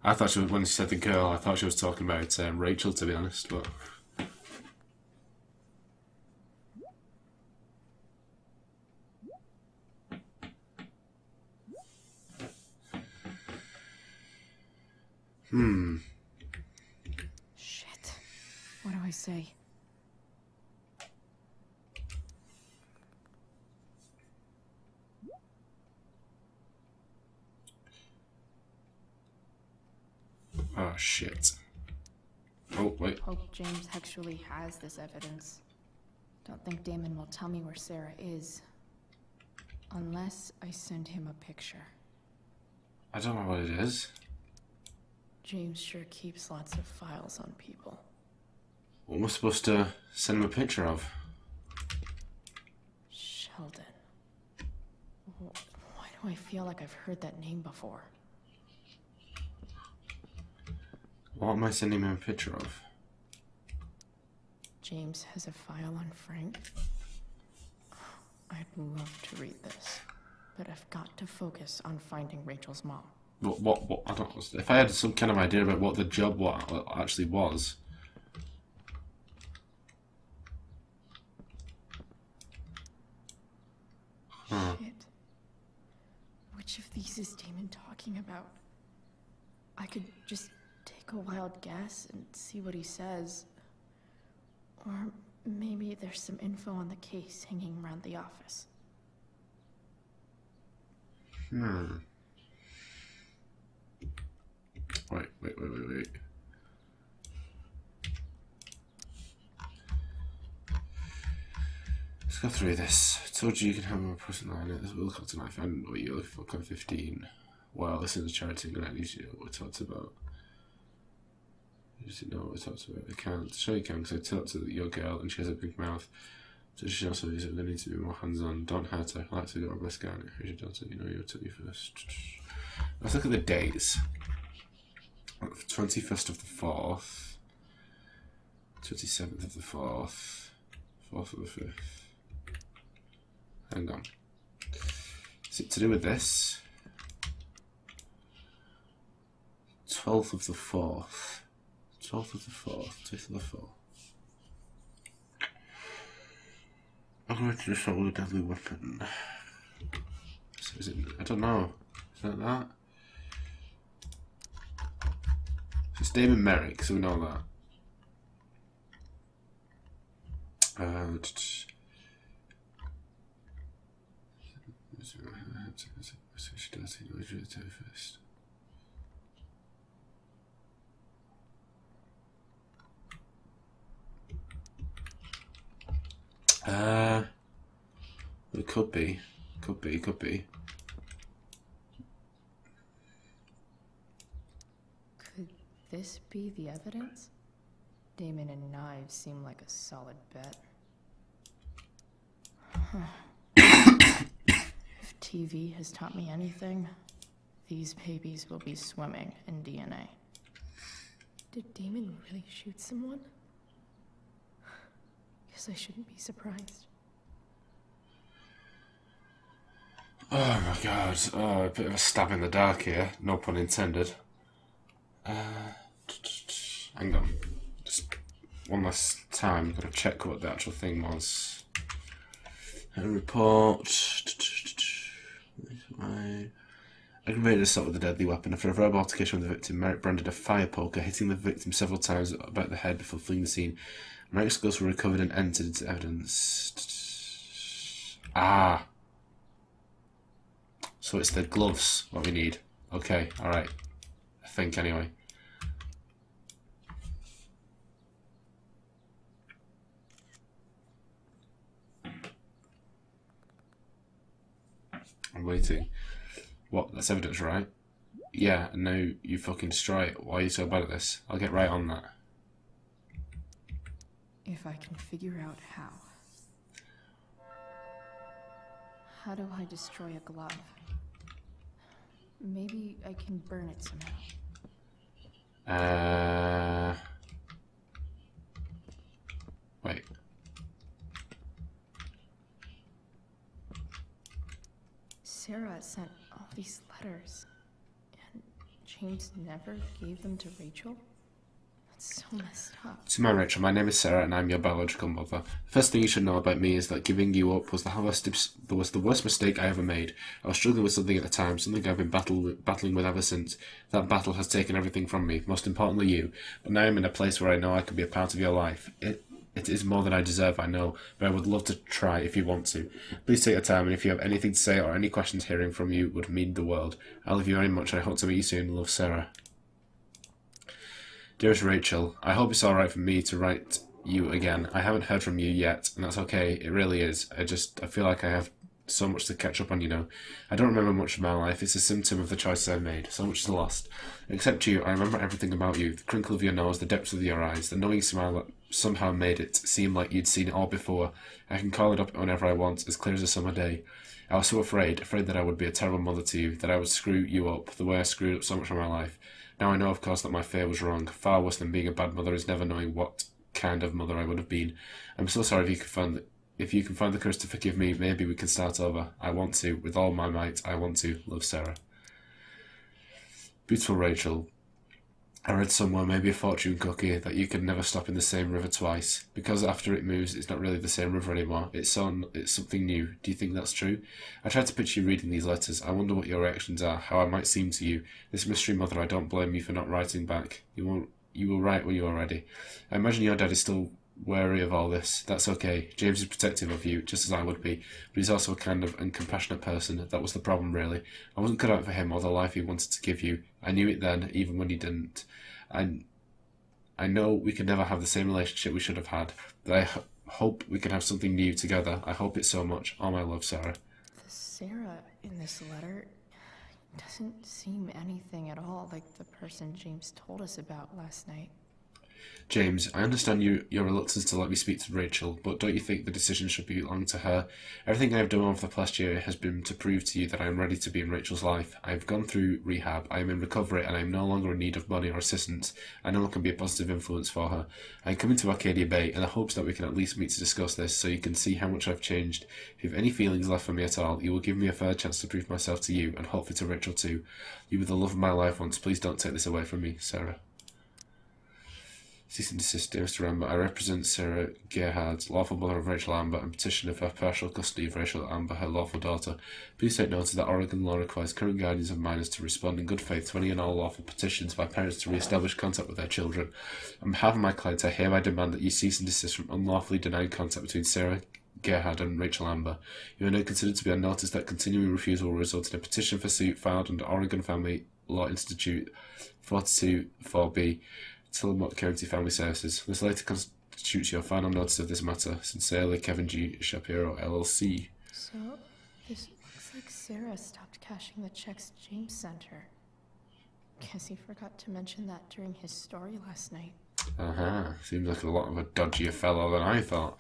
I thought she was, when she said the girl, I thought she was talking about Rachel, to be honest, but... Shit. What do I say? shit. Oh, wait. Hope James actually has this evidence. Don't think Damon will tell me where Sarah is. Unless I send him a picture. I don't know what it is. James sure keeps lots of files on people. What am I supposed to send him a picture of? Sheldon. Why do I feel like I've heard that name before? What am I sending him a picture of? James has a file on Frank. I'd love to read this, but I've got to focus on finding Rachel's mom. What, I don't know. If I had some kind of idea about what the job actually was. Huh. Shit. Which of these is Damon talking about? I could just take a wild guess and see what he says. Or maybe there's some info on the case hanging around the office. Wait. Let's go through this. I told you can have a personal line. This will cut tonight. I don't know what you're looking for. Code 15. Well, this is a charity. I'm going to need you to know what we talked about. You just know what we talked about. I can't. Sure you can, because I talked to your girl and she has a big mouth. So she also needs there needs to be more hands-on. Don't hurt her. I like to do our best guy. Who's your daughter? You know you took me first. Let's look at the dates. 21st of the 4th. 27th of the 4th. 4th of the 5th. Hang on. Is it to do with this? 12th of the 4th. 12th of the 4th. 12th of the 4th. I'm going to assault with a deadly weapon. So is it? I don't know. Is that that? It's Damon Merrick, so we know that. It could be. Could be. Could this be the evidence? Damon and knives seem like a solid bet. If TV has taught me anything, these babies will be swimming in DNA. Did Damon really shoot someone? Guess I shouldn't be surprised. Oh my god. Oh, a bit of a stab in the dark here. No pun intended. Hang on. Just one last time. Gotta check what the actual thing was. Report. Aggravated assault with a deadly weapon. After a verbal altercation with the victim, Merrick branded a fire poker, hitting the victim several times about the head before fleeing the scene. Merrick's gloves were recovered and entered into evidence. Ah. So it's the gloves what we need. Okay, alright. I think anyway. I'm waiting. What? That's evidence, right? Yeah, and now you fucking destroy it. Why are you so bad at this? I'll get right on that. If I can figure out how. How do I destroy a glove? Maybe I can burn it somehow. Wait. Sarah sent all these letters, and James never gave them to Rachel? That's so messed up. To my Rachel, my name is Sarah and I'm your biological mother. The first thing you should know about me is that giving you up was the worst mistake I ever made. I was struggling with something at the time, something I've been battling with ever since. That battle has taken everything from me, most importantly you. But now I'm in a place where I know I can be a part of your life. It is more than I deserve, I know, but I would love to try if you want to. Please take your time, and if you have anything to say or any questions, hearing from you would mean the world. I love you very much. I hope to meet you soon. Love, Sarah. Dearest Rachel, I hope it's alright for me to write you again. I haven't heard from you yet, and that's okay. It really is. I feel like I have so much to catch up on, you know. I don't remember much of my life. It's a symptom of the choices I've made. So much is lost. Except you, I remember everything about you. The crinkle of your nose, the depths of your eyes, the knowing smile that somehow made it seem like you'd seen it all before. I can call it up whenever I want, as clear as a summer day. I was so afraid that I would be a terrible mother to you, that I would screw you up the way I screwed up so much of my life. Now I know, of course, that my fear was wrong. Far worse than being a bad mother is never knowing what kind of mother I would have been. I'm so sorry. If you can find the courage to forgive me, maybe we can start over. I want to. With all my might, I want to. Love, Sarah. Beautiful Rachel. I read somewhere, maybe a fortune cookie, that you can never stop in the same river twice. Because after it moves, it's not really the same river anymore. It's something new. Do you think that's true? I tried to picture you reading these letters. I wonder what your reactions are, how I might seem to you. This mystery mother, I don't blame you for not writing back. You will write when you are ready. I imagine your dad is still wary of all this. That's okay. James is protective of you, just as I would be, but he's also a kind of uncompassionate person. That was the problem, really. I wasn't cut out for him or the life he wanted to give you. I knew it then, even when he didn't. I know we could never have the same relationship we should have had, but I hope we can have something new together. I hope it so much. All my love, Sarah. The Sarah in this letter doesn't seem anything at all like the person James told us about last night. James, I understand your reluctance to let me speak to Rachel, but don't you think the decision should belong to her? Everything I have done over the past year has been to prove to you that I am ready to be in Rachel's life. I have gone through rehab, I am in recovery, and I am no longer in need of money or assistance. I know I can be a positive influence for her. I am coming to Arcadia Bay in the hopes that we can at least meet to discuss this, so you can see how much I've changed. If you have any feelings left for me at all, you will give me a fair chance to prove myself to you, and hopefully to Rachel too. You were the love of my life once. Please don't take this away from me, Sarah. Cease and desist, dearest Amber. I represent Sarah Gerhard, lawful mother of Rachel Amber, and petitioner for partial custody of Rachel Amber, her lawful daughter. Please take notice that Oregon law requires current guardians of minors to respond in good faith to any and all lawful petitions by parents to re-establish contact with their children. On behalf of my client, I hereby demand that you cease and desist from unlawfully denying contact between Sarah Gerhard and Rachel Amber. You are now considered to be on notice that continuing refusal will result in a petition for suit filed under Oregon Family Law Institute 424B. Tillamook County Family Services. This letter constitutes your final notice of this matter. Sincerely, Kevin G. Shapiro, LLC. So, this looks like Sarah stopped cashing the checks James sent her. Guess he forgot to mention that during his story last night. Seems like a lot of a dodgier fellow than I thought.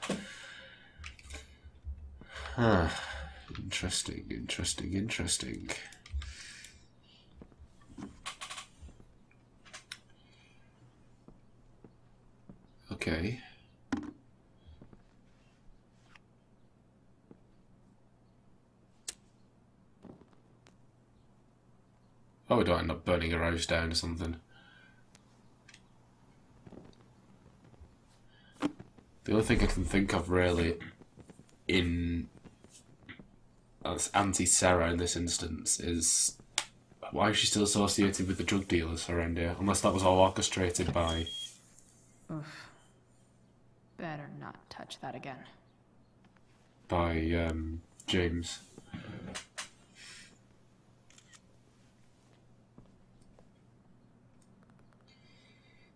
Interesting. Okay. Oh, we don't end up burning a house down or something. The only thing I can think of really as anti-Sarah in this instance is why is she still associated with the drug dealers around here? Unless that was all orchestrated by... Oof. Better not touch that again. By, James.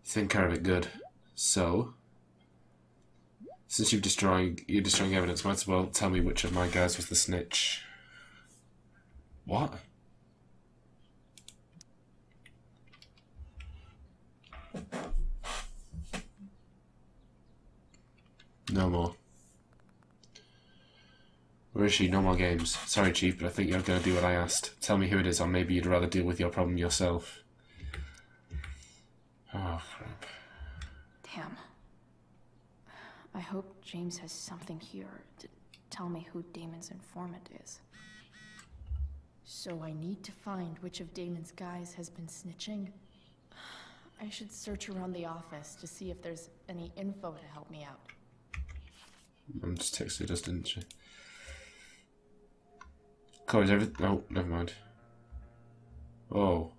Think care of it good. So, since you're destroying evidence, might as well tell me which of my guys was the snitch. What? No more. Where is she? No more games. Sorry, Chief, but I think you're going to do what I asked. Tell me who it is, or maybe you'd rather deal with your problem yourself. Oh, crap. Damn. I hope James has something here to tell me who Damon's informant is. So I need to find which of Damon's guys has been snitching. I should search around the office to see if there's any info to help me out. Mum just texted us, didn't she? Chloe's everything. Oh, never mind. Oh.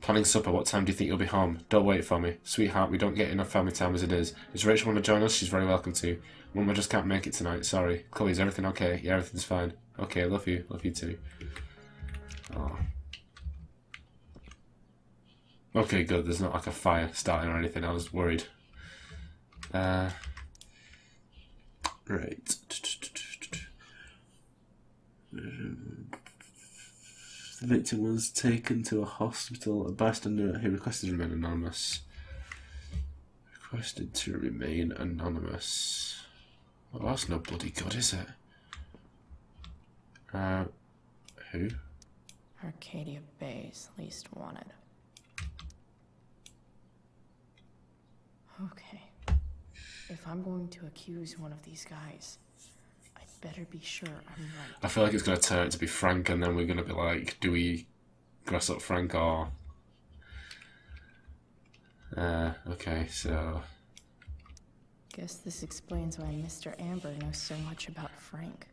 Planning supper. What time do you think you'll be home? Don't wait for me. Sweetheart, we don't get enough family time as it is. Does Rachel want to join us? She's very welcome to. Mum, I just can't make it tonight. Sorry. Chloe, is everything okay? Yeah, everything's fine. Okay, love you. Love you too. Oh. Okay, good. There's not like a fire starting or anything. I was worried. Right. The victim was taken to a hospital. A bystander who requested to remain anonymous. Requested to remain anonymous. Well, that's no bloody good, is it? Who? Arcadia Bay's least wanted. Okay. If I'm going to accuse one of these guys, I'd better be sure I'm right. I feel like it's going to turn out to be Frank, and then we're going to be like, do we grass up Frank or... okay, so... Guess this explains why Mr. Amber knows so much about Frank.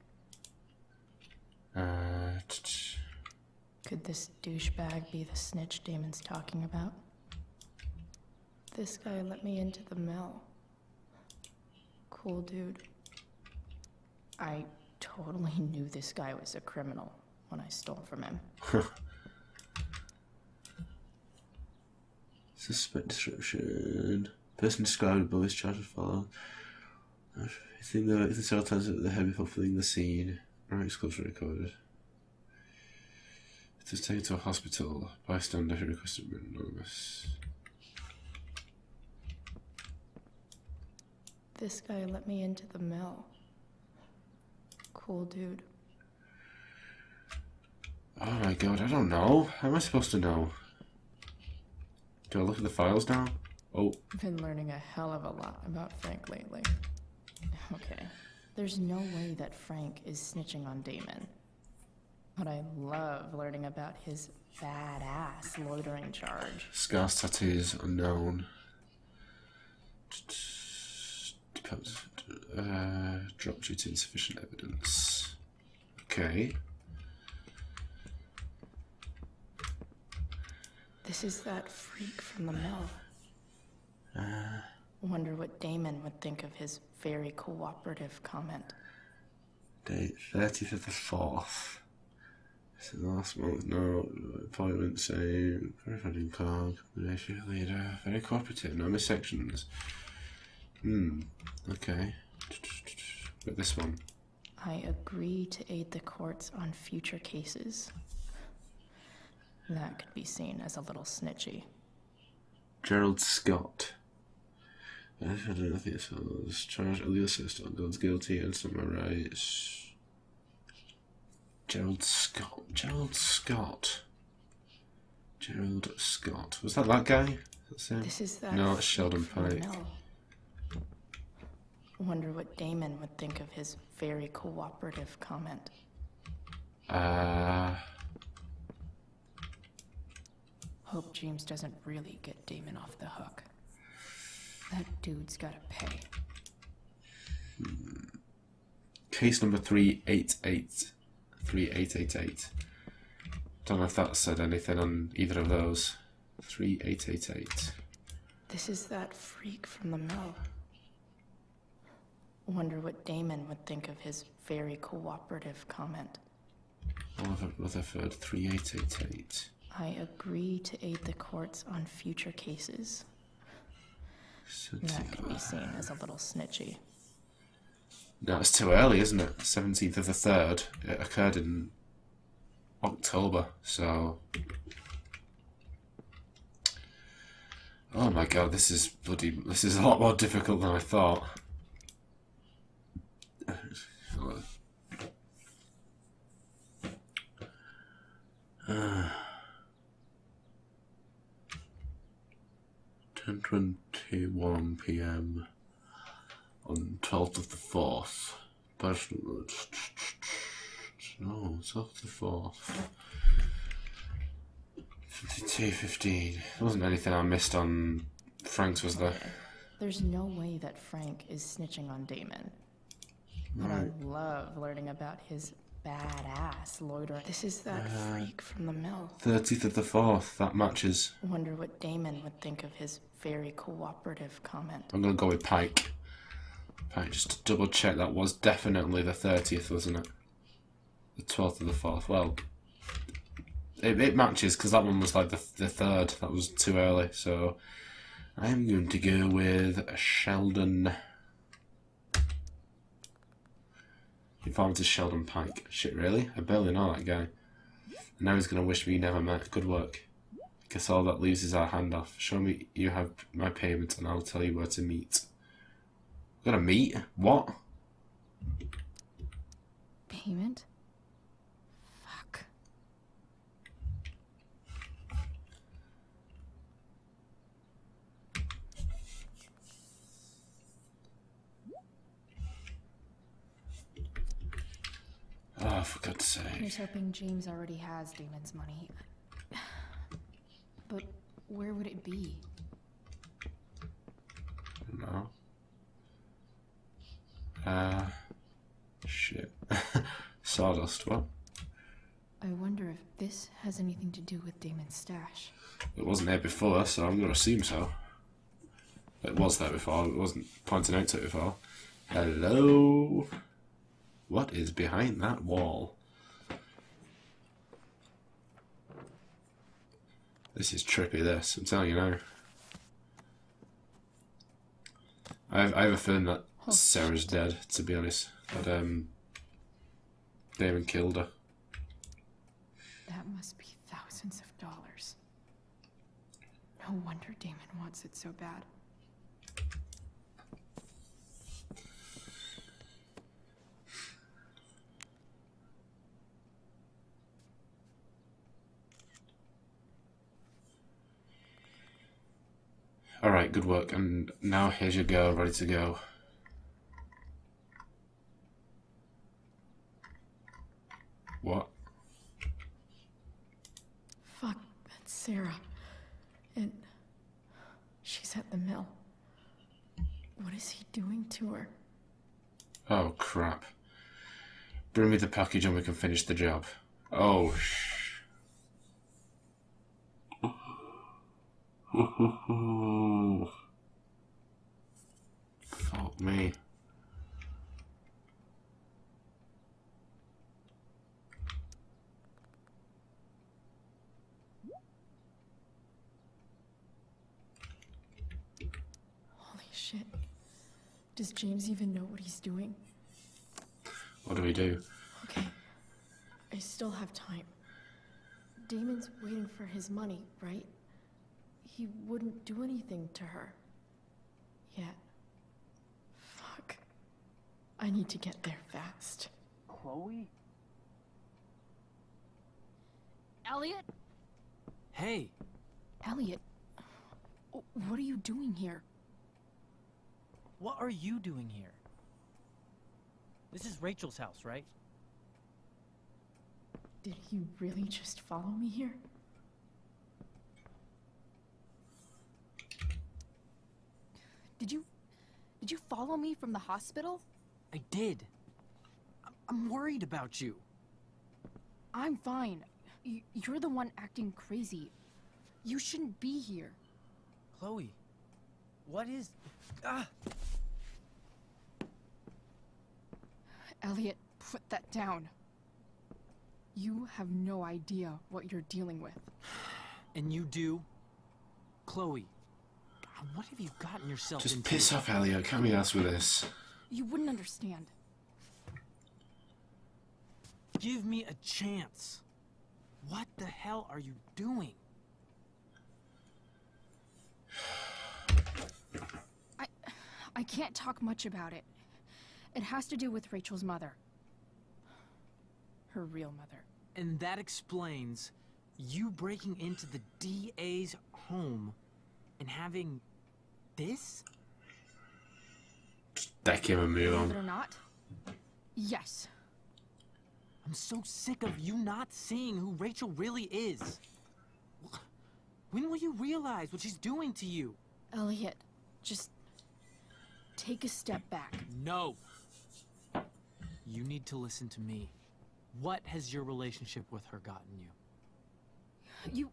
Could this douchebag be the snitch Damon's talking about? This guy let me into the mill. Cool dude. I totally knew this guy was a criminal when I stole from him. Suspect description. Person described above is charged with follow. I think the several times that the head before fleeing the scene. Right, exclusion recorded. It was taken to a hospital. Bystander who requested to be anonymous. This guy let me into the mill. Cool dude. Oh my god, I don't know. How am I supposed to know? Do I look at the files now? Oh. Been learning a hell of a lot about Frank lately. Okay. There's no way that Frank is snitching on Damon. But I love learning about his badass loitering charge. Scars, tattoos, unknown. Drop due to insufficient evidence. Okay. This is that freak from the mill. Wonder what Damon would think of his very cooperative comment. Date 30th of the 4th. This is last month. No appointment. Same. Verified card. Combination leader. Very cooperative. No missections. Okay. But this one. I agree to aid the courts on future cases. That could be seen as a little snitchy. Gerald Scott. I don't know if it's charged at the assist on God's guilty and some rights. Gerald Scott. Gerald Scott. Gerald Scott. Was that guy? That's him? This is that. No, it's Sheldon Pike. Wonder what Damon would think of his very cooperative comment. Hope James doesn't really get Damon off the hook. That dude's gotta pay. Case number 388. 3888. Don't know if that said anything on either of those. 3888. This is that freak from the mill. Wonder what Damon would think of his very cooperative comment. Rutherford, 3888. I agree to aid the courts on future cases. That could be seen as a little snitchy. No, it's too early, isn't it? 17th of the 3rd. It occurred in October, so... Oh my god, this is a lot more difficult than I thought. 10:21 PM on 12th of the 4th. No, 12th of the 4th. 52:15. There wasn't anything I missed on Frank's, was there? There's no way that Frank is snitching on Damon. But I love learning about his badass loitering. This is that freak from the mill. 30th of the 4th. That matches. Wonder what Damon would think of his very cooperative comment. I'm gonna go with Pike. Pike, just to double check, that was definitely the 30th, wasn't it? The 12th of the 4th. Well, It matches, because that one was like the third. That was too early, so I'm going to go with Sheldon. Informed is Sheldon Pike. Shit, really? I barely know that guy. And now he's going to wish we never met. Good work. Guess all that leaves is our handoff. Show me you have my payment and I'll tell you where to meet. We're gonna meet? What? Payment? Fuck. Oh, for God's sake. I was hoping James already has Damon's money. But where would it be? No. Shit. Sawdust, what? I wonder if this has anything to do with Damon's stash. It wasn't there before, so I'm gonna assume so. It was there before, it wasn't pointing out to it before. Hello? What is behind that wall? This is trippy, this, I'm telling you now. I have a feeling that Sarah's dead, to be honest. That Damon killed her. That must be thousands of dollars. No wonder Damon wants it so bad. Alright, good work. And now here's your girl, ready to go. What? Fuck, that's Sarah. And she's at the mill. What is he doing to her? Oh, crap. Bring me the package and we can finish the job. Oh, fuck me. Holy shit. Does James even know what he's doing? What do we do? Okay. I still have time. Damon's waiting for his money, right? He wouldn't do anything to her. Yet. Fuck. I need to get there fast. Chloe? Elliot? Hey! Elliot, what are you doing here? What are you doing here? This is Rachel's house, right? Did he really just follow me here? Did you follow me from the hospital? I did. I'm worried about you. I'm fine. You're the one acting crazy. You shouldn't be here. Chloe, what is... Ah! Elliot, put that down. You have no idea what you're dealing with. And you do? Chloe, God, what have you gotten yourself Just into? piss off, Elliot. Can't be asked with this. You wouldn't understand. Give me a chance. What the hell are you doing? I can't talk much about it. It has to do with Rachel's mother. Her real mother. And that explains you breaking into the DA's home and having this? Deck him and move Believe it or on. not? Yes. I'm so sick of you not seeing who Rachel really is. When will you realize what she's doing to you? Elliot, just take a step back. No. You need to listen to me. What has your relationship with her gotten you?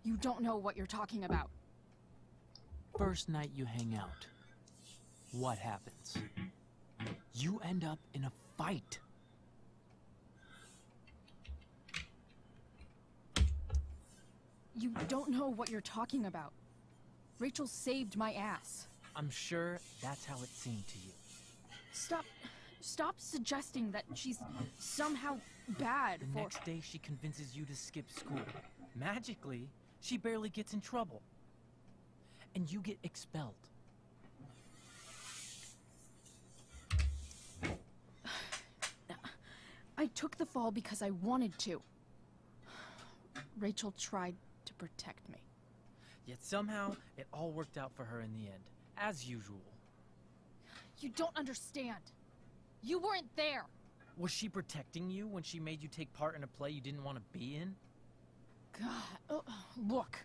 You don't know what you're talking about. First night you hang out, what happens? You end up in a fight. You don't know what you're talking about. Rachel saved my ass. I'm sure that's how it seemed to you. Stop suggesting that she's somehow bad The for— next day she convinces you to skip school. Magically, she barely gets in trouble. And you get expelled. I took the fall because I wanted to. Rachel tried to protect me. Yet somehow, it all worked out for her in the end, as usual. You don't understand. You weren't there. Was she protecting you when she made you take part in a play you didn't want to be in? God, look.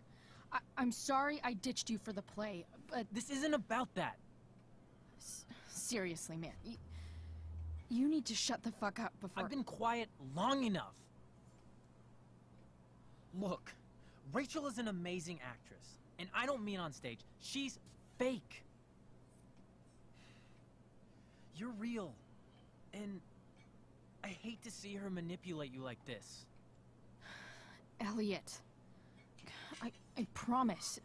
I'm sorry I ditched you for the play, but— This isn't about that. Seriously, man. You need to shut the fuck up before— I've been quiet long enough. Look, Rachel is an amazing actress. And I don't mean on stage. She's fake. You're real. And I hate to see her manipulate you like this. Elliot, I promise.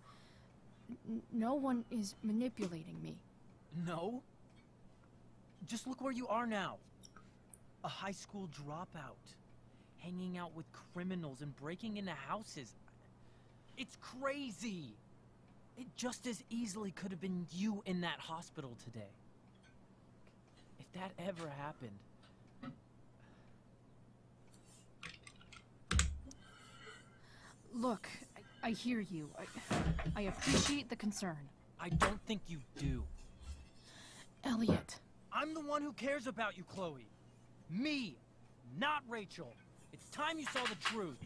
No one is manipulating me. No? Just look where you are now. A high school dropout. Hanging out with criminals and breaking into houses. It's crazy. It just as easily could have been you in that hospital today. If that ever happened. Look, I hear you. I appreciate the concern. I don't think you do. Elliot. I'm the one who cares about you, Chloe. Me, not Rachel. It's time you saw the truth.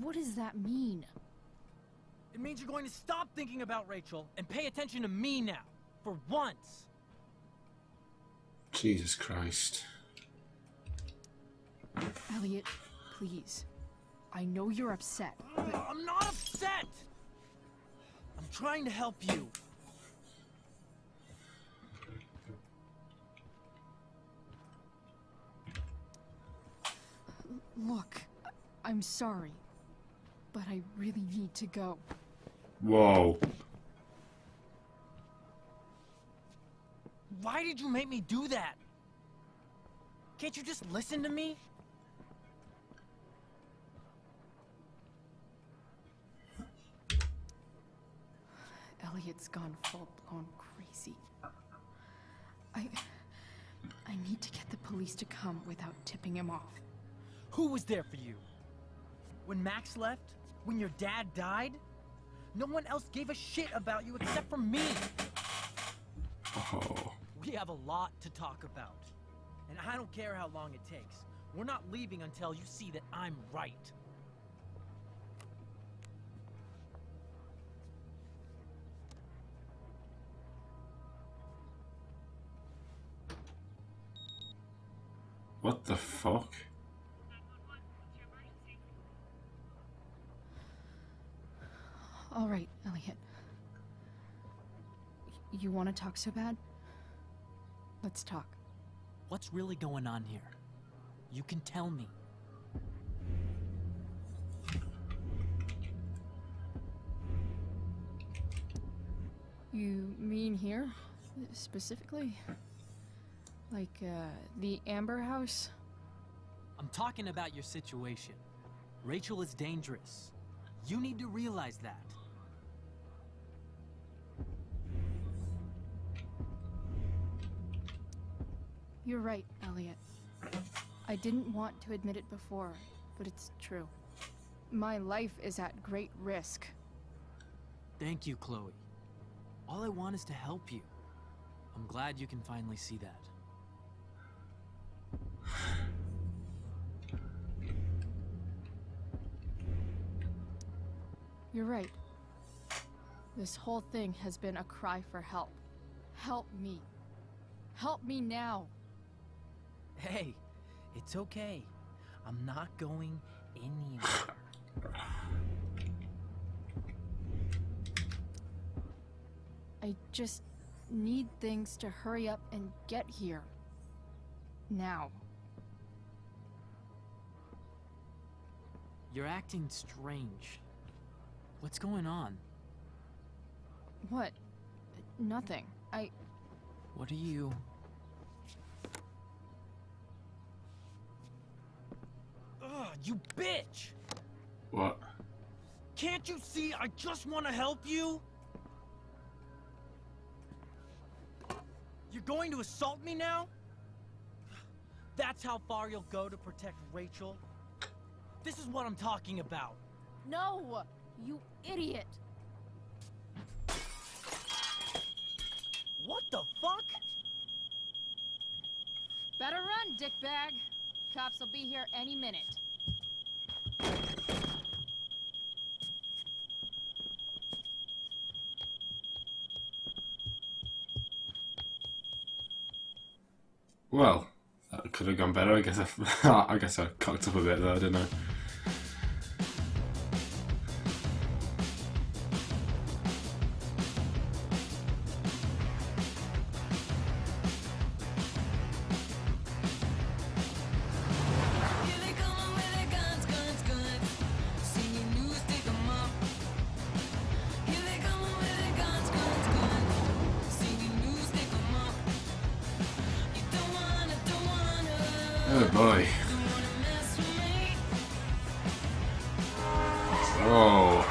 What does that mean? It means you're going to stop thinking about Rachel and pay attention to me now. For once. Jesus Christ. Elliot, please. I know you're upset, but— I'm not upset! I'm trying to help you. Look, I'm sorry, but I really need to go. Whoa. Why did you make me do that? Can't you just listen to me? Elliot's gone full-blown crazy. I need to get the police to come without tipping him off. Who was there for you? When Max left? When your dad died? No one else gave a shit about you except for me. Oh. We have a lot to talk about. And I don't care how long it takes. We're not leaving until you see that I'm right. What the fuck? All right, Elliot. You want to talk so bad? Let's talk. What's really going on here? You can tell me. You mean here? Specifically? Like, the Amber House? I'm talking about your situation. Rachel is dangerous. You need to realize that. You're right, Elliot. I didn't want to admit it before, but it's true. My life is at great risk. Thank you, Chloe. All I want is to help you. I'm glad you can finally see that. You're right. This whole thing has been a cry for help. Help me. Help me now. Hey, it's okay. I'm not going anywhere. I just need things to hurry up and get here. Now. You're acting strange. What's going on? What? Nothing. What are you... Ugh, you bitch! What? Can't you see I just want to help you? You're going to assault me now? That's how far you'll go to protect Rachel? This is what I'm talking about. No! You idiot! What the fuck? Better run, dickbag. Cops will be here any minute. Well, that could have gone better. I guess I guess I cocked up a bit there, didn't I? Oh boy. Whoa.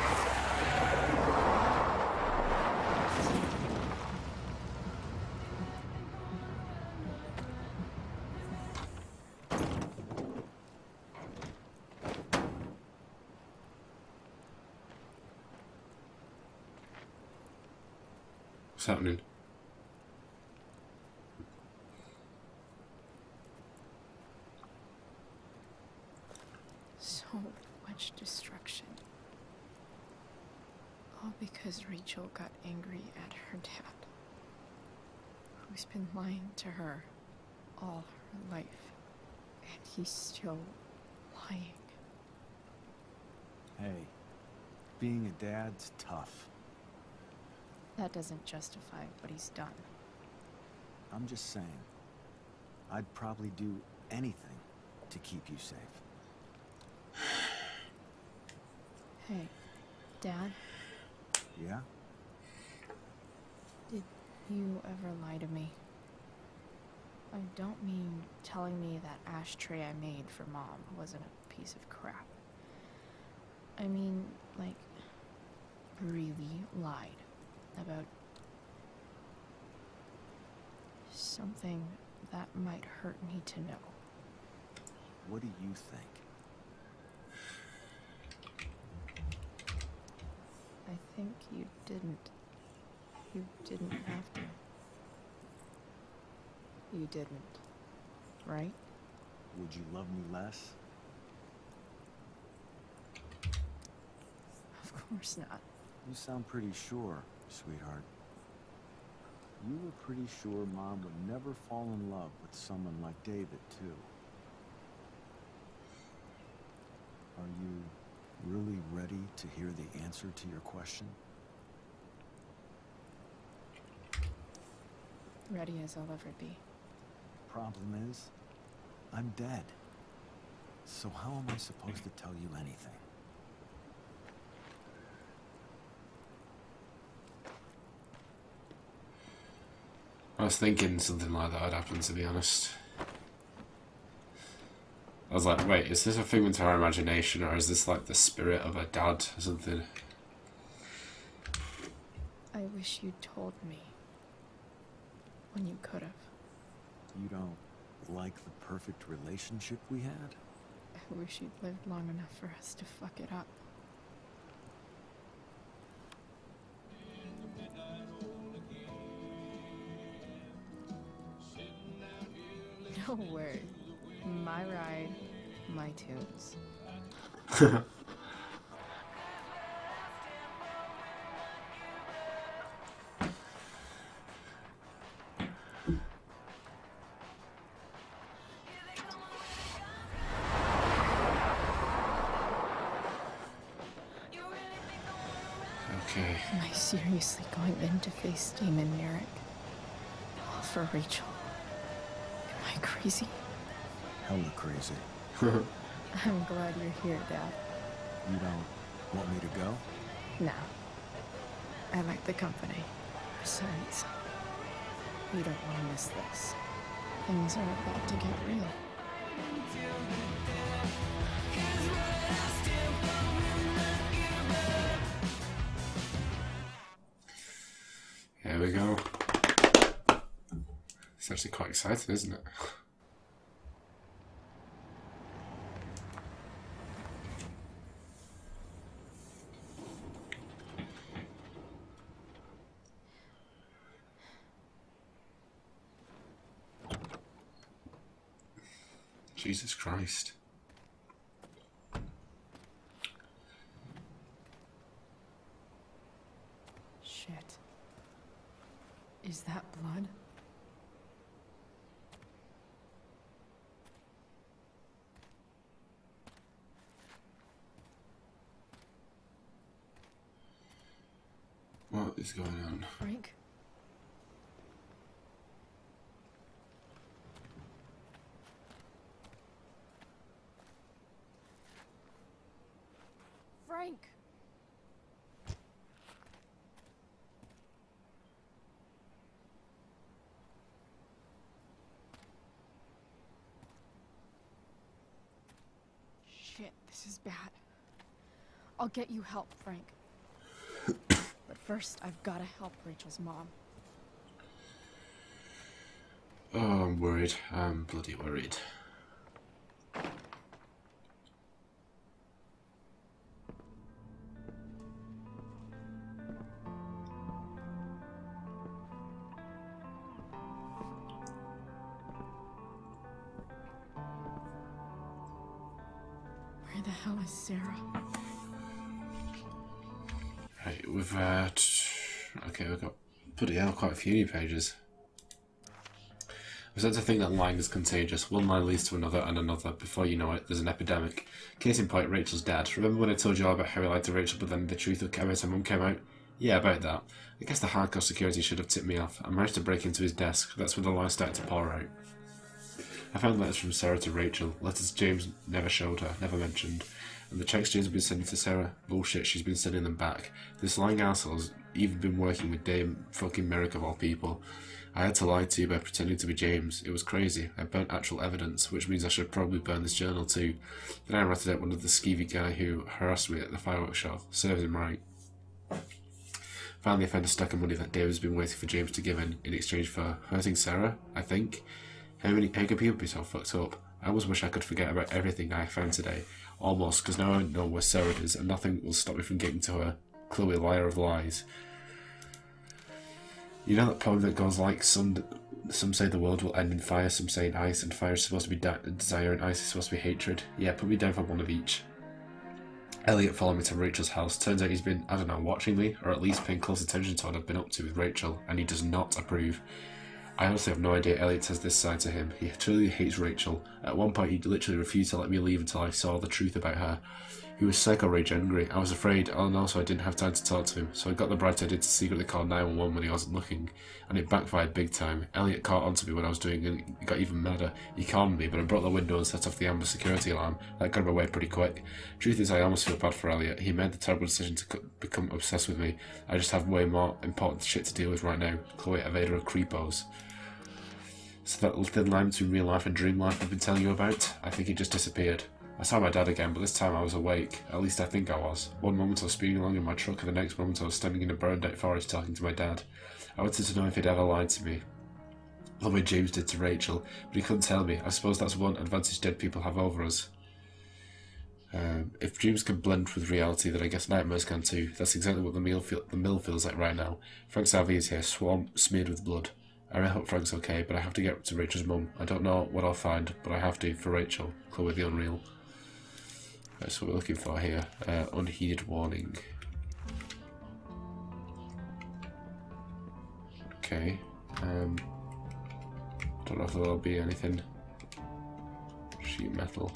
What's happening? So much destruction. All because Rachel got angry at her dad, who's been lying to her all her life, and he's still lying. Hey, being a dad's tough. That doesn't justify what he's done. I'm just saying, I'd probably do anything to keep you safe. Hey, Dad? Yeah? Did you ever lie to me? I don't mean telling me that ashtray I made for Mom wasn't a piece of crap. I mean, like, really lied about something that might hurt me to know. What do you think? I think you didn't. You didn't have to. You didn't, right? Would you love me less? Of course not. You sound pretty sure, sweetheart. You were pretty sure Mom would never fall in love with someone like David, too. Are you really ready to hear the answer to your question? Ready as I'll ever be. Problem is, I'm dead. So how am I supposed to tell you anything? I was thinking something like that would happen, to be honest. I was like, wait, is this a figment of our imagination, or is this like the spirit of a dad or something? I wish you'd told me when you could have. You don't like the perfect relationship we had? I wish you'd lived long enough for us to fuck it up. No word. My ride, my tunes. Okay. Am I seriously going in to face Damon Merrick? All for Rachel? Am I crazy? Hella crazy. I'm glad you're here, Dad. You don't want me to go? No. I like the company. Besides, you don't want to miss this. Things are about to get real. Here we go. It's actually quite exciting, isn't it? Jesus Christ. Shit. Is that blood? What is going on? Frank? Frank! Shit, this is bad. I'll get you help, Frank. But first, I've gotta help Rachel's mom. Oh, I'm worried. I'm bloody worried. Where the hell is Sarah? Right, we've okay, we've got bloody hell, quite a few new pages. I was to think that lying is contagious. One lie leads to another and another. Before you know it, there's an epidemic. Case in point, Rachel's dad. Remember when I told you all about how he lied to Rachel, but then the truth about her mum came out? Yeah, about that. I guess the hardcore security should have tipped me off. I managed to break into his desk. That's when the lie started to pour out. I found letters from Sarah to Rachel. Letters James never showed her, never mentioned. And the checks James had been sending to Sarah? Bullshit, she's been sending them back. This lying asshole's even been working with Dame fucking Merrick of all people. I had to lie to you by pretending to be James. It was crazy. I burnt actual evidence, which means I should probably burn this journal too. Then I ratted out one of the skeevy guy who harassed me at the fireworks show. Serves him right. Finally, I found a stack of money that David's been waiting for James to give in exchange for hurting Sarah, I think. How can people be so fucked up? I almost wish I could forget about everything I found today. Almost, because now I know where Sarah is, and nothing will stop me from getting to her. Chloe, liar of lies. You know that poem that goes like, some say the world will end in fire, some say in ice, and fire is supposed to be desire and ice is supposed to be hatred? Yeah, put me down for one of each. Elliot followed me to Rachel's house. Turns out he's been, I don't know, watching me, or at least paying close attention to what I've been up to with Rachel, and he does not approve. I honestly have no idea Elliot has this side to him. He truly hates Rachel. At one point he literally refused to let me leave until I saw the truth about her. He was psycho rage angry. I was afraid, and also I didn't have time to talk to him, so I got the bright idea to secretly call 911 when he wasn't looking, and it backfired big time. Elliot caught onto me when I was doing it, and he got even madder. He calmed me, but I broke the window and set off the amber security alarm. That got him away pretty quick. Truth is, I almost feel bad for Elliot. He made the terrible decision to become obsessed with me. I just have way more important shit to deal with right now. Chloe, Evader of creepos. So that thin line between real life and dream life I've been telling you about? I think he just disappeared. I saw my dad again, but this time I was awake. At least I think I was. One moment I was speeding along in my truck, and the next moment I was standing in a burned out forest talking to my dad. I wanted to know if he'd ever lied to me. The way James did to Rachel, but he couldn't tell me. I suppose that's one advantage dead people have over us. If dreams can blend with reality, then I guess nightmares can too. That's exactly what the mill feels like right now. Frank Salvi is here, smeared with blood. I really hope Frank's okay, but I have to get to Rachel's mum. I don't know what I'll find, but I have to for Rachel. Chloe the Unreal. That's what we're looking for here. Unheeded warning. Okay. Don't know if there'll be anything. Sheet metal.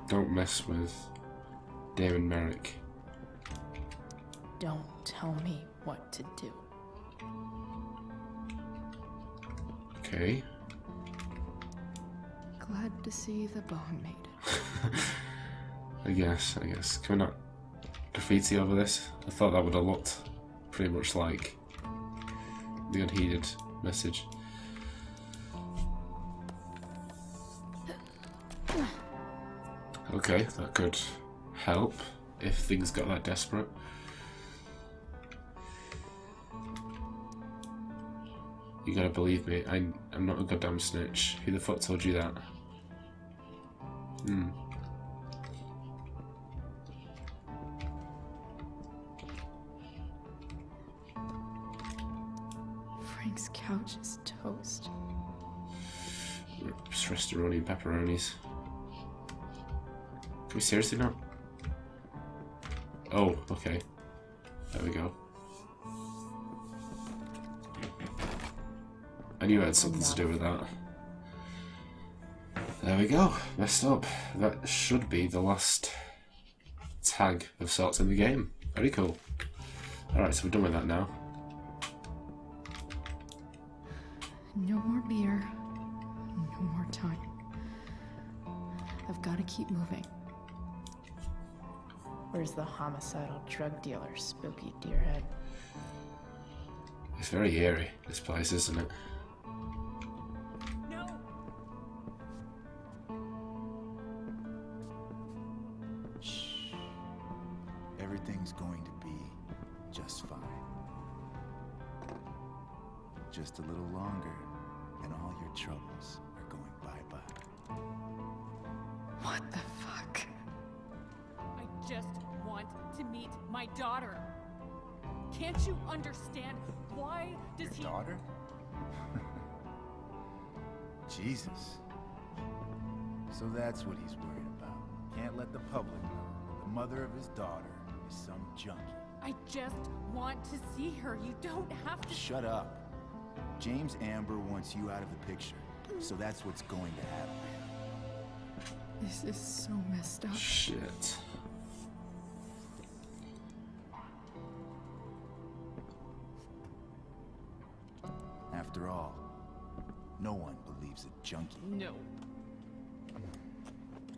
Don't mess with Damon Merrick. Don't tell me what to do. Okay. Glad to see the bone made it. I guess. Can we not graffiti over this? I thought that would have looked pretty much like the unheeded message. Okay, that could help if things got that desperate. You gotta believe me, I'm not a goddamn snitch. Who the fuck told you that? Frank's couch is toast. Just restaurant and pepperonis. Can we seriously not? Oh, okay. There we go. I knew it had something to do with that. There we go. Messed up. That should be the last tag of sorts in the game. Very cool. Alright, so we're done with that now. No more beer. No more time. I've got to keep moving. Where's the homicidal drug dealer, spooky deerhead? It's very eerie, this place, isn't it? No! Shh. Everything's going to be just fine. Just a little longer, and all your troubles are going bye-bye. What the fuck? I just want to meet my daughter. Can't you understand? Why does Your daughter? Jesus. So that's what he's worried about. Can't let the public know the mother of his daughter is some junkie. I just want to see her. You don't have to. Shut up. James Amber wants you out of the picture, so that's what's going to happen. This is so messed up. Shit. After all, no one believes a junkie. No.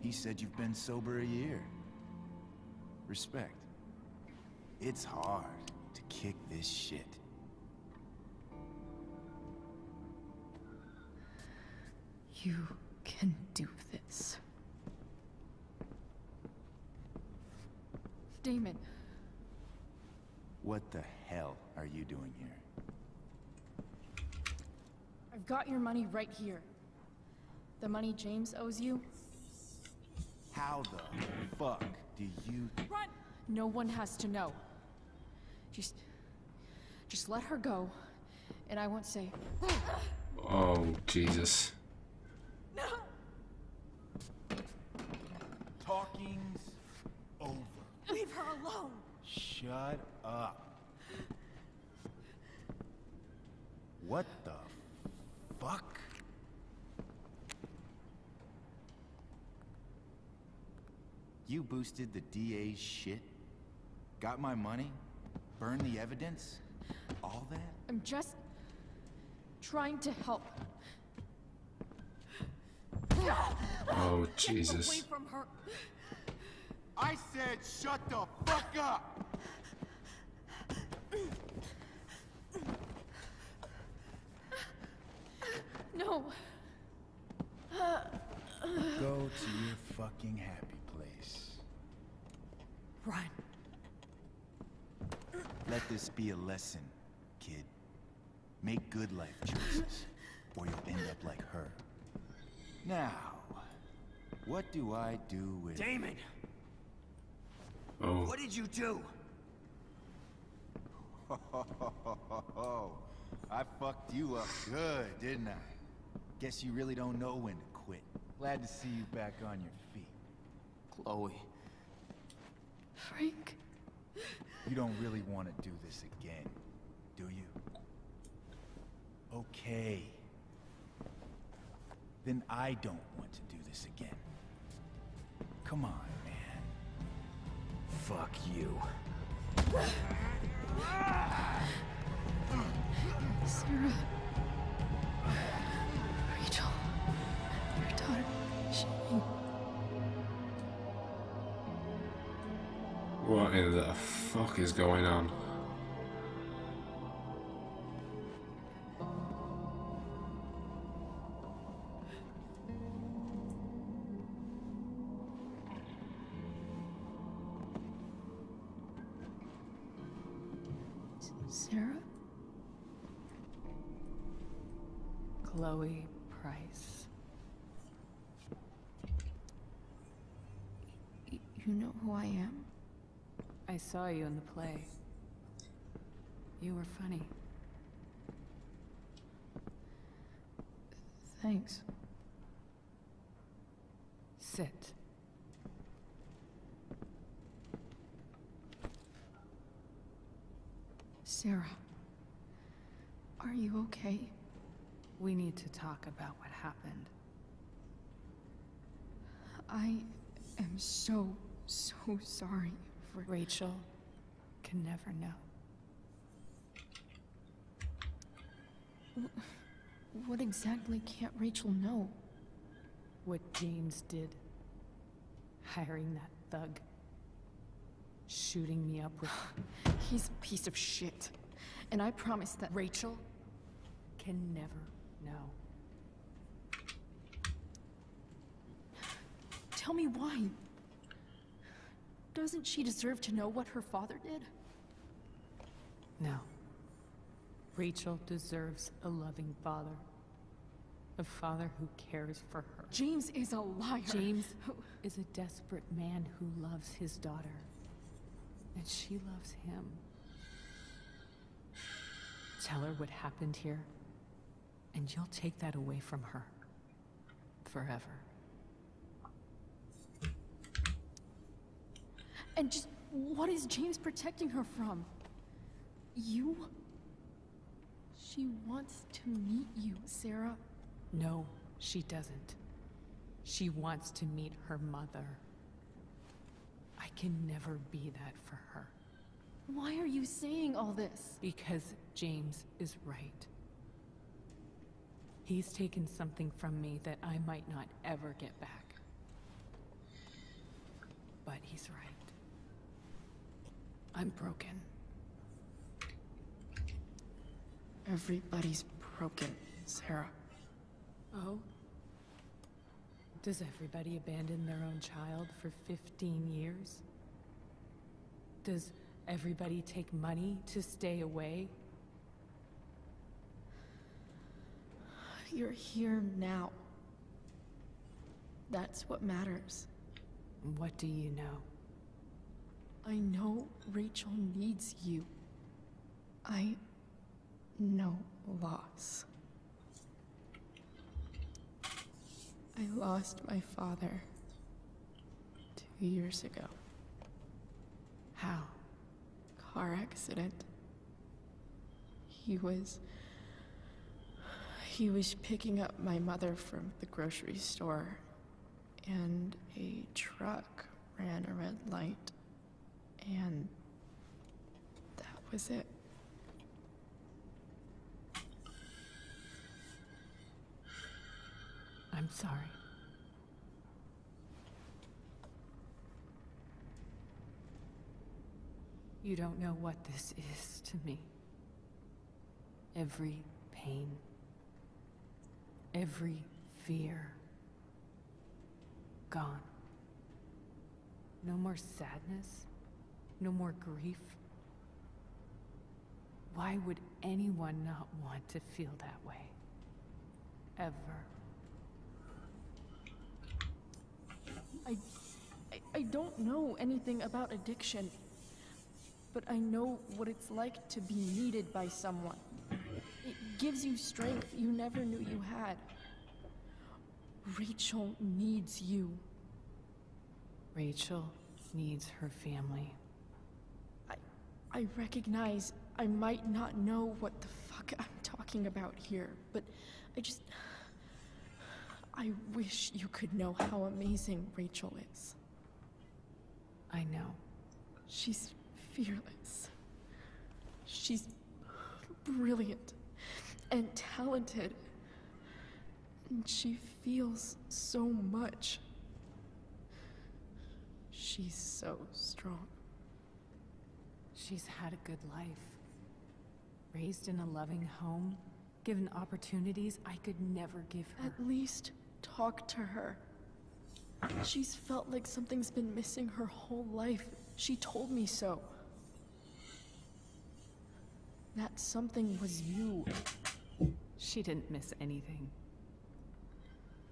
He said you've been sober a year. Respect. It's hard to kick this shit. You can do this. Damon. What the hell are you doing here? I've got your money right here. The money James owes you. How the fuck do you... Run! No one has to know. Just let her go, and I won't say... Oh, Jesus. No! Talking's over. Leave her alone! Shut up. What the fuck? You boosted the DA's shit? Got my money? Burned the evidence? All that? I'm just trying to help. Oh, Jesus. Away from her. I said shut the fuck up! No. Go to your fucking happy place. Run. Let this be a lesson, kid. Make good life choices, or you'll end up like her. Now, what do I do with... Damon! Oh. What did you do? I fucked you up good, didn't I? Guess you really don't know when to quit. Glad to see you back on your feet. Chloe. Frank. You don't really want to do this again, do you? Okay. Then I don't want to do this again. Come on, man. Fuck you. Sarah. in the fuck is going on? Sarah? Chloe Price. You know who I am? I saw you in the play. You were funny. Thanks. Sit. Sarah, are you okay? We need to talk about what happened. I am so sorry for... Rachel can never know. What exactly can't Rachel know? What James did. Hiring that thug. Shooting me up with... He's a piece of shit. And I promise that... Rachel can never know. Tell me why. Doesn't she deserve to know what her father did? No. Rachel deserves a loving father. A father who cares for her. James is a liar. James is a desperate man who loves his daughter. And she loves him. Tell her what happened here, and you'll take that away from her. Forever. And just what is James protecting her from? You? She wants to meet you, Sarah. No, she doesn't. She wants to meet her mother. I can never be that for her. Why are you saying all this? Because James is right. He's taken something from me that I might not ever get back. But he's right. I'm broken. Everybody's broken, Sarah. Oh? Does everybody abandon their own child for 15 years? Does everybody take money to stay away? You're here now. That's what matters. What do you know? I know Rachel needs you. I know loss. I lost my father 2 years ago. How? Car accident. He was picking up my mother from the grocery store, and a truck ran a red light, and that was it. I'm sorry. You don't know what this is to me. Every pain, every fear, gone. No more sadness, no more grief. Why would anyone not want to feel that way? Ever. I don't know anything about addiction, but I know what it's like to be needed by someone. It gives you strength you never knew you had. Rachel needs you. Rachel needs her family. I recognize I might not know what the fuck I'm talking about here, but I wish you could know how amazing Rachel is. I know. She's fearless. She's brilliant and talented. And she feels so much. She's so strong. She's had a good life. Raised in a loving home, given opportunities I could never give her. At least talk to her. She's felt like something's been missing her whole life. She told me so. That something was you. She didn't miss anything.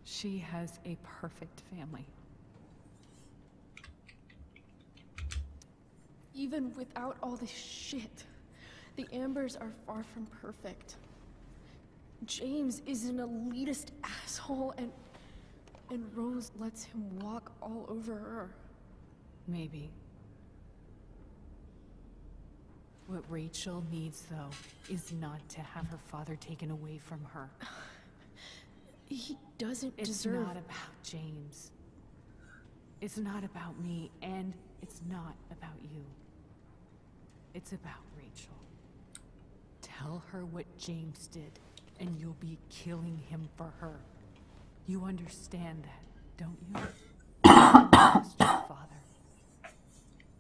She has a perfect family. Even without all this shit, the Ambers are far from perfect. James is an elitist asshole, and Rose lets him walk all over her. Maybe. What Rachel needs, though, is not to have her father taken away from her. He doesn't It's deserve... not about James. It's not about me, and it's not about you. It's about Rachel. Tell her what James did, and you'll be killing him for her. You understand that, don't you? You lost your father.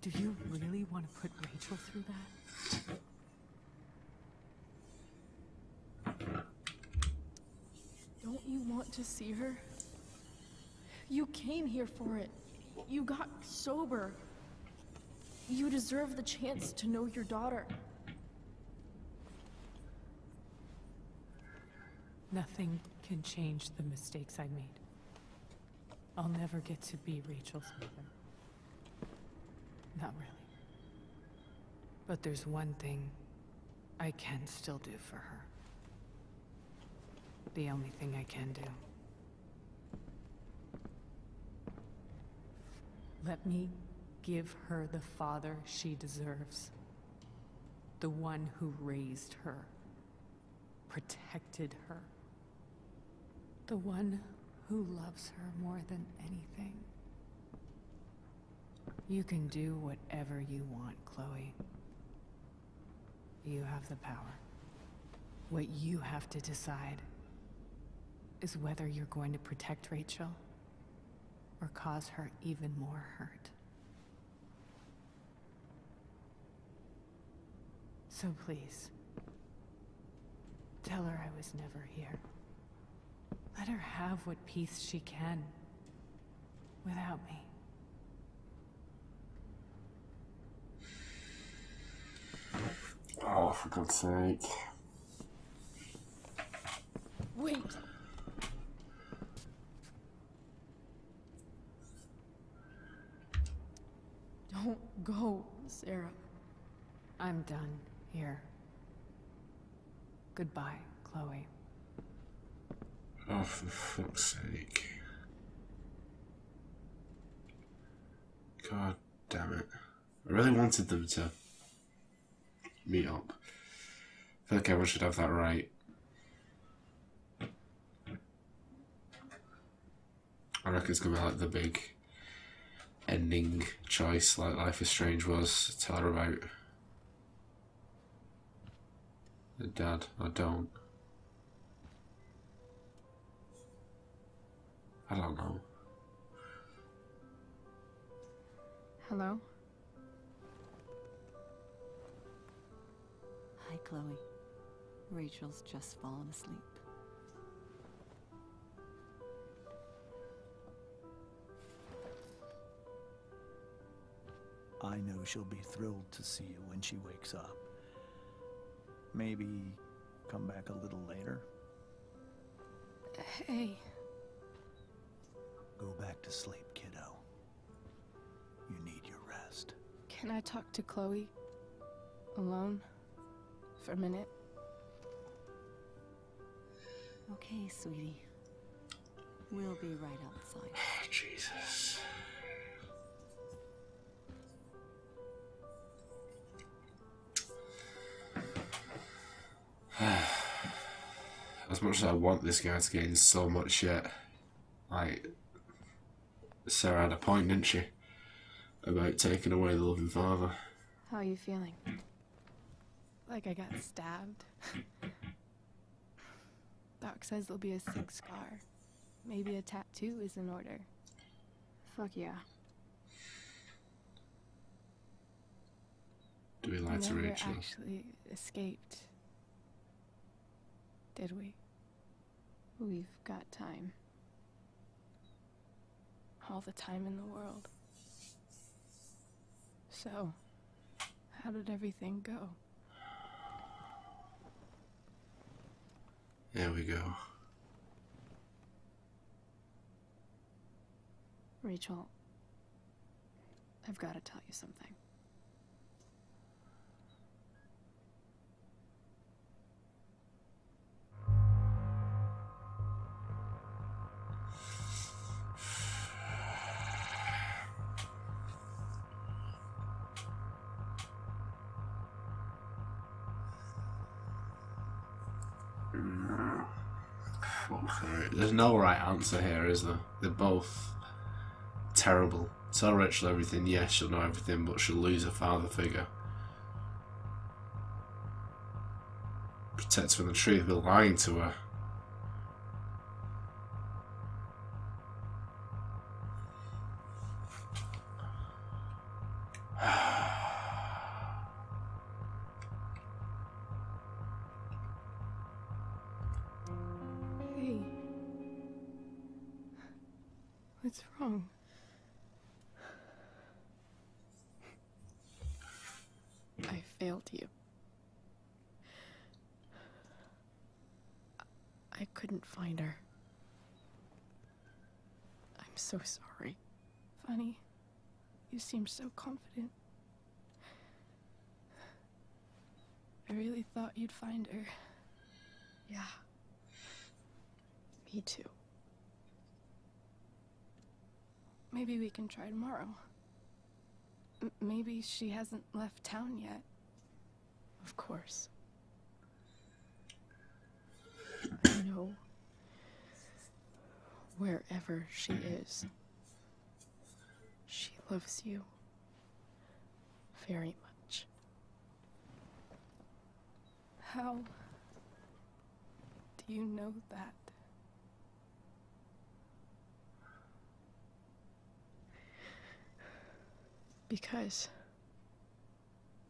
Do you really want to put Rachel through that? Don't you want to see her? You came here for it. You got sober. You deserve the chance to know your daughter. Nothing can change the mistakes I made. I'll never get to be Rachel's mother. Not really. But there's one thing I can still do for her. The only thing I can do. Let me give her the father she deserves. The one who raised her, protected her. The one who loves her more than anything. You can do whatever you want, Chloe. You have the power. What you have to decide is whether you're going to protect Rachel or cause her even more hurt. So please, tell her I was never here. Let her have what peace she can without me. Oh, for God's sake. Wait. Don't go, Sarah. I'm done here. Goodbye, Chloe. Oh, for fuck's sake. God damn it. I really wanted them to meet up. I feel like everyone should have that right. I reckon it's gonna be like the big ending choice, like Life is Strange was. Tell her about the dad. I don't. I don't know. Hello? Hi, Chloe. Rachel's just fallen asleep. I know she'll be thrilled to see you when she wakes up. Maybe come back a little later? Hey. Go back to sleep, kiddo. You need your rest. Can I talk to Chloe? Alone? For a minute? Okay, sweetie. We'll be right outside. Jesus. As much as I want this guy to get in so much shit, like, Sarah had a point, didn't she? About taking away the loving father. How are you feeling? Like I got stabbed? Doc says there'll be a sick scar. Maybe a tattoo is in order. Fuck yeah. Do we lie to never Rachel? actually escaped, did we? We've got time. All the time in the world. So, how did everything go? There we go. Rachel, I've got to tell you something. There's no right answer here, is there? They're both terrible. Tell Rachel everything, yes, she'll know everything, but she'll lose her father figure. Protect her from the truth, but lying to her. Hey. What's wrong? I failed you. I couldn't find her. I'm so sorry. Funny. You seem so confident. I really thought you'd find her. Yeah. Me too. Maybe we can try tomorrow. Maybe she hasn't left town yet. Of course. I know wherever she is, she loves you very much. How do you know that? Because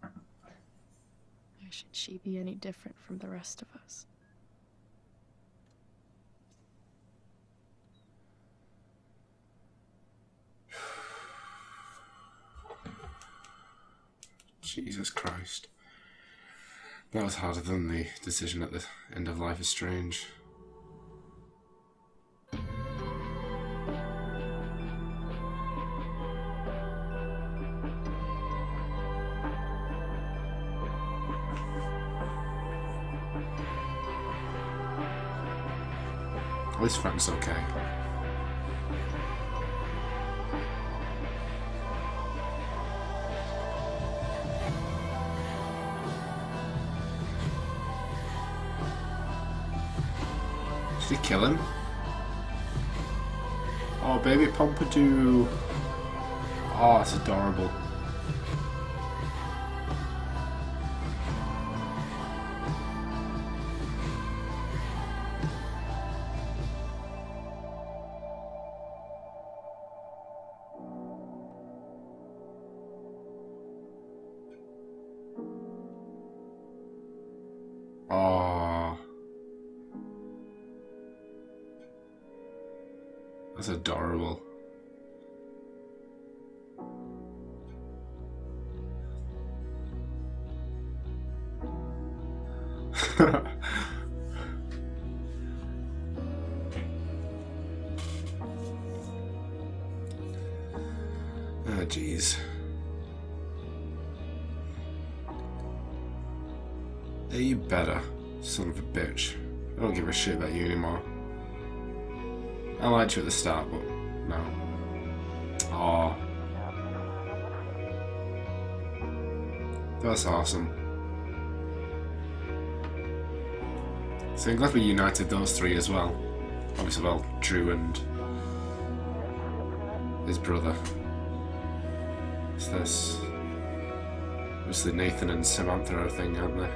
why should she be any different from the rest of us? Jesus Christ. That was harder than the decision at the end of Life is Strange. At least Frank's okay. Did he kill him? Oh, baby Pompadour. Oh, that's adorable. Oh. That's adorable. Oh, jeez. Hey, you better, son of a bitch. I don't give a shit about you anymore. I liked you at the start, but no. Aww. That's awesome. So I'm glad we united those three as well. Obviously, well, Drew and his brother. It's this. Obviously, Nathan and Samantha are a thing, aren't they?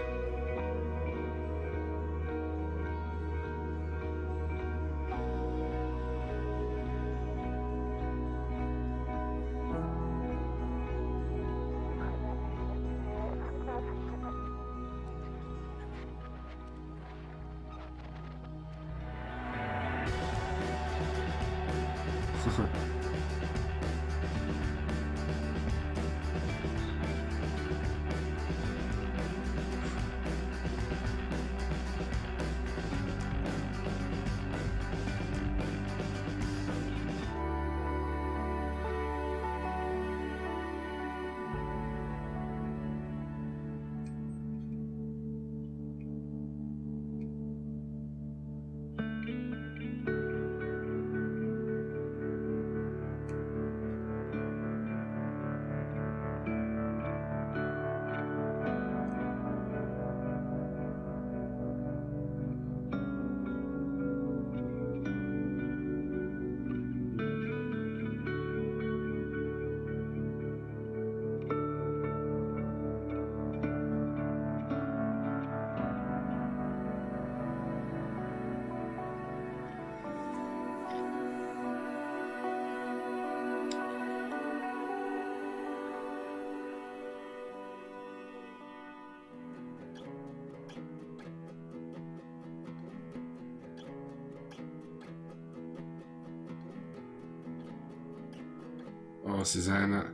Oh, Susanna.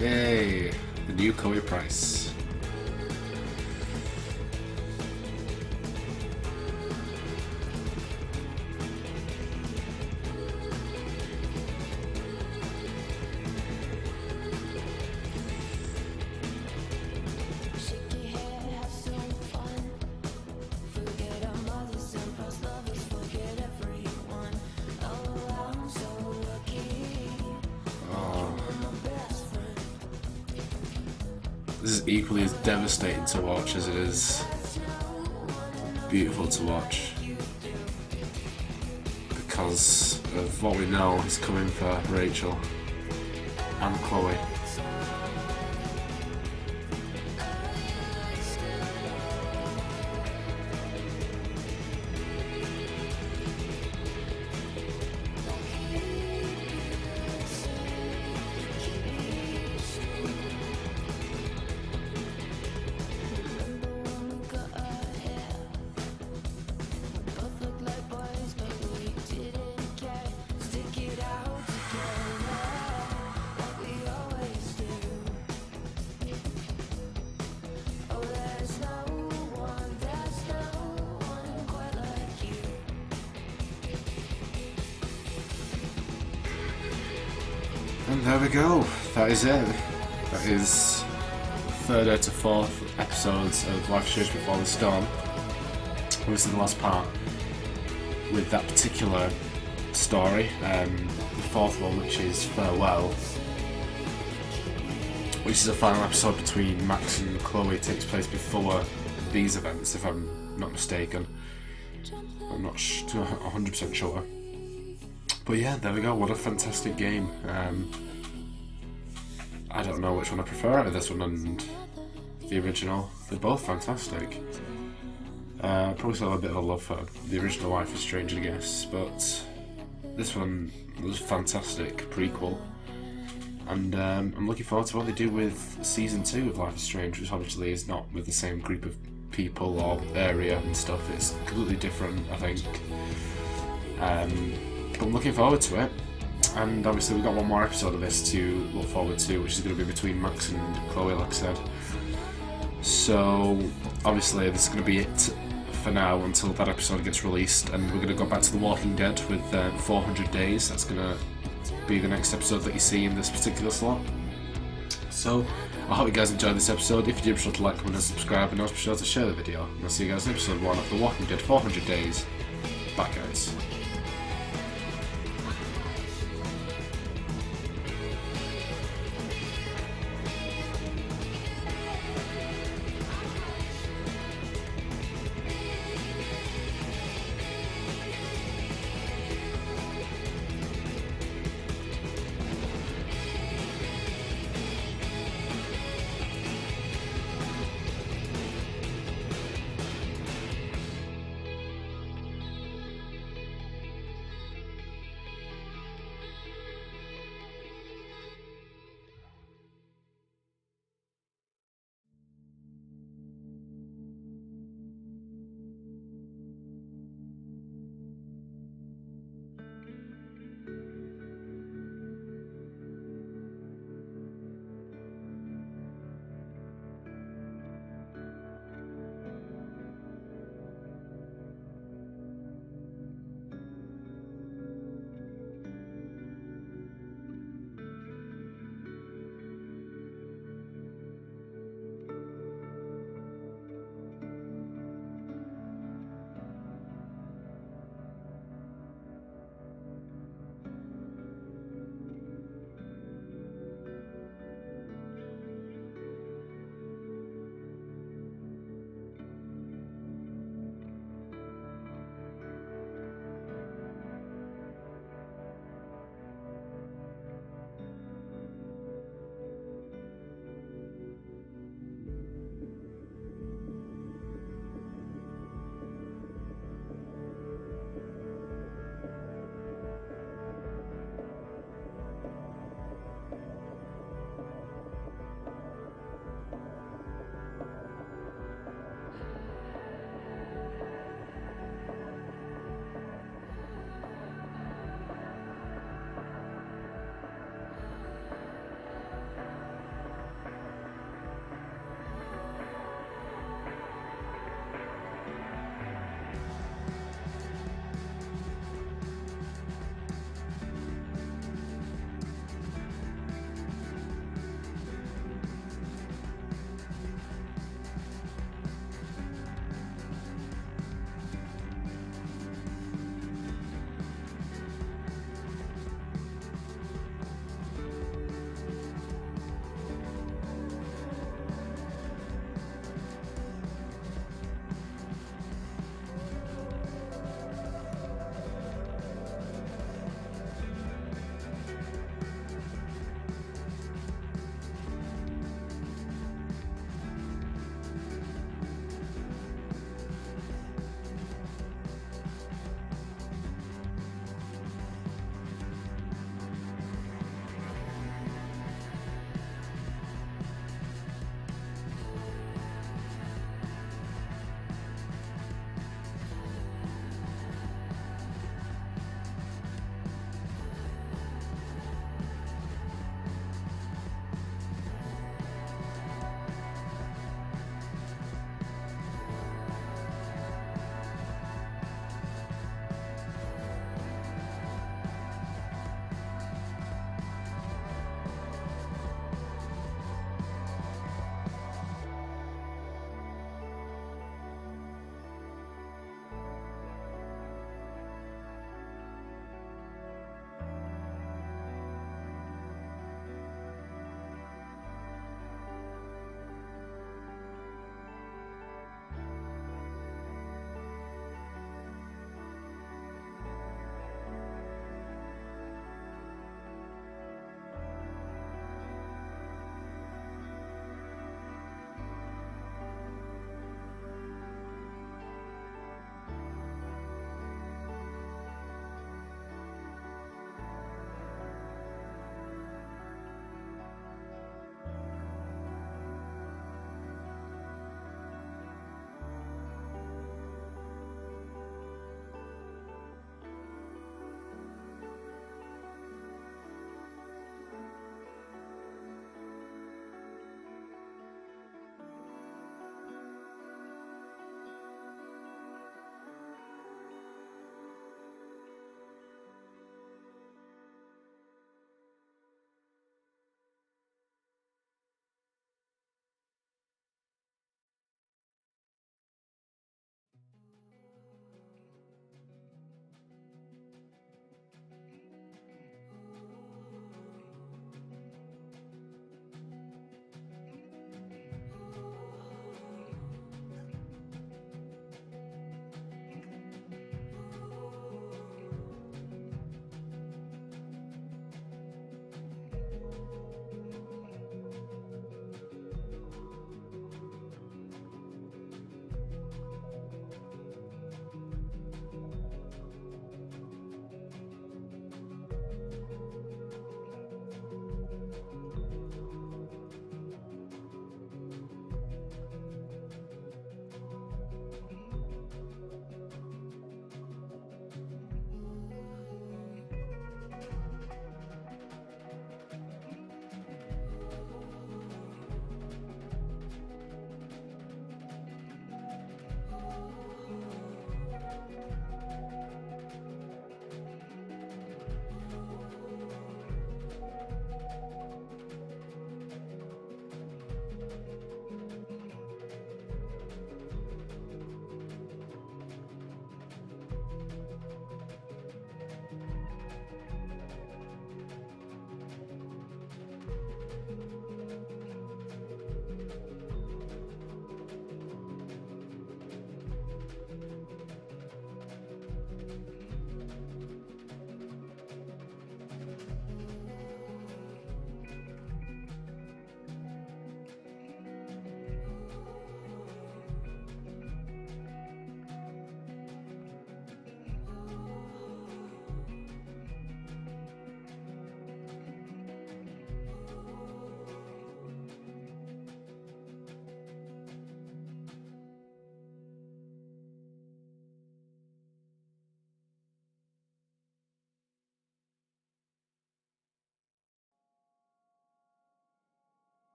Yay! The new Chloe Price. This is equally as devastating to watch as it is beautiful to watch, because of what we know is coming for Rachel and Chloe. And there we go, that is it. That is third to fourth episodes of Life is Strange Before the Storm. Obviously the last part with that particular story, the fourth one, which is Farewell, which is a final episode between Max and Chloe. It takes place before these events, if I'm not mistaken. I'm not 100% sure. But yeah, there we go, what a fantastic game. I don't know which one I prefer out of this one and the original. They're both fantastic. Probably still have a bit of a love for the original Life is Strange, I guess, but this one was a fantastic prequel. And I'm looking forward to what they do with Season 2 of Life is Strange, which obviously is not with the same group of people or area and stuff. It's completely different, I think. But I'm looking forward to it. And obviously we've got one more episode of this to look forward to, which is going to be between Max and Chloe, like I said. So obviously this is going to be it for now until that episode gets released, and we're going to go back to The Walking Dead with 400 Days. That's going to be the next episode that you see in this particular slot. So I hope you guys enjoyed this episode. If you did, be sure to like, comment and subscribe, and also be sure to share the video. And I'll see you guys in episode 1 of The Walking Dead 400 Days. Bye guys.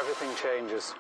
Everything changes